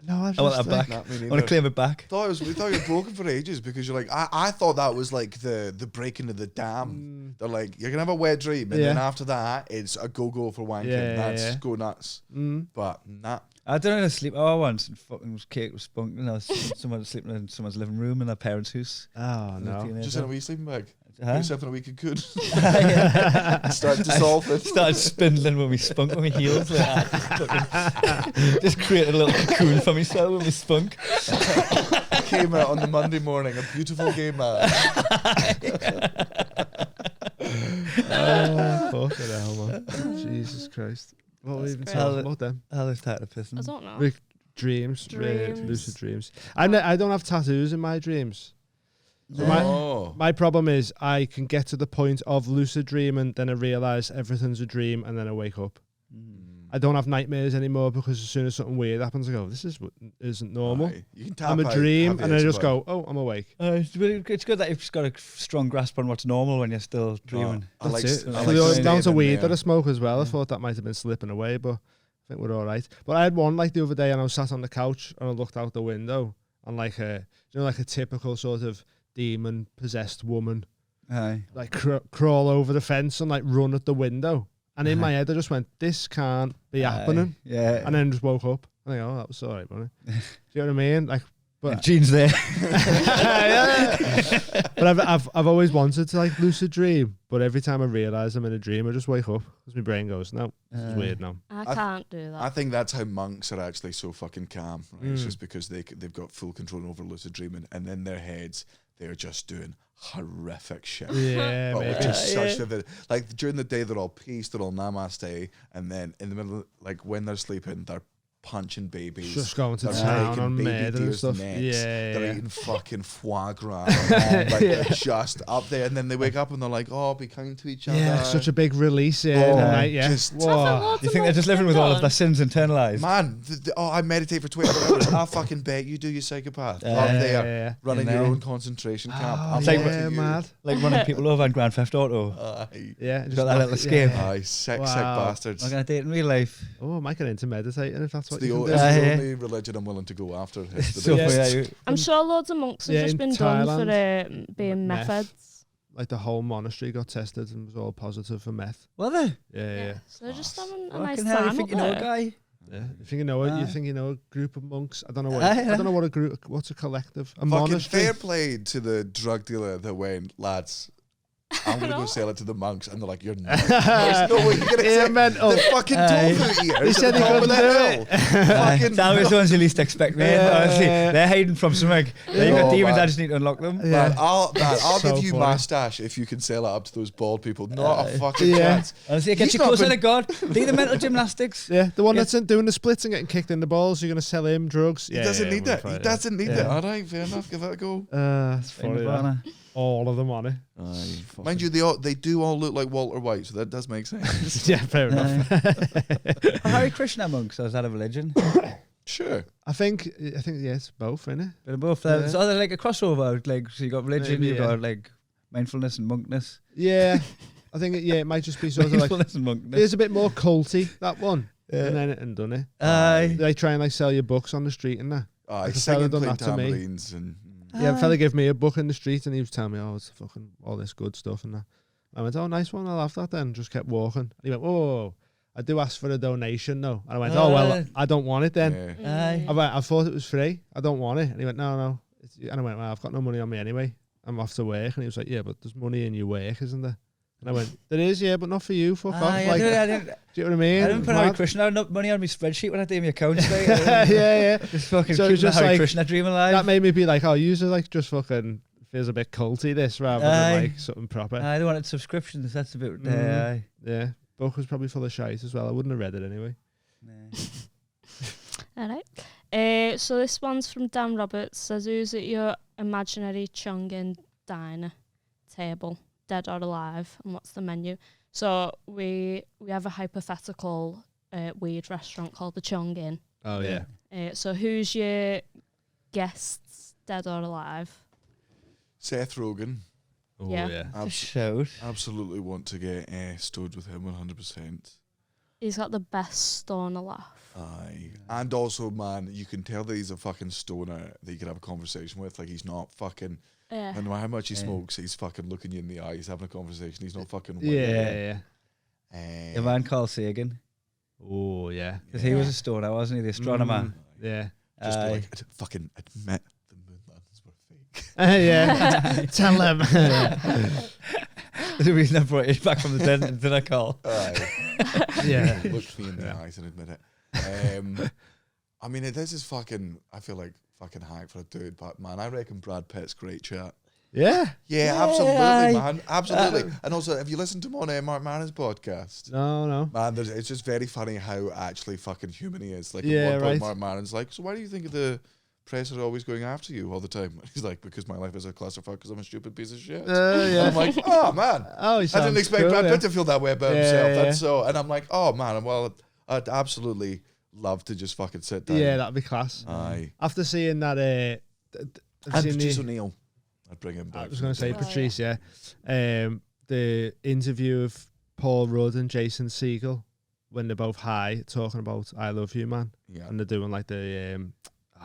No, I want that back. I want to claim it back. We thought you were broken for ages because you're like, I thought that was like the breaking of the dam. They're like, you're gonna have a wet dream, and then after that, it's a go for wanking. That's go nuts. But nah. I don't know how to sleep once, and fucking Kate was spunk. You know, someone was sleeping in someone's living room in their parents' house. Oh no! Just in a wee sleeping bag. Huh? Yourself in a wee cocoon. Start dissolving. Started spindling when we spunk on my heels. Like that. Just created a little cocoon for myself when we spunk. Came out on the Monday morning, a beautiful gay man. Oh, fucking hell, man. Jesus Christ. What were we even talking about then? How this type of pissing? I don't know. Dreams. Lucid dreams. I don't have tattoos in my dreams. So my problem is I can get to the point of lucid dreaming, then I realise everything's a dream, and then I wake up. I don't have nightmares anymore because as soon as something weird happens, I go, this isn't normal. I'm a dream, and I just go, oh, I'm awake. It's good that you've just got a strong grasp on what's normal when you're still dreaming. That's it. The amount of weed that I smoke as well, I thought that might have been slipping away, but I think we're all right. But I had one like the other day, and I was sat on the couch, and I looked out the window, and like like a typical sort of demon possessed woman like crawl over the fence and like run at the window, and in my head I just went, this can't be happening, and then just woke up and I go, oh, that was alright, buddy. Do you know what I mean? Like, but Gene's there. But I've always wanted to like lucid dream, but every time I realise I'm in a dream I just wake up because my brain goes, no, this is weird now. I can't do that. I think that's how monks are actually so fucking calm, right? It's just because they've got full control over lucid dreaming, and in their heads they're just doing horrific shit. Yeah, but maybe. just such like during the day they're all peace, they're all namaste, and then in the middle, like when they're sleeping, they're punching babies, just going to town on med and stuff. They're eating fucking foie gras. They're just up there, and then they wake up and they're like, "Oh, be kind to each other." Yeah, such a big release in the night. Yeah, just, you think they're just living with all of their sins internalized? Man, I meditate for 24 hours. I fucking bet you do, you psychopath. Up there, running your own concentration camp. I'm like, mad. Like running people over in Grand Theft Auto. Yeah, just got that little escape. Sick bastards. I'm gonna date in real life. Oh, I might get into meditating if that's what it's you the only religion I'm willing to go after. I'm sure loads of monks have just been done for being methods. Like the whole monastery got tested and was all positive for meth. Were they? Yeah. So they're just having a nice How time. you think you know a guy? Yeah. You think you know it? You think you know a group of monks? I don't know what. Aye, I don't know what a group. What's a collective? A Fucking monastery. fair play to the drug dealer that went, lads, I'm going to go sell it to the monks. And they're like, you're not. There's no way you're going to sell mental. the fucking tofu here. He said he couldn't do it. That was the ones you least expect, mate. Honestly, they're hiding from something. They've got demons, man. I just need to unlock them. Man, I'll So give you funny. my stash if you can sell it up to those bald people. Not a fucking chance. Honestly, it gets He's you not closer been- to God. Do the mental gymnastics. Yeah, the one that's doing the splits and getting kicked in the balls. You're gonna sell him drugs. He doesn't need that. He doesn't need that. Yeah. All right, fair enough. Give that a go. It's funny. That. All of them on it. Mind you, they do all look like Walter White, so that does make sense. Yeah, fair enough. Are Hare Krishna monks, or is that a religion? Sure. I think yes, both, innit? Bit of both. So they're like a crossover. Like, so you got religion, Maybe, you got like mindfulness and monkness. Yeah, I think it might just be sort of like Mindfulness and monkness. it's a bit more culty, that one. And then it and done it. Aye. They try and like sell your books on the street and that. I Like a sing fella and done play that to me. tambourines and Yeah, a fella gave me a book in the street and he was telling me, oh, it's fucking all this good stuff and that. I went, oh, nice one, I'll have that then. Just kept walking. And he went, whoa, I do ask for a donation though. And I went, oh, well, I don't want it then. yeah. Aye. I thought it was free. I don't want it. And he went, no. And I went, well, I've got no money on me anyway. I'm off to work. And he was like, yeah, but there's money in your work, isn't there? And I went, there is, yeah, but not for you. Fuck off. Aye, Like, I didn't do you know what I mean? I didn't put Hare Krishna money on my spreadsheet when I did my accounts. Like, yeah. just fucking So keep it's the just Hare like- Krishna dream alive. That made me be like, oh, user like just fucking feels a bit culty this rather Aye. than like something proper. Aye, they wanted subscriptions. That's a bit. Mm. Yeah. Book was probably full of shite as well. I wouldn't have read it anyway. All right. So this one's from Dan Roberts. Says, who's at your imaginary Chongqing diner table, dead or alive, and what's the menu? So we have a hypothetical weird restaurant called the Chongqing. Oh yeah. So who's your guests, dead or alive? Seth Rogen. Oh Yeah. yeah. Shout. Absolutely want to get stowed with him 100%. He's got the best stoner laugh. Aye. And also, man, you can tell that he's a fucking stoner that you can have a conversation with. Like, he's not fucking, Yeah. no matter how much he smokes, he's fucking looking you in the eye. He's having a conversation. He's not fucking Yeah. A man called Sagan. Oh yeah. Because he was a stoner, wasn't he? The astronomer. Yeah. Just be Aye. like, fucking admit the moon landings were fake. Yeah. Tell them. There's a reason I brought you back from the dead. Did I call? Aye. Yeah. Look me in the eyes and admit it. I mean, this is fucking, I feel like fucking hack for a dude, but man, I reckon Brad Pitt's great chat. Yeah. Yeah, absolutely, man. Absolutely. And also, have you listened to him on Mark Maron's podcast? No. Man, it's just very funny how actually fucking human he is. Like, Yeah, at one point, right. Mark Maron's like, so why do you think the press are always going after you all the time? He's like, because my life is a clusterfuck because I'm a stupid piece of shit. Yeah. I'm like, oh, man. Oh, I didn't expect Brad Pitt to feel that way about himself. Yeah. That's so, and I'm like, oh, man, well, I'd absolutely love to just fucking sit down. Yeah, that'd be class. Aye. After seeing that, And seen Patrice the- O'Neill. I'd bring him back. I was going to say Oh, Patrice, yeah. The interview of Paul Rudd and Jason Segel when they're both high talking about I Love You, Man, Yeah. and they're doing like the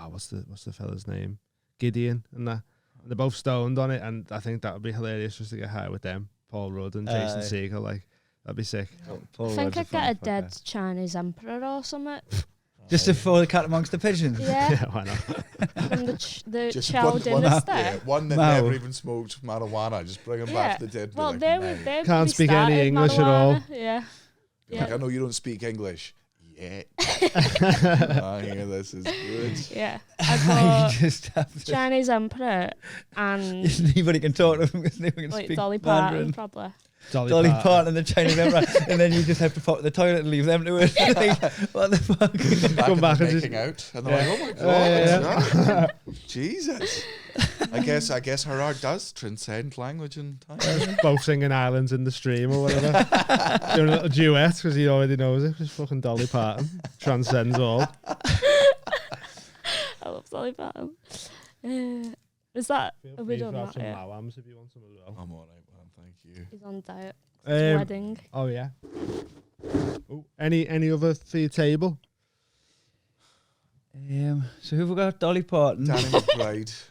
what's the fella's name, Gideon, and that. And they're both stoned on it, and I think that would be hilarious just to get high with them, Paul Rudd and Jason Segel. Like that'd be sick. I think I'd get a dead Chinese emperor or something. Just to throw the cat amongst the pigeons. Yeah. Yeah, why not? From the Just Chow dynasty. Yeah, one that Wow. never even smoked marijuana. Just bring him back to the dead. Well, like, they "Nah." they Can't speak any English at all. Yeah. Be like, I know you don't speak English. Yeah. I hear this is good. Yeah. You I'd go just have to. Chinese emperor and Nobody can talk to him because nobody can like speak Dolly Parton, Mandarin. probably. Dolly Parton and the Chinese emperor, and then you just have to pop to the toilet and leave them to it. Like, what the fuck? Come back and making just out, and they're like, oh my god, Jesus. I guess her art does transcend language and time. Both singing Islands in the Stream or whatever. Doing a little duet because he already knows it. Just fucking Dolly Parton. Transcends all. I love Dolly Parton. Is that are we done that? Yeah. Lawams if you want some as well. I'm alright, man. Thank you. He's on diet. His wedding. Oh yeah. Oh, any other for your table? So who've we got? Dolly Parton. Danny McBride.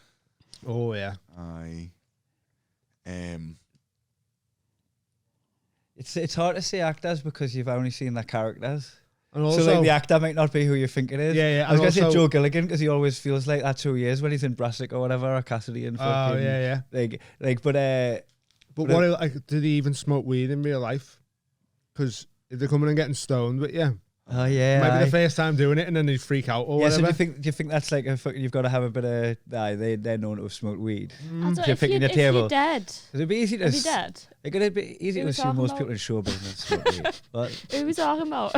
Oh yeah. Aye. It's hard to say actors because you've only seen their characters. And also, so like the actor might not be who you think it is. Yeah. I was going to say Joe Gilligan because he always feels like that's who he is when he's in Brassic or whatever, or Cassidy and fucking. Oh yeah. But what like, did he even smoke weed in real life? Because if they're coming and getting stoned with you, oh yeah, might be the first time doing it, and then they freak out or whatever. So do you think that's like you've got to have a bit of they're known to have smoked weed? I don't, if you're dead, it'd be easy to. If you're dead, it'd be easy to assume most people in show business smoke weed. But who are we talking about?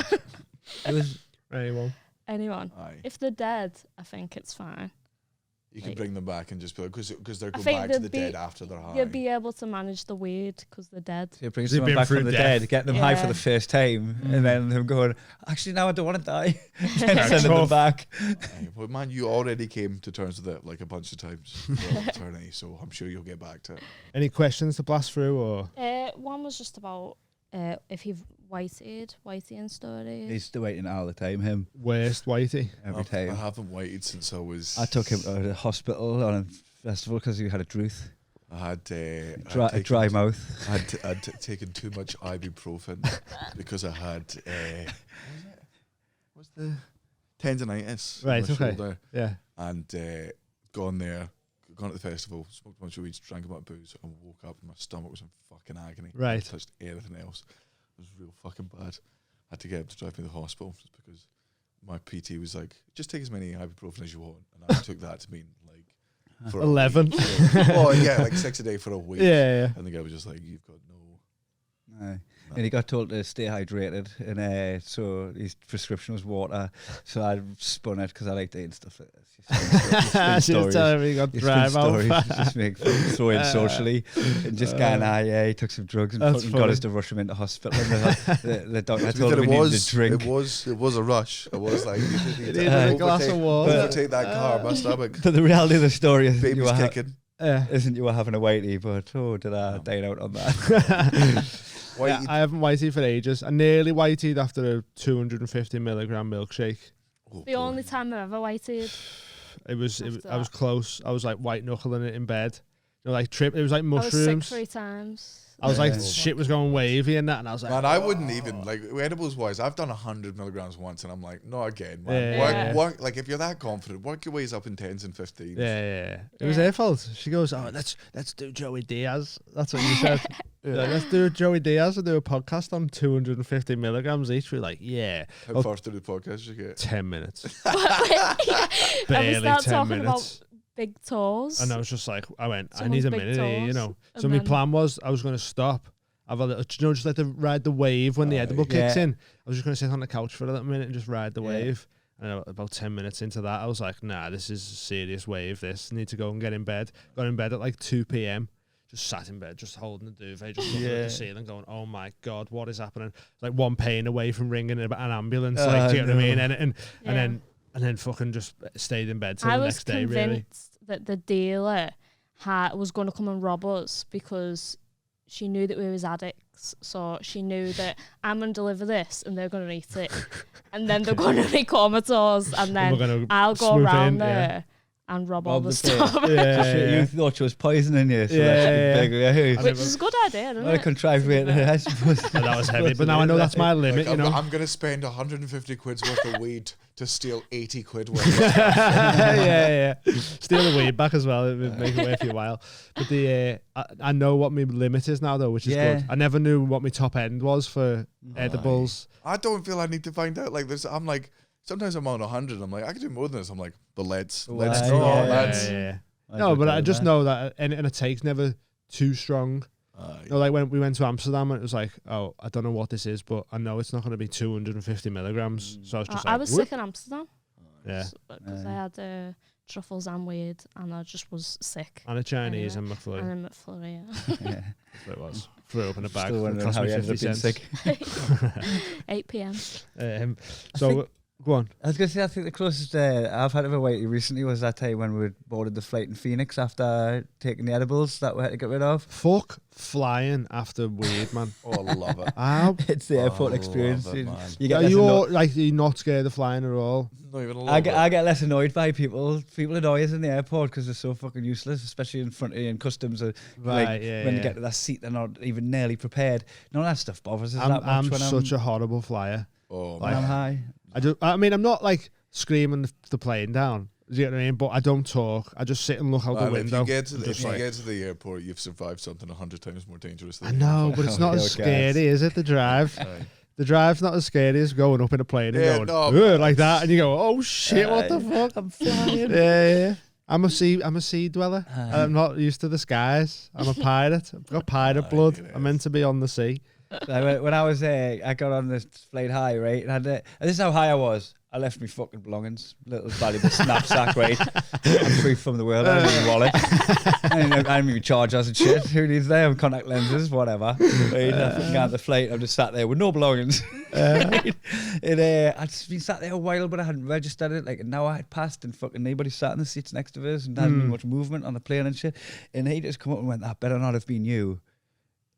It was anyone. Aye. If they're dead, I think it's fine. You can bring them back and just be like, because they're going think back to the dead after they're high. You'll be able to manage the weed because they're dead. So you bring someone back from the dead, get them high for the first time, and then them going, actually, now I don't want to die. Then sending them back. But man, you already came to terms with it like a bunch of times for eternity, so I'm sure you'll get back to it. Any questions to blast through? Or one was just about if you've Whitey stories. He's still waiting all the time, him. Worst Whitey? Every time. I haven't waited since I was... I took him to the hospital on a festival because he had a druth. I had a dry mouth. I'd taken too much ibuprofen because I had... what's the... tendinitis. Right, on my okay. shoulder. Yeah. And gone to the festival, smoked a bunch of weed, drank a bunch of booze, and woke up and my stomach was in fucking agony. Right. I touched anything else. It was real fucking bad. Had to get him to drive me to the hospital just because my PT was like, just take as many ibuprofen as you want. And I took that to mean like for 11. Oh yeah, like 6 a day for a week. Yeah. And the guy was just like, you've got no. And he got told to stay hydrated, and so his prescription was water. So I spun it because I like eating stuff like this. She was telling me he got dry mouth. Just throw in socially, and just he took some drugs and got us to rush him into hospital. And the doctor told him he needed a drink. It was a rush. It was like you need a glass of water. Overtake that car, my stomach. But the reality of the story is baby's kicking. Isn't you were having a whitey, but did I dine out on that? Yeah, I haven't whiteyed for ages. I nearly whiteyed after a 250 milligram milkshake. The only time I've ever whiteyed. I was close. I was like white knuckling it in bed. You know, like trip. It was like mushrooms. I was sick 3 times. I was like, shit was going wavy and that, and I was like, man, I wouldn't even like edibles wise. I've done 100 milligrams once, and I'm like, no, again, man. Work, like if you're that confident, work your ways up in 10s and 15s. Yeah. It was her fault. She goes, oh, let's do Joey Diaz. That's what you said. Let's do Joey Diaz and do a podcast on 250 milligrams each. We're like, yeah. How far through the podcast did you get? 10 minutes. Barely 10 minutes. Big toes. And I was just like, I need a minute here, you know. So my plan was I was going to stop, have a little, just let ride the wave when the edible kicks in. I was just going to sit on the couch for a little minute and just ride the wave. And about 10 minutes into that, I was like, nah, this is a serious wave, this. I need to go and get in bed. Got in bed at like 2 p.m. Just sat in bed, just holding the duvet, just looking at the ceiling, going, "Oh my god, what is happening?" Like one pain away from ringing an ambulance, like, do you know what I mean? And then fucking just stayed in bed till the next day. Really, I was convinced that the dealer was going to come and rob us because she knew that we was addicts. So she knew that I'm going to deliver this and they're going to eat it, and then they're going to be comatose, and then I'll go around there. And rob all the stuff. You thought she was poisoning you. So which is a good idea, isn't it? A contrived way, I suppose. That was heavy, but now I know that's my limit, you know. I'm going to spend 150 quid's worth of weed to steal 80 quid worth. Steal the weed back as well. It would make it worth your while. But I know what my limit is now, though, which is good. I never knew what my top end was for edibles. I don't feel I need to find out. Like this, I'm like, sometimes I'm on 100. I'm like, I could do more than this. I'm like, the leads. No, but I just know that anything it takes never too strong. Like when we went to Amsterdam, and it was like, oh, I don't know what this is, but I know it's not going to be 250 milligrams. So I was just I was sick in Amsterdam. Because I had truffles and weed, and I just was sick. And a Chinese and McFlurry. And a McFlurry, That's what it was. Threw open a bag. Still wondering how you ended up being sick. 8 p.m. So go on. I was going to say, I think the closest I've had of a whitey recently was that time when we boarded the flight in Phoenix after taking the edibles that we had to get rid of. Fuck flying after weed, man. Oh, I love it. It's the airport experience. Are you not scared of flying at all? Not even a little I get less annoyed by people. People annoy us in the airport because they're so fucking useless, especially in front of you in customs. When you get to that seat, they're not even nearly prepared. None of that stuff bothers us that much. I'm such a horrible flyer. Oh, like, I'm high. I mean, I'm not like screaming the plane down. Do you know what I mean? But I don't talk. I just sit and look out the window. If you get to the airport, you've survived something 100 times more dangerous than I know, but it's not as scary, is it? The drive. The drive's not as scary as going up in a plane and going like that, and you go, "Oh shit, what the fuck? I'm flying." Yeah. I'm a sea dweller. I'm not used to the skies. I'm a pirate. I've got pirate blood. I'm meant to be on the sea. When I was there, I got on this flight high, right? And this is how high I was. I left me fucking belongings, little valuable knapsack, right? I'm free from the world. I don't need a wallet. I didn't even chargers and shit. Who needs them? Contact lenses, whatever. Right? I got the flight. I'm just sat there with no belongings. I'd just been sat there a while, but I hadn't registered it. Like an hour had passed, and fucking nobody sat in the seats next to us, and there hadn't been much movement on the plane and shit. And he just come up and went, "That better not have been you."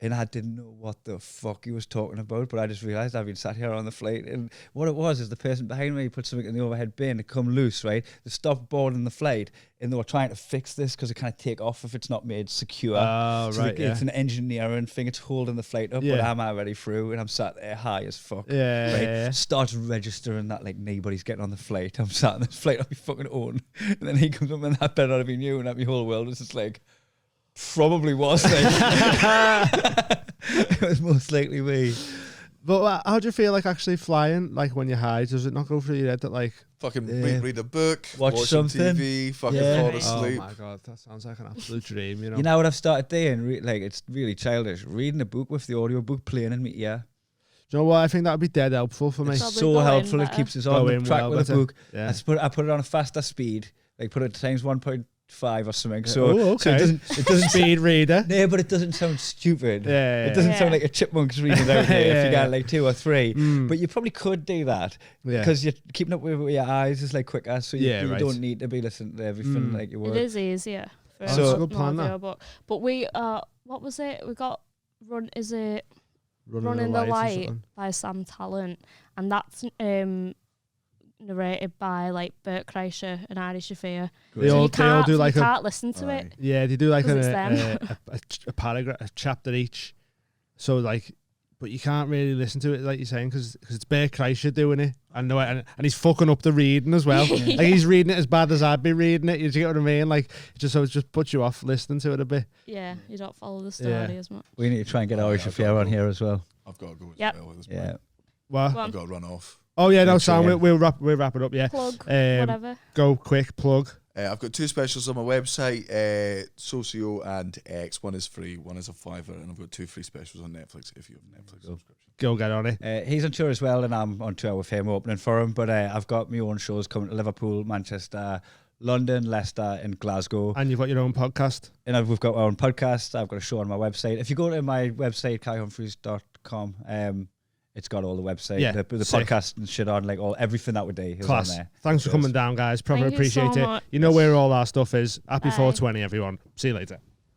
And I didn't know what the fuck he was talking about, but I just realised I've been sat here on the flight. And what it was is the person behind me put something in the overhead bin to come loose, right? They stopped boarding the flight, and they were trying to fix this because it kind of take off if it's not made secure. Oh, so right, it's an engineering thing. It's holding the flight up, but I'm already through, and I'm sat there high as fuck. Yeah. Starts registering that like nobody's getting on the flight. I'm sat on this flight on my fucking own. And then he comes up and that better not have been you, and that my whole world was just like, probably was like. It was most likely me. But how do you feel like actually flying? Like when you're high, does it not go through your head that like fucking read a book, watch something, TV, fucking fall asleep? Oh my god, that sounds like an absolute dream. You know. You know what I've started doing? Like it's really childish. Reading a book with the audiobook playing in my ear. Do you know what? I think that would be dead helpful for me. It's so helpful. It keeps us on the track with a book. Yeah. I put it on a faster speed. Like put it times 1.5 or something. So, okay. So it doesn't speed reader. No, but it doesn't sound stupid. Yeah. It doesn't sound like a chipmunk's reading it out there if you got like 2 or 3. But you probably could do that because you're keeping up with your eyes is like quicker, so you don't need to be listening to everything like you would. It is easier. So that's a good plan. But we what was it? We got Running the Light by Sam Talent, and that's narrated by like Bert Kreischer and Adi Shafir. They all do like you can't listen to it. Yeah, they do like a paragraph, a chapter each. So like, but you can't really listen to it like you're saying because it's Bert Kreischer doing it. I know it, and he's fucking up the reading as well. Like he's reading it as bad as I'd be reading it. You get what I mean? Like it just puts you off listening to it a bit. Yeah, you don't follow the story as much. We need to try and get Adi Shafir on here as well. I've got to go. Yep. Yeah. What? I've got to run off. Oh yeah, no, Sam. We'll wrap it up. Yeah. Plug. Whatever. Go quick plug. I've got 2 specials on my website, Socio and X. One is free, one is a $5, and I've got 2 free specials on Netflix if you have a Netflix subscription. Go get on it. He's on tour as well, and I'm on tour with him opening for him. But I've got my own shows coming to Liverpool, Manchester, London, Leicester, and Glasgow. And you've got your own podcast. And we've got our own podcast. I've got a show on my website. If you go to my website, KaiHumphries.com, it's got all the website, the podcast and shit on, like everything that we do is on there. Thanks for coming down, guys. Proper appreciate it. You know where all our stuff is. Happy 420, everyone. See you later.